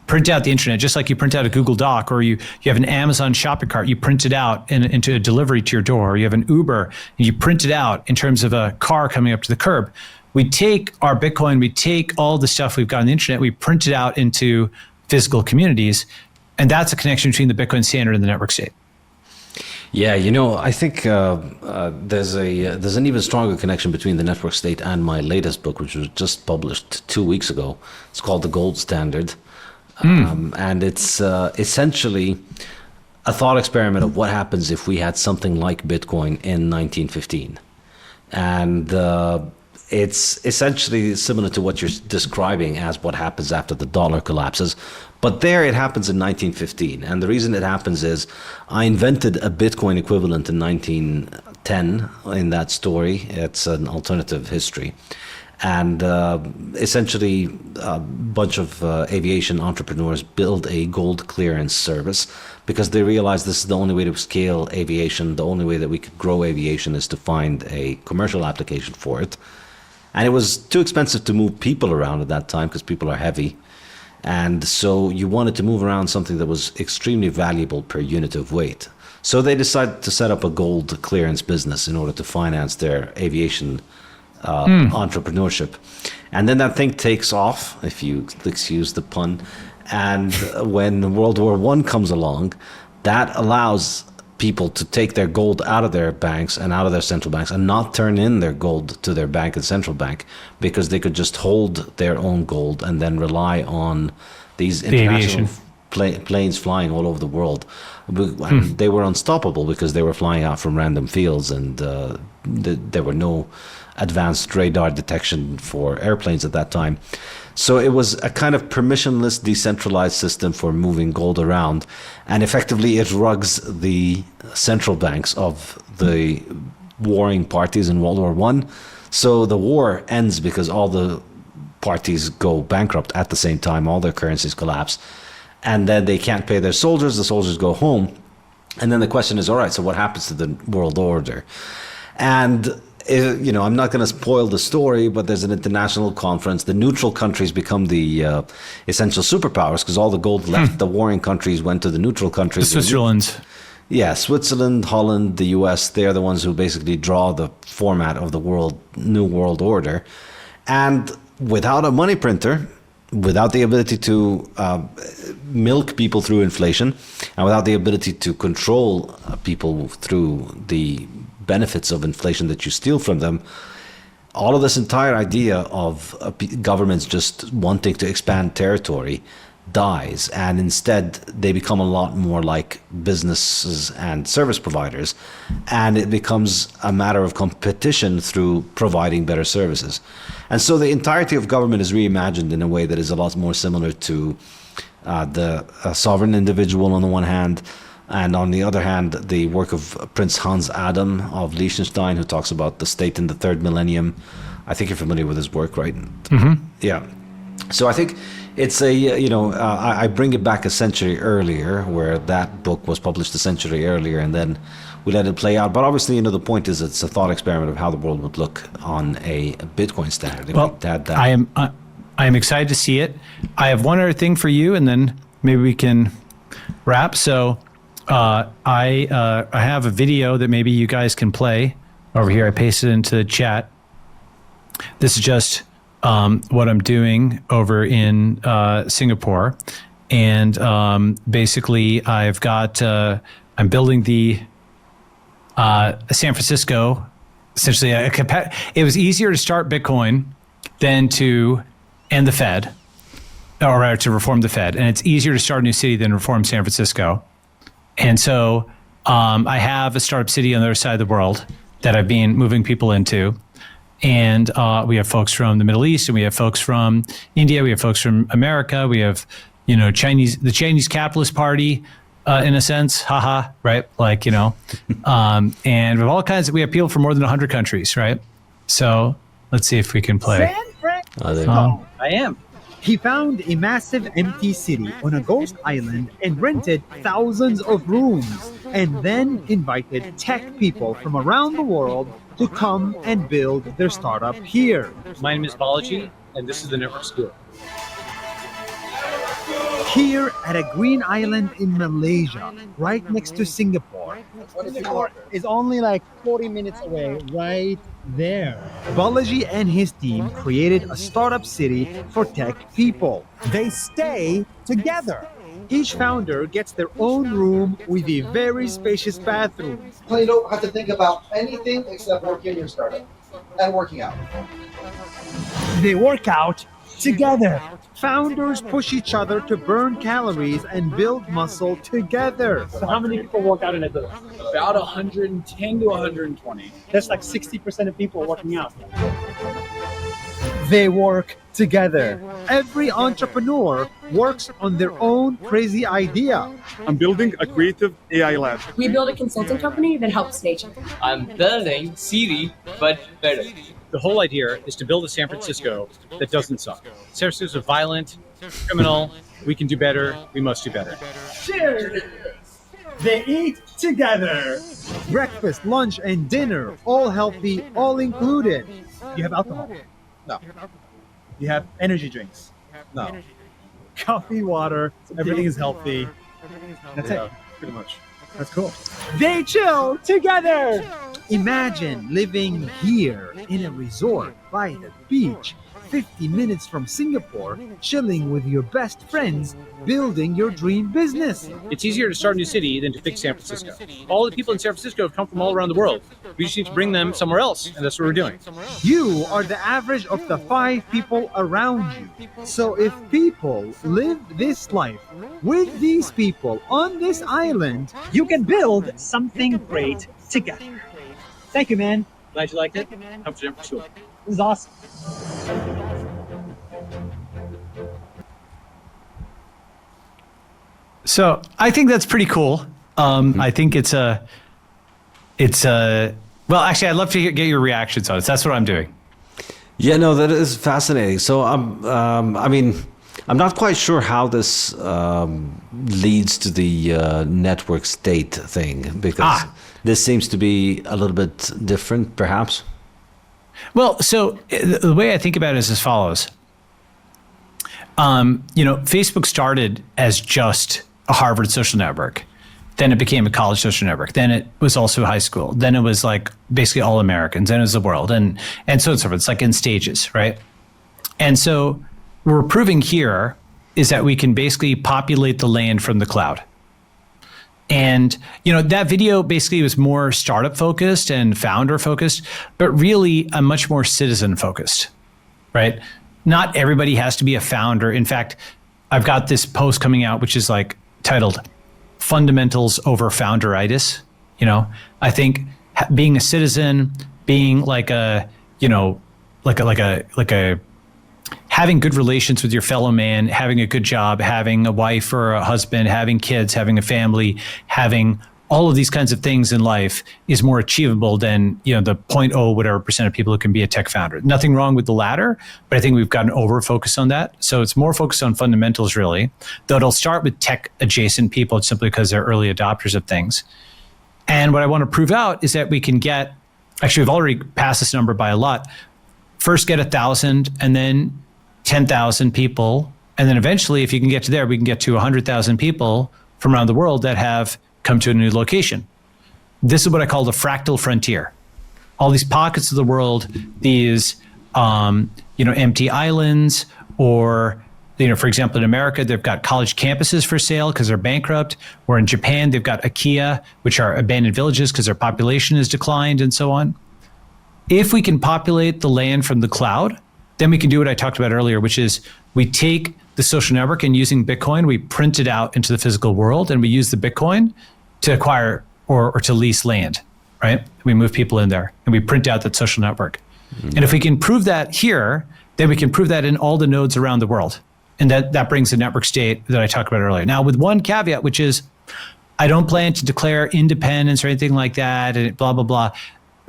Speaker 2: Print out the internet, just like you print out a Google Doc, or you have an Amazon shopping cart, you print it out into a delivery to your door, or you have an Uber, and you print it out in terms of a car coming up to the curb. We take our Bitcoin, we take all the stuff we've got on the internet, we print it out into physical communities, and that's a connection between the Bitcoin standard and the network state.
Speaker 1: Yeah, I think there's an even stronger connection between the network state and my latest book, which was just published 2 weeks ago. It's called The Gold Standard. And it's essentially a thought experiment of what happens if we had something like Bitcoin in 1915. And it's essentially similar to what you're describing as what happens after the dollar collapses. But there it happens in 1915. And the reason it happens is I invented a Bitcoin equivalent in 1910 in that story. It's an alternative history. And essentially, a bunch of aviation entrepreneurs build a gold clearance service because they realize this is the only way to scale aviation. The only way that we could grow aviation is to find a commercial application for it. And it was too expensive to move people around at that time because people are heavy. And so you wanted to move around something that was extremely valuable per unit of weight. So they decided to set up a gold clearance business in order to finance their aviation entrepreneurship. And then that thing takes off, if you excuse the pun. And when World War I comes along, that allows people to take their gold out of their banks and out of their central banks and not turn in their gold to their bank and central bank, because they could just hold their own gold and then rely on these international planes flying all over the world. And they were unstoppable because they were flying out from random fields, and there were no advanced radar detection for airplanes at that time. So it was a kind of permissionless, decentralized system for moving gold around. And effectively, it rugs the central banks of the warring parties in World War I. So the war ends because all the parties go bankrupt at the same time. All their currencies collapse. And then they can't pay their soldiers. The soldiers go home. And then the question is, all right, so what happens to the world order? And I'm not going to spoil the story, but there's an international conference. The neutral countries become the essential superpowers because all the gold left the warring countries went to the neutral countries.
Speaker 2: Switzerland.
Speaker 1: Yeah, Switzerland, Holland, the US, they're the ones who basically draw the format of the new world order. And without a money printer, without the ability to milk people through inflation, and without the ability to control people through the benefits of inflation that you steal from them, all of this entire idea of governments just wanting to expand territory dies, and instead they become a lot more like businesses and service providers, and it becomes a matter of competition through providing better services. And so the entirety of government is reimagined in a way that is a lot more similar to the sovereign individual on the one hand, and on the other hand, the work of Prince Hans Adam of Liechtenstein, who talks about the state in the third millennium. I think you're familiar with his work, right? Mm-hmm. Yeah. So I think it's I bring it back a century earlier, where that book was published a century earlier, and then we let it play out. But obviously, the point is it's a thought experiment of how the world would look on a Bitcoin standard.
Speaker 2: Well, I am excited to see it. I have one other thing for you, and then maybe we can wrap. So I have a video that maybe you guys can play over here. I pasted it into the chat. This is just what I'm doing over in Singapore. And basically, I've got, I'm building the San Francisco, essentially, it was easier to start Bitcoin than to end the Fed, or rather to reform the Fed. And it's easier to start a new city than reform San Francisco. And so I have a startup city on the other side of the world that I've been moving people into. And we have folks from the Middle East, and we have folks from India, we have folks from America, we have the Chinese Capitalist Party, in a sense, haha, right? Like, and we have all kinds we have people from more than 100 countries, right? So let's see if we can play.
Speaker 4: San Francisco. I am. He found a massive empty city on a ghost island and rented thousands of rooms, and then invited tech people from around the world to come and build their startup here.
Speaker 5: My name is Balaji, and this is the Network School.
Speaker 4: Here at a green island in Malaysia, right next to Singapore. Singapore is only like 40 minutes away, right there. Balaji and his team created a startup city for tech people. They stay together. Each founder gets their own room with a very spacious bathroom.
Speaker 6: So you don't have to think about anything except working in your startup and working out.
Speaker 4: They work out together. Founders push each other to burn calories and build muscle together.
Speaker 5: So how many people work out in a day? About 110 to 120. That's like 60% of people working out.
Speaker 4: They work together. Every entrepreneur works on their own crazy idea.
Speaker 7: I'm building a creative AI lab.
Speaker 8: We build a consulting company that helps nature.
Speaker 9: I'm building Siri, but better.
Speaker 5: The whole idea is to build a San Francisco that doesn't suck. San Francisco is violent, criminal. We can do better. We must do better.
Speaker 4: Cheers! They eat together. Breakfast, lunch, and dinner, all healthy, all included. You have alcohol?
Speaker 6: No.
Speaker 4: You have energy drinks?
Speaker 6: No.
Speaker 4: Coffee, water, everything is healthy. That's it.
Speaker 6: Pretty much.
Speaker 4: That's cool. They chill together. Imagine living here in a resort by the beach, 50 minutes from Singapore, chilling with your best friends, building your dream business.
Speaker 5: It's easier to start a new city than to fix San Francisco. All the people in San Francisco have come from all around the world. We just need to bring them somewhere else, and that's what we're doing.
Speaker 4: You are the average of the 5 people around you. So if people live this life with these people on this island, you can build something great together. Thank you, man.
Speaker 5: Glad you liked it. Come to Denver School.
Speaker 4: This is awesome.
Speaker 2: So I think that's pretty cool. I think it's a, well, actually, I'd love to get your reactions on it. That's what I'm doing.
Speaker 1: Yeah, no, that is fascinating. So I mean, I'm not quite sure how this leads to the network state thing, because this seems to be a little bit different, perhaps.
Speaker 2: Well, so the way I think about it is as follows. Facebook started as just a Harvard social network. Then it became a college social network. Then it was also high school. Then it was like basically all Americans. Then it was the world, and so on and so forth. It's like in stages, right? And so what we're proving here is that we can basically populate the land from the cloud. And, that video basically was more startup focused and founder focused, but really a much more citizen focused, right? Not everybody has to be a founder. In fact, I've got this post coming out, which is like titled Fundamentals Over Founderitis. I think being a citizen, being like a having good relations with your fellow man, having a good job, having a wife or a husband, having kids, having a family, having all of these kinds of things in life is more achievable than, the 0.0 whatever percent of people who can be a tech founder. Nothing wrong with the latter, but I think we've got an over focus on that. So it's more focused on fundamentals really, though it'll start with tech adjacent people simply because they're early adopters of things. And what I want to prove out is that we can get, actually we've already passed this number by a lot, first get 1,000 and then 10,000 people. And then eventually, if you can get to there, we can get to 100,000 people from around the world that have come to a new location. This is what I call the fractal frontier. All these pockets of the world, these, empty islands, or, for example, in America, they've got college campuses for sale because they're bankrupt. Or in Japan, they've got IKEA, which are abandoned villages because their population has declined and so on. If we can populate the land from the cloud, then we can do what I talked about earlier, which is we take the social network and using Bitcoin, we print it out into the physical world and we use the Bitcoin to acquire or to lease land, right? We move people in there and we print out that social network. Mm-hmm. And if we can prove that here, then we can prove that in all the nodes around the world. And that brings the network state that I talked about earlier. Now, with one caveat, which is I don't plan to declare independence or anything like that, and blah, blah, blah.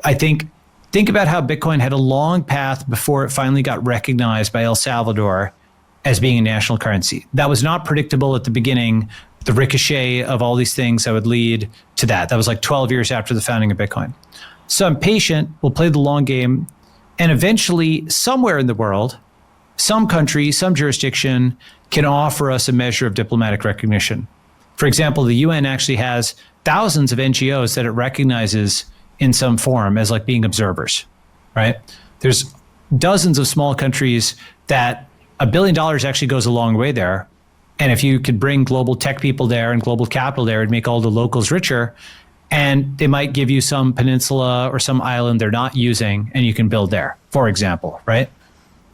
Speaker 2: I think about how Bitcoin had a long path before it finally got recognized by El Salvador as being a national currency. That was not predictable at the beginning, the ricochet of all these things that would lead to that. That was like 12 years after the founding of Bitcoin. So I'm patient, we'll play the long game, and eventually somewhere in the world, some country, some jurisdiction can offer us a measure of diplomatic recognition. For example, the UN actually has thousands of NGOs that it recognizes in some form as like being observers, right? There's dozens of small countries that $1 billion actually goes a long way there. And if you could bring global tech people there and global capital there, it'd make all the locals richer. And they might give you some peninsula or some island they're not using, and you can build there, for example, right?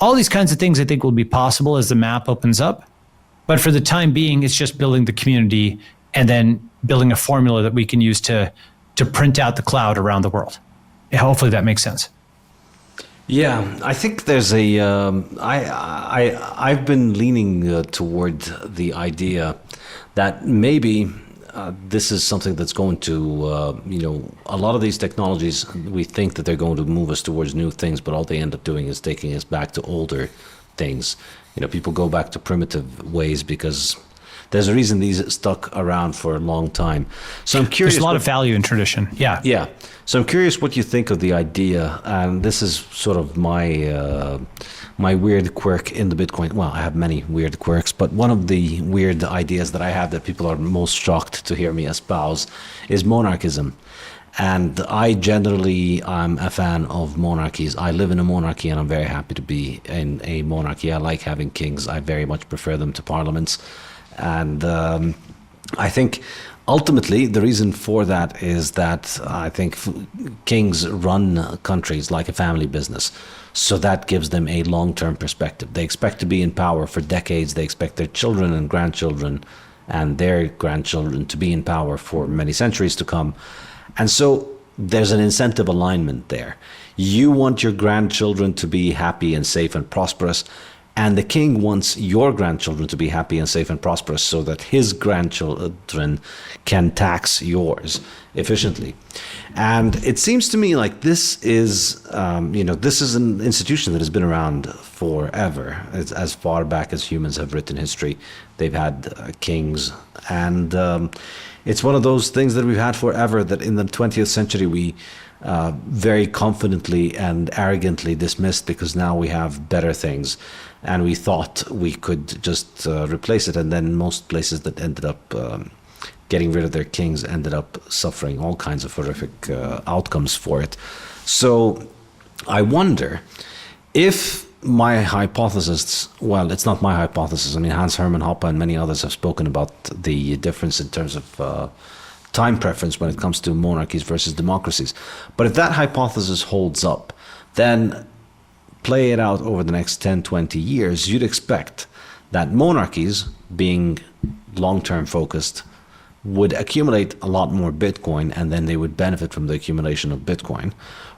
Speaker 2: All these kinds of things I think will be possible as the map opens up. But for the time being, it's just building the community and then building a formula that we can use to print out the cloud around the world. Hopefully that makes sense.
Speaker 1: Yeah, I think there's a. I've been leaning toward the idea that maybe this is something that's going to, a lot of these technologies, we think that they're going to move us towards new things, but all they end up doing is taking us back to older things. People go back to primitive ways because there's a reason these stuck around for a long time. So I'm curious.
Speaker 2: There's a lot of value in tradition. Yeah.
Speaker 1: Yeah. So I'm curious what you think of the idea, and this is sort of my my weird quirk in the Bitcoin. Well, I have many weird quirks, but one of the weird ideas that I have that people are most shocked to hear me espouse is monarchism. And I generally am a fan of monarchies. I live in a monarchy and I'm very happy to be in a monarchy. I like having kings. I very much prefer them to parliaments. And I think ultimately the reason for that is that I think kings run countries like a family business. So that gives them a long-term perspective. They expect to be in power for decades. They expect their children and grandchildren and their grandchildren to be in power for many centuries to come. And so there's an incentive alignment there. You want your grandchildren to be happy and safe and prosperous, and the king wants your grandchildren to be happy and safe and prosperous so that his grandchildren can tax yours efficiently. And it seems to me like this is, this is an institution that has been around forever. It's as far back as humans have written history. They've had kings, and it's one of those things that we've had forever that in the 20th century we very confidently and arrogantly dismissed because now we have better things, and we thought we could just replace it. And then most places that ended up getting rid of their kings ended up suffering all kinds of horrific outcomes for it. So I wonder if my hypothesis, well, it's not my hypothesis. I mean, Hans Hermann Hoppe and many others have spoken about the difference in terms of time preference when it comes to monarchies versus democracies. But if that hypothesis holds up, then play it out over the next 10, 20 years, you'd expect that monarchies, being long-term focused, would accumulate a lot more Bitcoin, and then they would benefit from the accumulation of Bitcoin.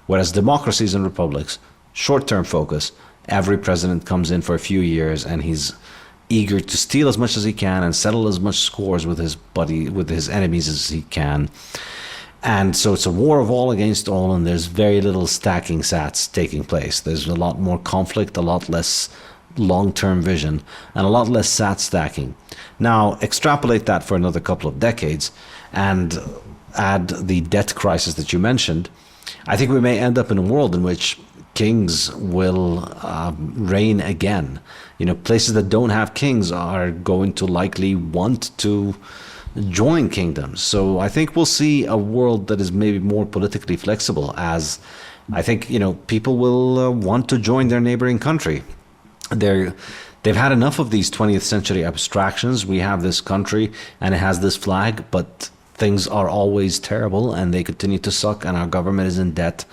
Speaker 1: Whereas democracies and republics, short-term focus, every president comes in for a few years and he's eager to steal as much as he can and settle as much scores with his enemies as he can. And so it's a war of all against all, and there's very little stacking sats taking place. There's a lot more conflict, a lot less long-term vision, and a lot less sat stacking. Now, extrapolate that for another couple of decades and add the debt crisis that you mentioned. I think we may end up in a world in which kings will reign again. Places that don't have kings are going to likely want to join kingdoms. So I think we'll see a world that is maybe more politically flexible, as I think, people will want to join their neighboring country. They've had enough of these 20th century abstractions. We have this country and it has this flag, but things are always terrible and they continue to suck and our government is in debt.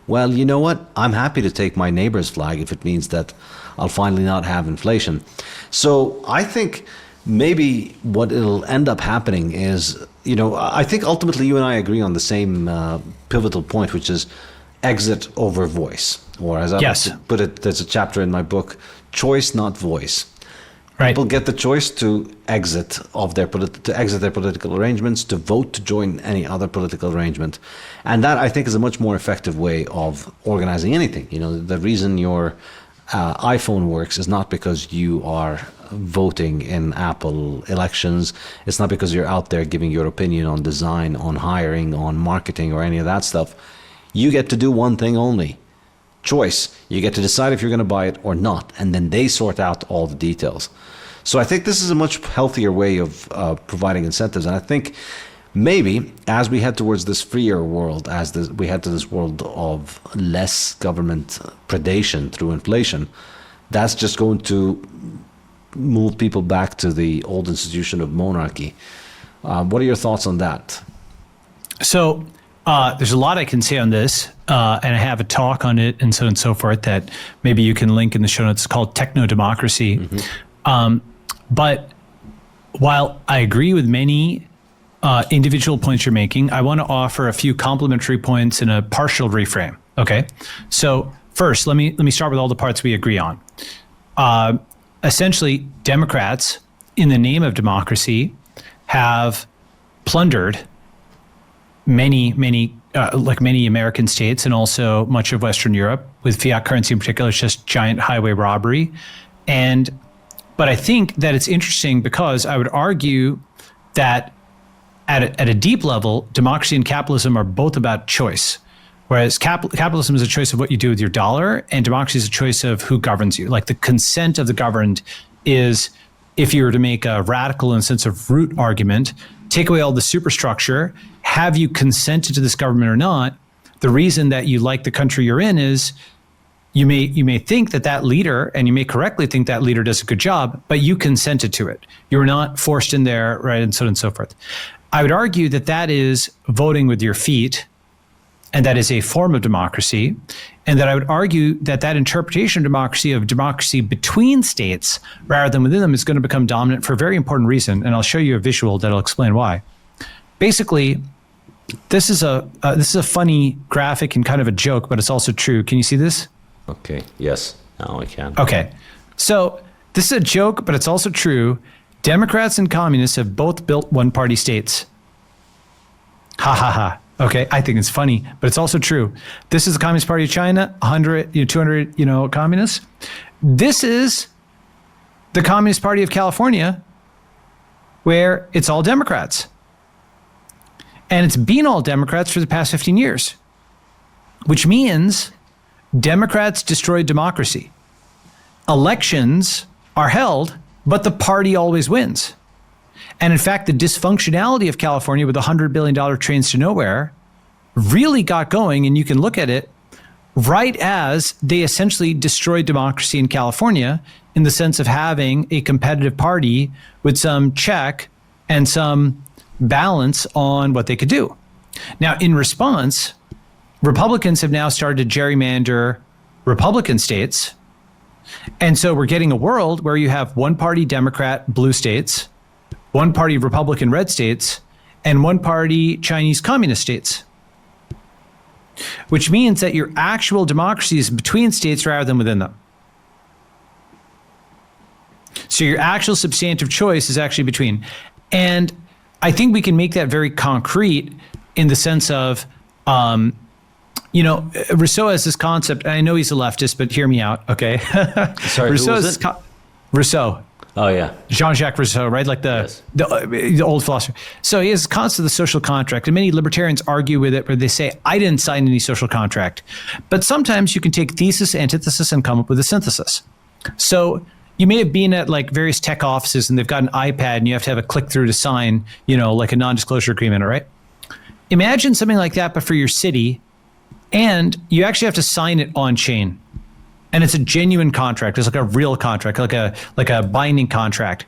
Speaker 1: Well, you know what? I'm happy to take my neighbor's flag if it means that I'll finally not have inflation. So I think maybe what it'll end up happening is, I think ultimately you and I agree on the same pivotal point, which is exit over voice. Or as I like to put it, there's a chapter in my book, choice, not voice.
Speaker 2: Right.
Speaker 1: People get the choice to exit their political arrangements, to vote to join any other political arrangement, and that I think is a much more effective way of organizing anything. You know, the reason your iPhone works is not because you are voting in Apple elections. It's not because you're out there giving your opinion on design, on hiring, on marketing, or any of that stuff. You get to do one thing only. Choice. You get to decide if you're going to buy it or not, and then they sort out all the details. So I think this is a much healthier way of providing incentives, and I think maybe as we head towards this freer world, we head to this world of less government predation through inflation, that's just going to move people back to the old institution of monarchy. What are your thoughts on that?
Speaker 2: So there's a lot I can say on this, and I have a talk on it and so on and so forth that maybe you can link in the show notes. It's called Techno-Democracy. Mm-hmm. But while I agree with many individual points you're making, I want to offer a few complementary points and a partial reframe. Okay, so first, let me start with all the parts we agree on. Essentially, Democrats, in the name of democracy, have plundered many American states and also much of Western Europe, with fiat currency in particular. It's just giant highway robbery. But I think that it's interesting because I would argue that at a deep level, democracy and capitalism are both about choice. Whereas capitalism is a choice of what you do with your dollar, and democracy is a choice of who governs you. Like the consent of the governed is, if you were to make a radical and sense of root argument, take away all the superstructure, have you consented to this government or not? The reason that you like the country you're in is you may think that leader, and you may correctly think that leader does a good job, but you consented to it. You were not forced in there, right, and so on and so forth. I would argue that is voting with your feet, and that is a form of democracy, and that I would argue that interpretation of democracy between states rather than within them is going to become dominant for a very important reason, and I'll show you a visual that'll explain why. Basically, this is a funny graphic and kind of a joke, but it's also true. Can you see this?
Speaker 1: Okay, yes, now I can.
Speaker 2: Okay, so this is a joke, but it's also true. Democrats and communists have both built one-party states. Ha ha ha. Okay, I think it's funny, but it's also true. This is the Communist Party of China, 100, 200, communists. This is the Communist Party of California, where it's all Democrats. And it's been all Democrats for the past 15 years, which means Democrats destroyed democracy. Elections are held, but the party always wins. And in fact, the dysfunctionality of California with $100 billion trains to nowhere really got going, and you can look at it right as they essentially destroyed democracy in California in the sense of having a competitive party with some check and some balance on what they could do. Now, in response, Republicans have now started to gerrymander Republican states. And so we're getting a world where you have one party Democrat blue states, one party Republican red states, and one party Chinese communist states. Which means that your actual democracy is between states rather than within them. So your actual substantive choice is actually between. And I think we can make that very concrete in the sense of, Rousseau has this concept, and I know he's a leftist, but hear me out, okay?
Speaker 1: Sorry,
Speaker 2: Rousseau
Speaker 1: who was it?
Speaker 2: Rousseau.
Speaker 1: Oh, yeah.
Speaker 2: Jean-Jacques Rousseau, right? Like the old philosopher. So he has a concept of the social contract, and many libertarians argue with it where they say, I didn't sign any social contract. But sometimes you can take thesis, antithesis, and come up with a synthesis. So you may have been at like various tech offices and they've got an iPad and you have to have a click through to sign, like a non-disclosure agreement, all right? Imagine something like that, but for your city, and you actually have to sign it on chain. And it's a genuine contract. It's like a real contract, like a binding contract.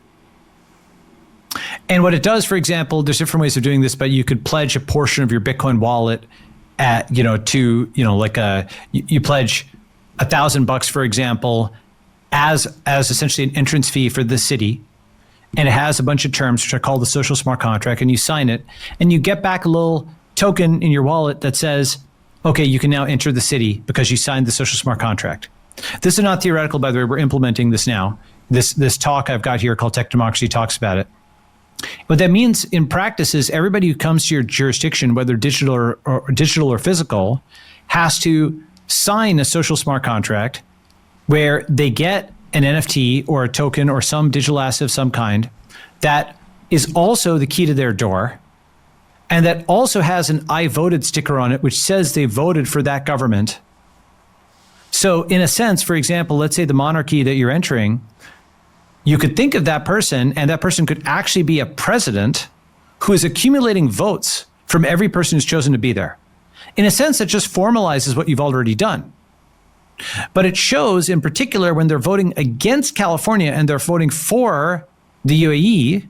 Speaker 2: And what it does, for example, there's different ways of doing this, but you could pledge a portion of your Bitcoin wallet at, you pledge $1,000, for example, as essentially an entrance fee for the city. And it has a bunch of terms, which are called the social smart contract, and you sign it, and you get back a little token in your wallet that says, okay, you can now enter the city because you signed the social smart contract. This is not theoretical, by the way. We're implementing this now This talk I've got here called Tech Democracy talks about it. What that means in practice is everybody who comes to your jurisdiction, whether digital or physical, has to sign a social smart contract where they get an NFT or a token or some digital asset of some kind that is also the key to their door, and that also has an I voted sticker on it, which says they voted for that government. So in a sense, for example, let's say the monarchy that you're entering, you could think of that person, and that person could actually be a president who is accumulating votes from every person who's chosen to be there. In a sense, it just formalizes what you've already done. But it shows in particular when they're voting against California and they're voting for the UAE,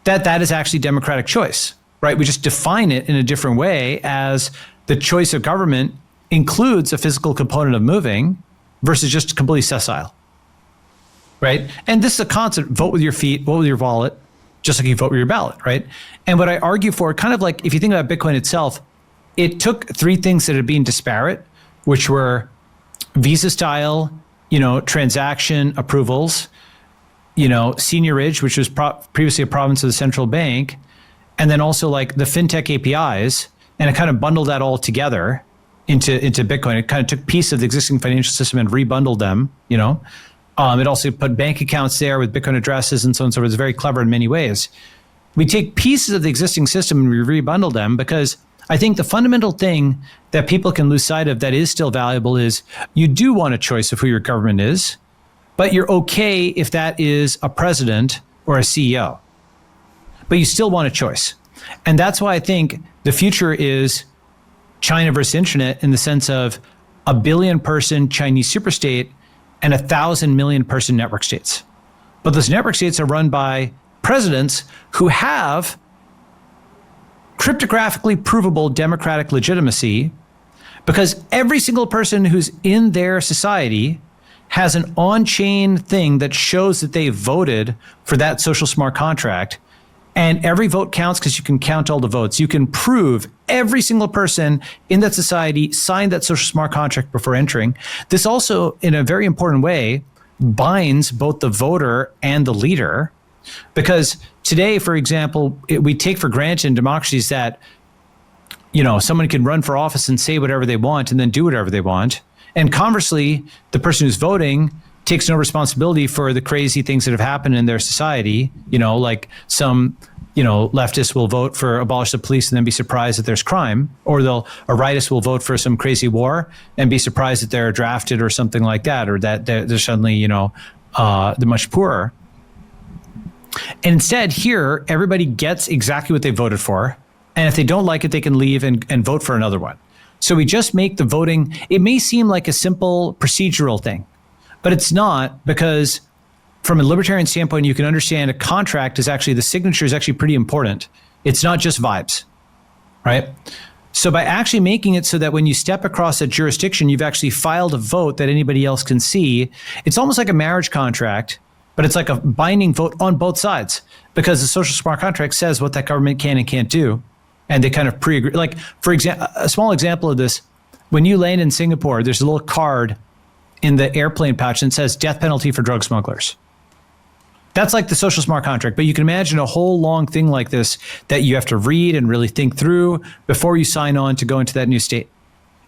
Speaker 2: that is actually democratic choice, right? We just define it in a different way as the choice of government includes a physical component of moving versus just completely sessile. Right? And this is a concept, vote with your feet, vote with your wallet, just like you vote with your ballot, right? And what I argue for, kind of like if you think about Bitcoin itself, it took three things that had been disparate, which were Visa style, transaction approvals, seniorage, which was previously a province of the central bank, and then also like the fintech APIs, and it kind of bundled that all together into Bitcoin. It kind of took pieces of the existing financial system and rebundled them, It also put bank accounts there with Bitcoin addresses and so on and so forth. It's very clever in many ways. We take pieces of the existing system and we rebundle them because I think the fundamental thing that people can lose sight of that is still valuable is you do want a choice of who your government is, but you're okay if that is a president or a CEO. But you still want a choice. And that's why I think the future is China versus internet in the sense of a billion-person Chinese superstate and 1,000 million person network states. But those network states are run by presidents who have cryptographically provable democratic legitimacy because every single person who's in their society has an on-chain thing that shows that they voted for that social smart contract. And every vote counts because you can count all the votes. You can prove every single person in that society signed that social smart contract before entering. This also, in a very important way, binds both the voter and the leader. Because today, for example, we take for granted in democracies that, someone can run for office and say whatever they want and then do whatever they want. And conversely, the person who's voting takes no responsibility for the crazy things that have happened in their society. Like some, leftists will vote for abolish the police and then be surprised that there's crime, or a rightist will vote for some crazy war and be surprised that they're drafted or something like that, or that they're suddenly, they're much poorer. And instead here, everybody gets exactly what they voted for. And if they don't like it, they can leave and vote for another one. So we just make the voting, it may seem like a simple procedural thing, but it's not, because from a libertarian standpoint, you can understand a contract is actually, the signature is actually pretty important. It's not just vibes, right? So by actually making it so that when you step across a jurisdiction, you've actually filed a vote that anybody else can see, it's almost like a marriage contract, but it's like a binding vote on both sides, because the social smart contract says what that government can and can't do. And they kind of pre-agree. Like, for example, a small example of this, when you land in Singapore, there's a little card in the airplane pouch that says death penalty for drug smugglers. That's like the social smart contract, but you can imagine a whole long thing like this that you have to read and really think through before you sign on to go into that new state.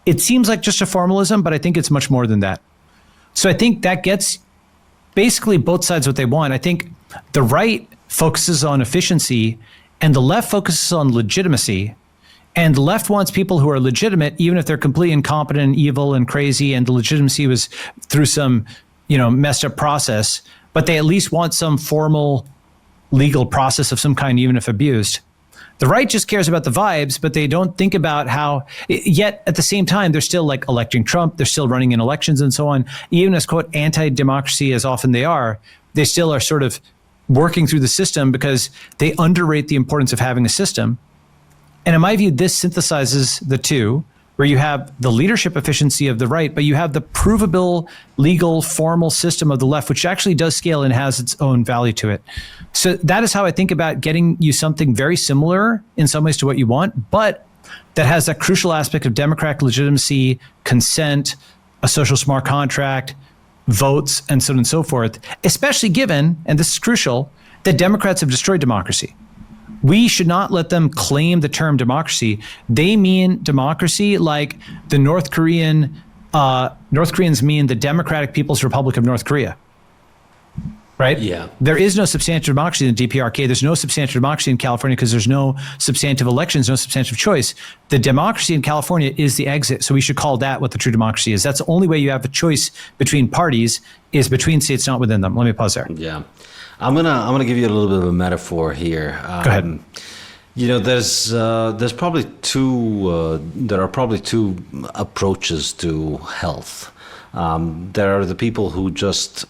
Speaker 2: It seems like just a formalism, but I think it's much more than that. So I think that gets basically both sides what they want. I think the right focuses on efficiency and the left focuses on legitimacy. And the left wants people who are legitimate, even if they're completely incompetent and evil and crazy, and the legitimacy was through some, messed up process, but they at least want some formal legal process of some kind, even if abused. The right just cares about the vibes, but they don't think about how, yet at the same time, they're still like electing Trump, they're still running in elections and so on. Even as, quote, anti-democracy as often they are, they still are sort of working through the system because they underrate the importance of having a system. And in my view, this synthesizes the two, where you have the leadership efficiency of the right, but you have the provable, legal, formal system of the left, which actually does scale and has its own value to it. So that is how I think about getting you something very similar in some ways to what you want, but that has that crucial aspect of democratic legitimacy, consent, a social smart contract, votes, and so on and so forth, especially given, and this is crucial, that Democrats have destroyed democracy. We should not let them claim the term democracy. They mean democracy like the North Koreans mean the Democratic People's Republic of North Korea. Right?
Speaker 1: Yeah.
Speaker 2: There is no substantive democracy in the DPRK. There's no substantive democracy in California because there's no substantive elections, no substantive choice. The democracy in California is the exit. So we should call that what the true democracy is. That's the only way you have a choice between parties is between states, not within them. Let me pause there.
Speaker 1: Yeah. I'm gonna give you a little bit of a metaphor here.
Speaker 2: Go ahead.
Speaker 1: You know, there's probably there are probably two approaches to health. There are the people who just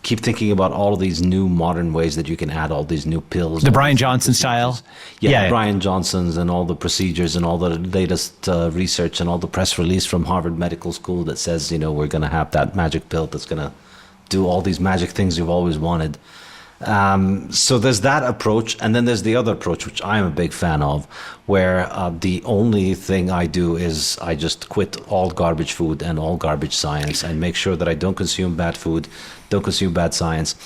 Speaker 1: keep thinking about all of these new modern ways that you can add all these new pills.
Speaker 2: The Brian Johnson style.
Speaker 1: Yeah, Brian Johnson's and all the procedures and all the latest research and all the press release from Harvard Medical School that says, you know, we're going to have that magic pill that's going to do all these magic things you've always wanted. So there's that approach, and then there's the other approach, which I'm a big fan of, where the only thing I do is I just quit all garbage food and all garbage science and make sure that I don't consume bad food, don't consume bad science,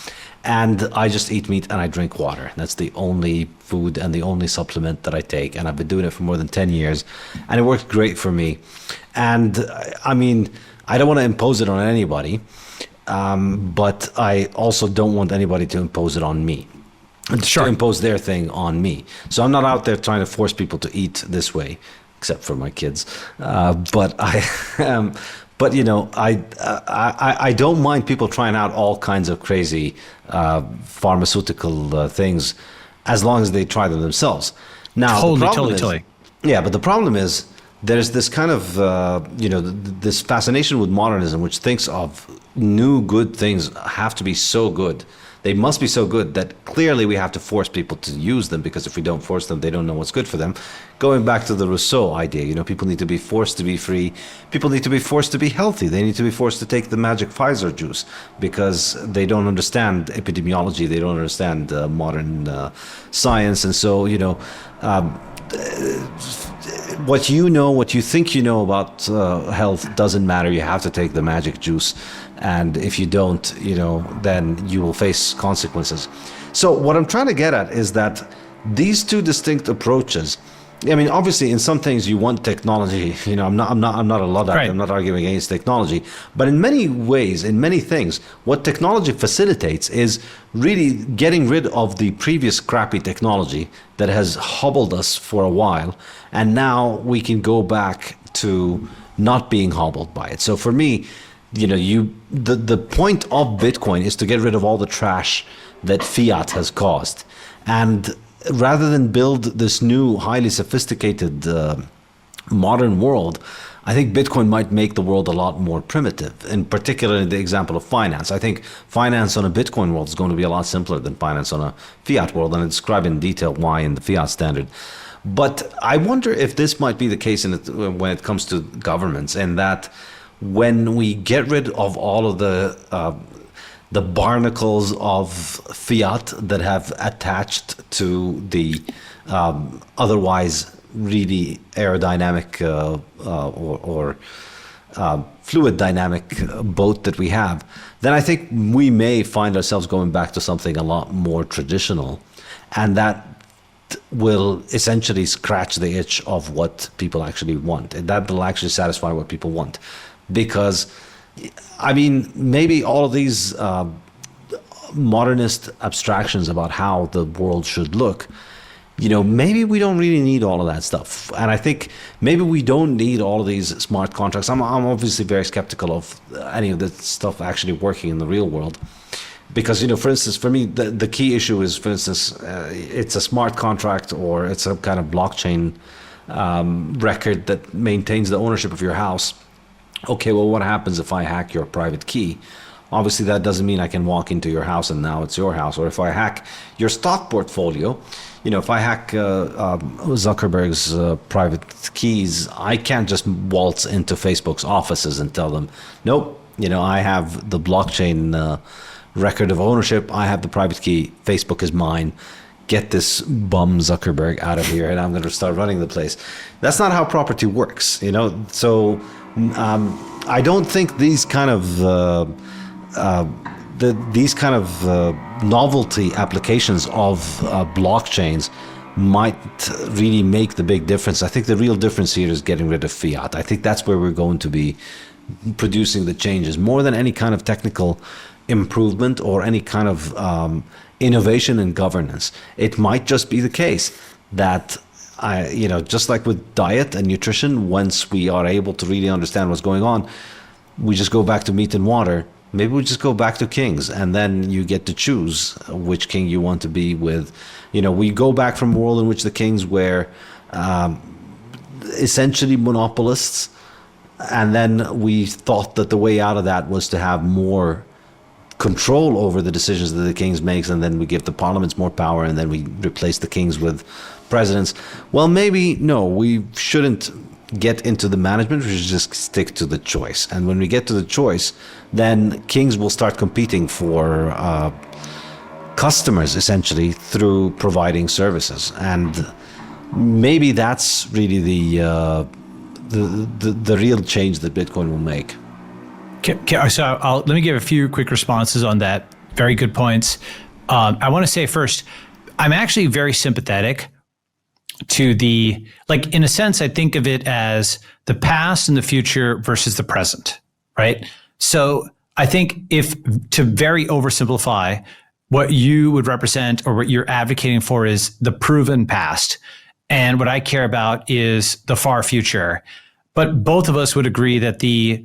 Speaker 1: and I just eat meat and I drink water. That's the only food and the only supplement that I take, and I've been doing it for more than 10 years, and it works great for me. And I mean, I don't want to impose it on anybody, but I also don't want anybody to impose it on me, to impose their thing on me. So I'm not out there trying to force people to eat this way, except for my kids. But you know, I don't mind people trying out all kinds of crazy pharmaceutical things, as long as they try them themselves. Now,
Speaker 2: Totally.
Speaker 1: Yeah, but the problem is there's this kind of you know, this fascination with modernism, which thinks of new good things have to be so good. They must be so good that clearly we have to force people to use them, because if we don't force them, they don't know what's good for them. Going back to the Rousseau idea, you know, people need to be forced to be free. People need to be forced to be healthy. They need to be forced to take the magic Pfizer juice because they don't understand epidemiology. They don't understand modern science. And so, you know, what you know, what you think you know about health doesn't matter. You have to take the magic juice. And if you don't, you know, then you will face consequences. So what I'm trying to get at is that these two distinct approaches, I mean, obviously in some things you want technology, you know, I'm not a Luddite, right. I'm not arguing against technology, but in many ways, in many things, what technology facilitates is really getting rid of the previous crappy technology that has hobbled us for a while, and now we can go back to not being hobbled by it. So for me, you know, the point of Bitcoin is to get rid of all the trash that fiat has caused, and rather than build this new, highly sophisticated modern world, I think Bitcoin might make the world a lot more primitive, in particular in the example of finance. I think finance on a Bitcoin world is going to be a lot simpler than finance on a fiat world, and I describe in detail why in the Fiat Standard. But I wonder if this might be the case when it comes to governments, and that when we get rid of all of the barnacles of fiat that have attached to the otherwise really aerodynamic or fluid dynamic boat that we have, then I think we may find ourselves going back to something a lot more traditional, and that will essentially scratch the itch of what people actually want, and that will actually satisfy what people want. Because, I mean, maybe all of these modernist abstractions about how the world should look, you know, maybe we don't really need all of that stuff. And I think maybe we don't need all of these smart contracts. I'm obviously very skeptical of any of this stuff actually working in the real world. Because, you know, for instance, for me, the key issue is, for instance, it's a smart contract or it's a kind of blockchain record that maintains the ownership of your house. Okay, well, what happens if I hack your private key? Obviously, that doesn't mean I can walk into your house and now it's your house. Or if I hack your stock portfolio, you know, if I hack Zuckerberg's private keys, I can't just waltz into Facebook's offices and tell them, nope, you know, I have the blockchain record of ownership. I have the private key. Facebook is mine. Get this bum Zuckerberg out of here and I'm going to start running the place. That's not how property works, you know. So
Speaker 3: I don't think these kind of novelty applications of blockchains might really make the big difference. I think the real difference here is getting rid of fiat. I think that's where we're going to be producing the changes more than any kind of technical improvement or any kind of innovation in governance. It might just be the case that just like with diet and nutrition, once we are able to really understand what's going on, we just go back to meat and water. Maybe we just go back to kings, and then you get to choose which king you want to be with. We go back from a world in which the kings were essentially monopolists, and then we thought that the way out of that was to have more control over the decisions that the kings makes, and then we give the parliaments more power, and then we replace the kings with presidents. Well, maybe no, we shouldn't get into the management. We should just stick to the choice. And when we get to the choice, then kings will start competing for customers, essentially, through providing services. And maybe that's really the real change that Bitcoin will make.
Speaker 2: So let me give a few quick responses on that. Very good points. I want to say first, I'm actually very sympathetic to in a sense, I think of it as the past and the future versus the present, right? So I think to very oversimplify, what you would represent or what you're advocating for is the proven past. And what I care about is the far future. But both of us would agree that the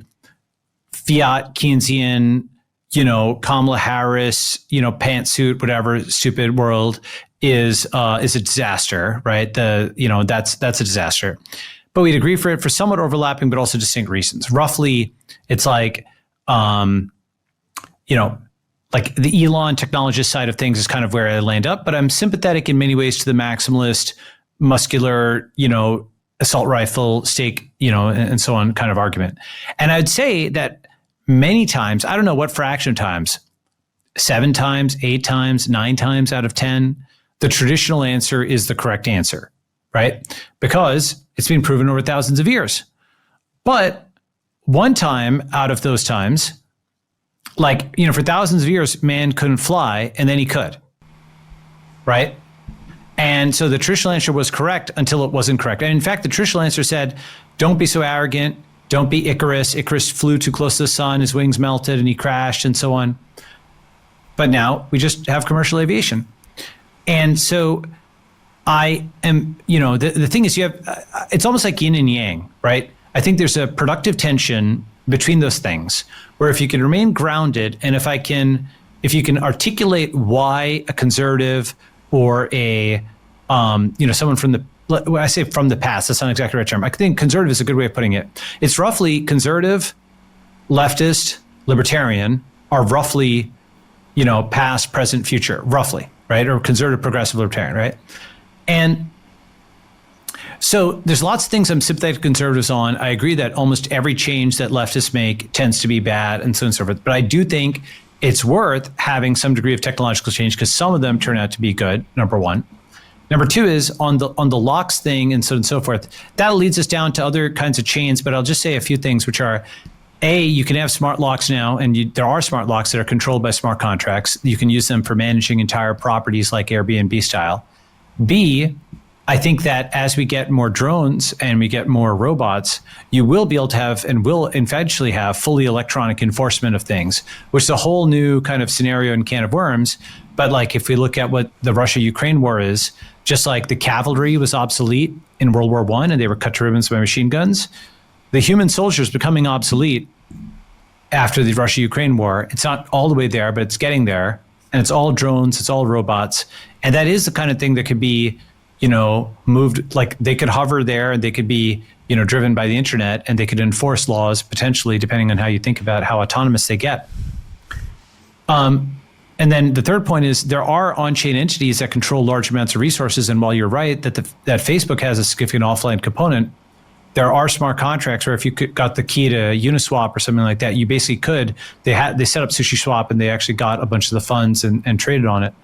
Speaker 2: fiat Keynesian, Kamala Harris, pantsuit, whatever, stupid world is a disaster, right? That's a disaster. But we'd agree for somewhat overlapping, but also distinct reasons. Roughly, it's like the Elon technologist side of things is kind of where I land up. But I'm sympathetic in many ways to the maximalist, muscular, assault rifle, stake, and so on kind of argument. And I'd say that many times, I don't know what fraction of times, 7 times, 8 times, 9 times out of 10, the traditional answer is the correct answer, right? Because it's been proven over thousands of years. But one time out of those times, for thousands of years, man couldn't fly, and then he could, right? And so the traditional answer was correct until it wasn't correct. And in fact, the traditional answer said, don't be so arrogant. Don't be Icarus. Icarus flew too close to the sun. His wings melted and he crashed and so on. But now we just have commercial aviation. And so I am, the thing is it's almost like yin and yang, right? I think there's a productive tension between those things where if you can remain grounded and if you can articulate why a conservative or someone from when I say from the past, that's not exactly the right term. I think conservative is a good way of putting it. It's roughly conservative, leftist, libertarian are roughly, past, present, future, roughly, right? Or conservative, progressive, libertarian, right? And so there's lots of things I'm sympathetic to conservatives on. I agree that almost every change that leftists make tends to be bad and so on and so forth. But I do think it's worth having some degree of technological change because some of them turn out to be good, number one. Number two is on the locks thing and so on and so forth. That leads us down to other kinds of chains, but I'll just say a few things, which are, A, you can have smart locks now, and there are smart locks that are controlled by smart contracts. You can use them for managing entire properties like Airbnb style. B, I think that as we get more drones and we get more robots, you will be able to have and will eventually have fully electronic enforcement of things, which is a whole new kind of scenario and can of worms. But if we look at what the Russia-Ukraine war is, just like the cavalry was obsolete in World War I and they were cut to ribbons by machine guns, the human soldier is becoming obsolete after the Russia-Ukraine war. It's not all the way there, but it's getting there. And it's all drones, it's all robots. And that is the kind of thing that could be, moved, they could hover there and they could be, driven by the internet and they could enforce laws potentially, depending on how you think about how autonomous they get. And then the third point is there are on-chain entities that control large amounts of resources. And while you're right that that Facebook has a significant offline component, there are smart contracts where if you got the key to Uniswap or something like that, you basically could. They set up SushiSwap and they actually got a bunch of the funds and traded on it.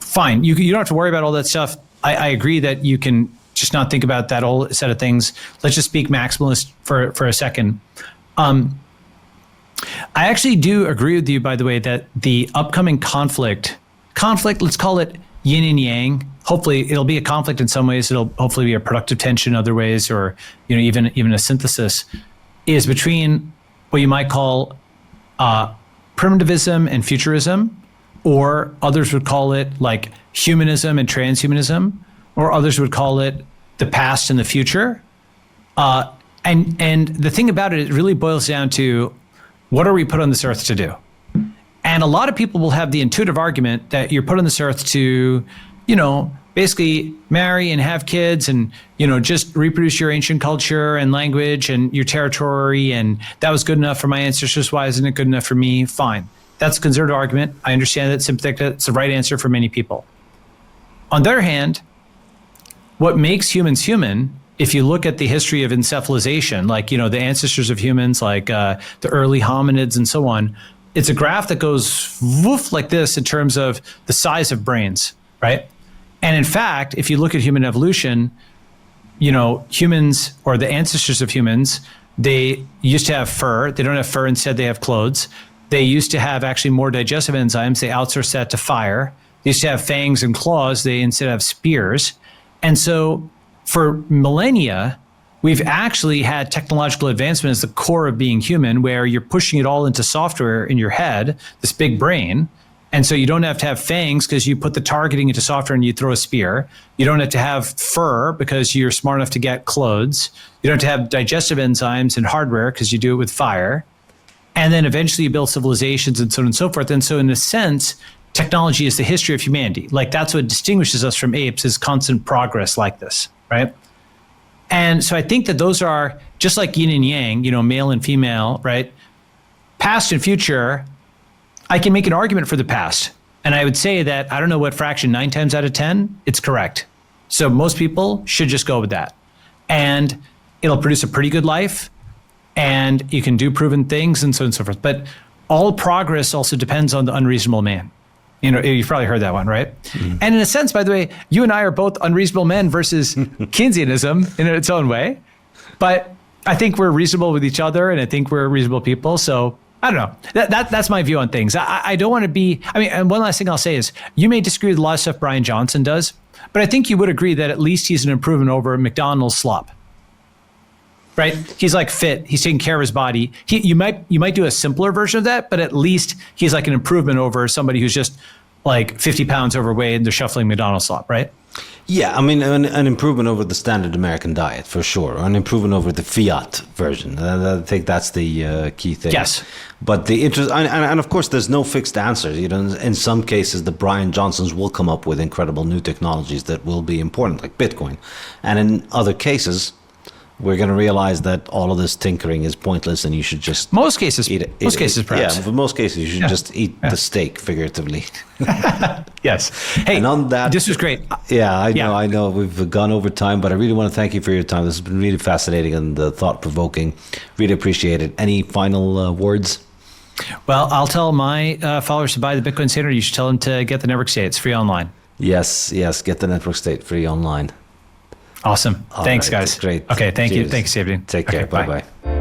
Speaker 2: Fine, you don't have to worry about all that stuff. I agree that you can just not think about that whole set of things. Let's just speak maximalist for a second. I actually do agree with you, by the way, that the upcoming conflict, let's call it yin and yang. Hopefully it'll be a conflict in some ways. It'll hopefully be a productive tension in other ways, or even a synthesis, is between what you might call primitivism and futurism, or others would call it like humanism and transhumanism, or others would call it the past and the future. And the thing about it, it really boils down to, what are we put on this earth to do? And a lot of people will have the intuitive argument that you're put on this earth to, basically marry and have kids and, just reproduce your ancient culture and language and your territory. And that was good enough for my ancestors. Why isn't it good enough for me? Fine. That's a conservative argument. I understand that, sympathetic. It's the right answer for many people. On the other hand, what makes humans human, if you look at the history of encephalization, like, the ancestors of humans, like the early hominids and so on, it's a graph that goes woof like this in terms of the size of brains, right? And in fact, if you look at human evolution, humans, or the ancestors of humans, they used to have fur. They don't have fur, instead they have clothes. They used to have actually more digestive enzymes. They outsourced that to fire. They used to have fangs and claws. They instead have spears. And so for millennia, we've actually had technological advancement as the core of being human, where you're pushing it all into software in your head, this big brain. And so you don't have to have fangs because you put the targeting into software and you throw a spear. You don't have to have fur because you're smart enough to get clothes. You don't have to have digestive enzymes and hardware because you do it with fire. And then eventually you build civilizations and so on and so forth. And so in a sense, technology is the history of humanity. Like, that's what distinguishes us from apes, is constant progress like this, right? And so I think that those are just like yin and yang, male and female, right? Past and future, I can make an argument for the past. And I would say that, I don't know what fraction, 9 times out of 10, it's correct. So most people should just go with that. And it'll produce a pretty good life. And you can do proven things and so on and so forth. But all progress also depends on the unreasonable man. You've probably heard that one, right? Mm-hmm. And in a sense, by the way, you and I are both unreasonable men versus Keynesianism in its own way. But I think we're reasonable with each other, and I think we're reasonable people. So I don't know. That's my view on things. I don't want to be, and one last thing I'll say is, you may disagree with a lot of stuff Brian Johnson does, but I think you would agree that at least he's an improvement over McDonald's slop. Right? He's like fit. He's taking care of his body. You might do a simpler version of that, but at least he's like an improvement over somebody who's just like 50 pounds overweight and they're shuffling McDonald's slop, right?
Speaker 1: Yeah, an improvement over the standard American diet, for sure. An improvement over the Fiat version. I think that's the key thing.
Speaker 2: Yes.
Speaker 1: But the interest, and of course, there's no fixed answer. In some cases, the Brian Johnsons will come up with incredible new technologies that will be important, like Bitcoin. And in other cases, we're going to realize that all of this tinkering is pointless, and you should just
Speaker 2: most cases perhaps.
Speaker 1: Yeah, for most cases, you should just eat the steak, figuratively.
Speaker 2: Yes. Hey,
Speaker 1: and on that,
Speaker 2: this was great.
Speaker 1: Yeah, I know we've gone over time, but I really want to thank you for your time. This has been really fascinating and thought-provoking. Really appreciate it. Any final words?
Speaker 2: Well, I'll tell my followers to buy the Bitcoin Standard. You should tell them to get the network state. It's free online.
Speaker 1: Yes, get the network state free online.
Speaker 2: Awesome. Thanks, guys.
Speaker 1: Great.
Speaker 2: Okay, thank
Speaker 1: Cheers.
Speaker 2: you. Thank you, Saifedean.
Speaker 1: Take care.
Speaker 2: Okay,
Speaker 1: Bye-bye.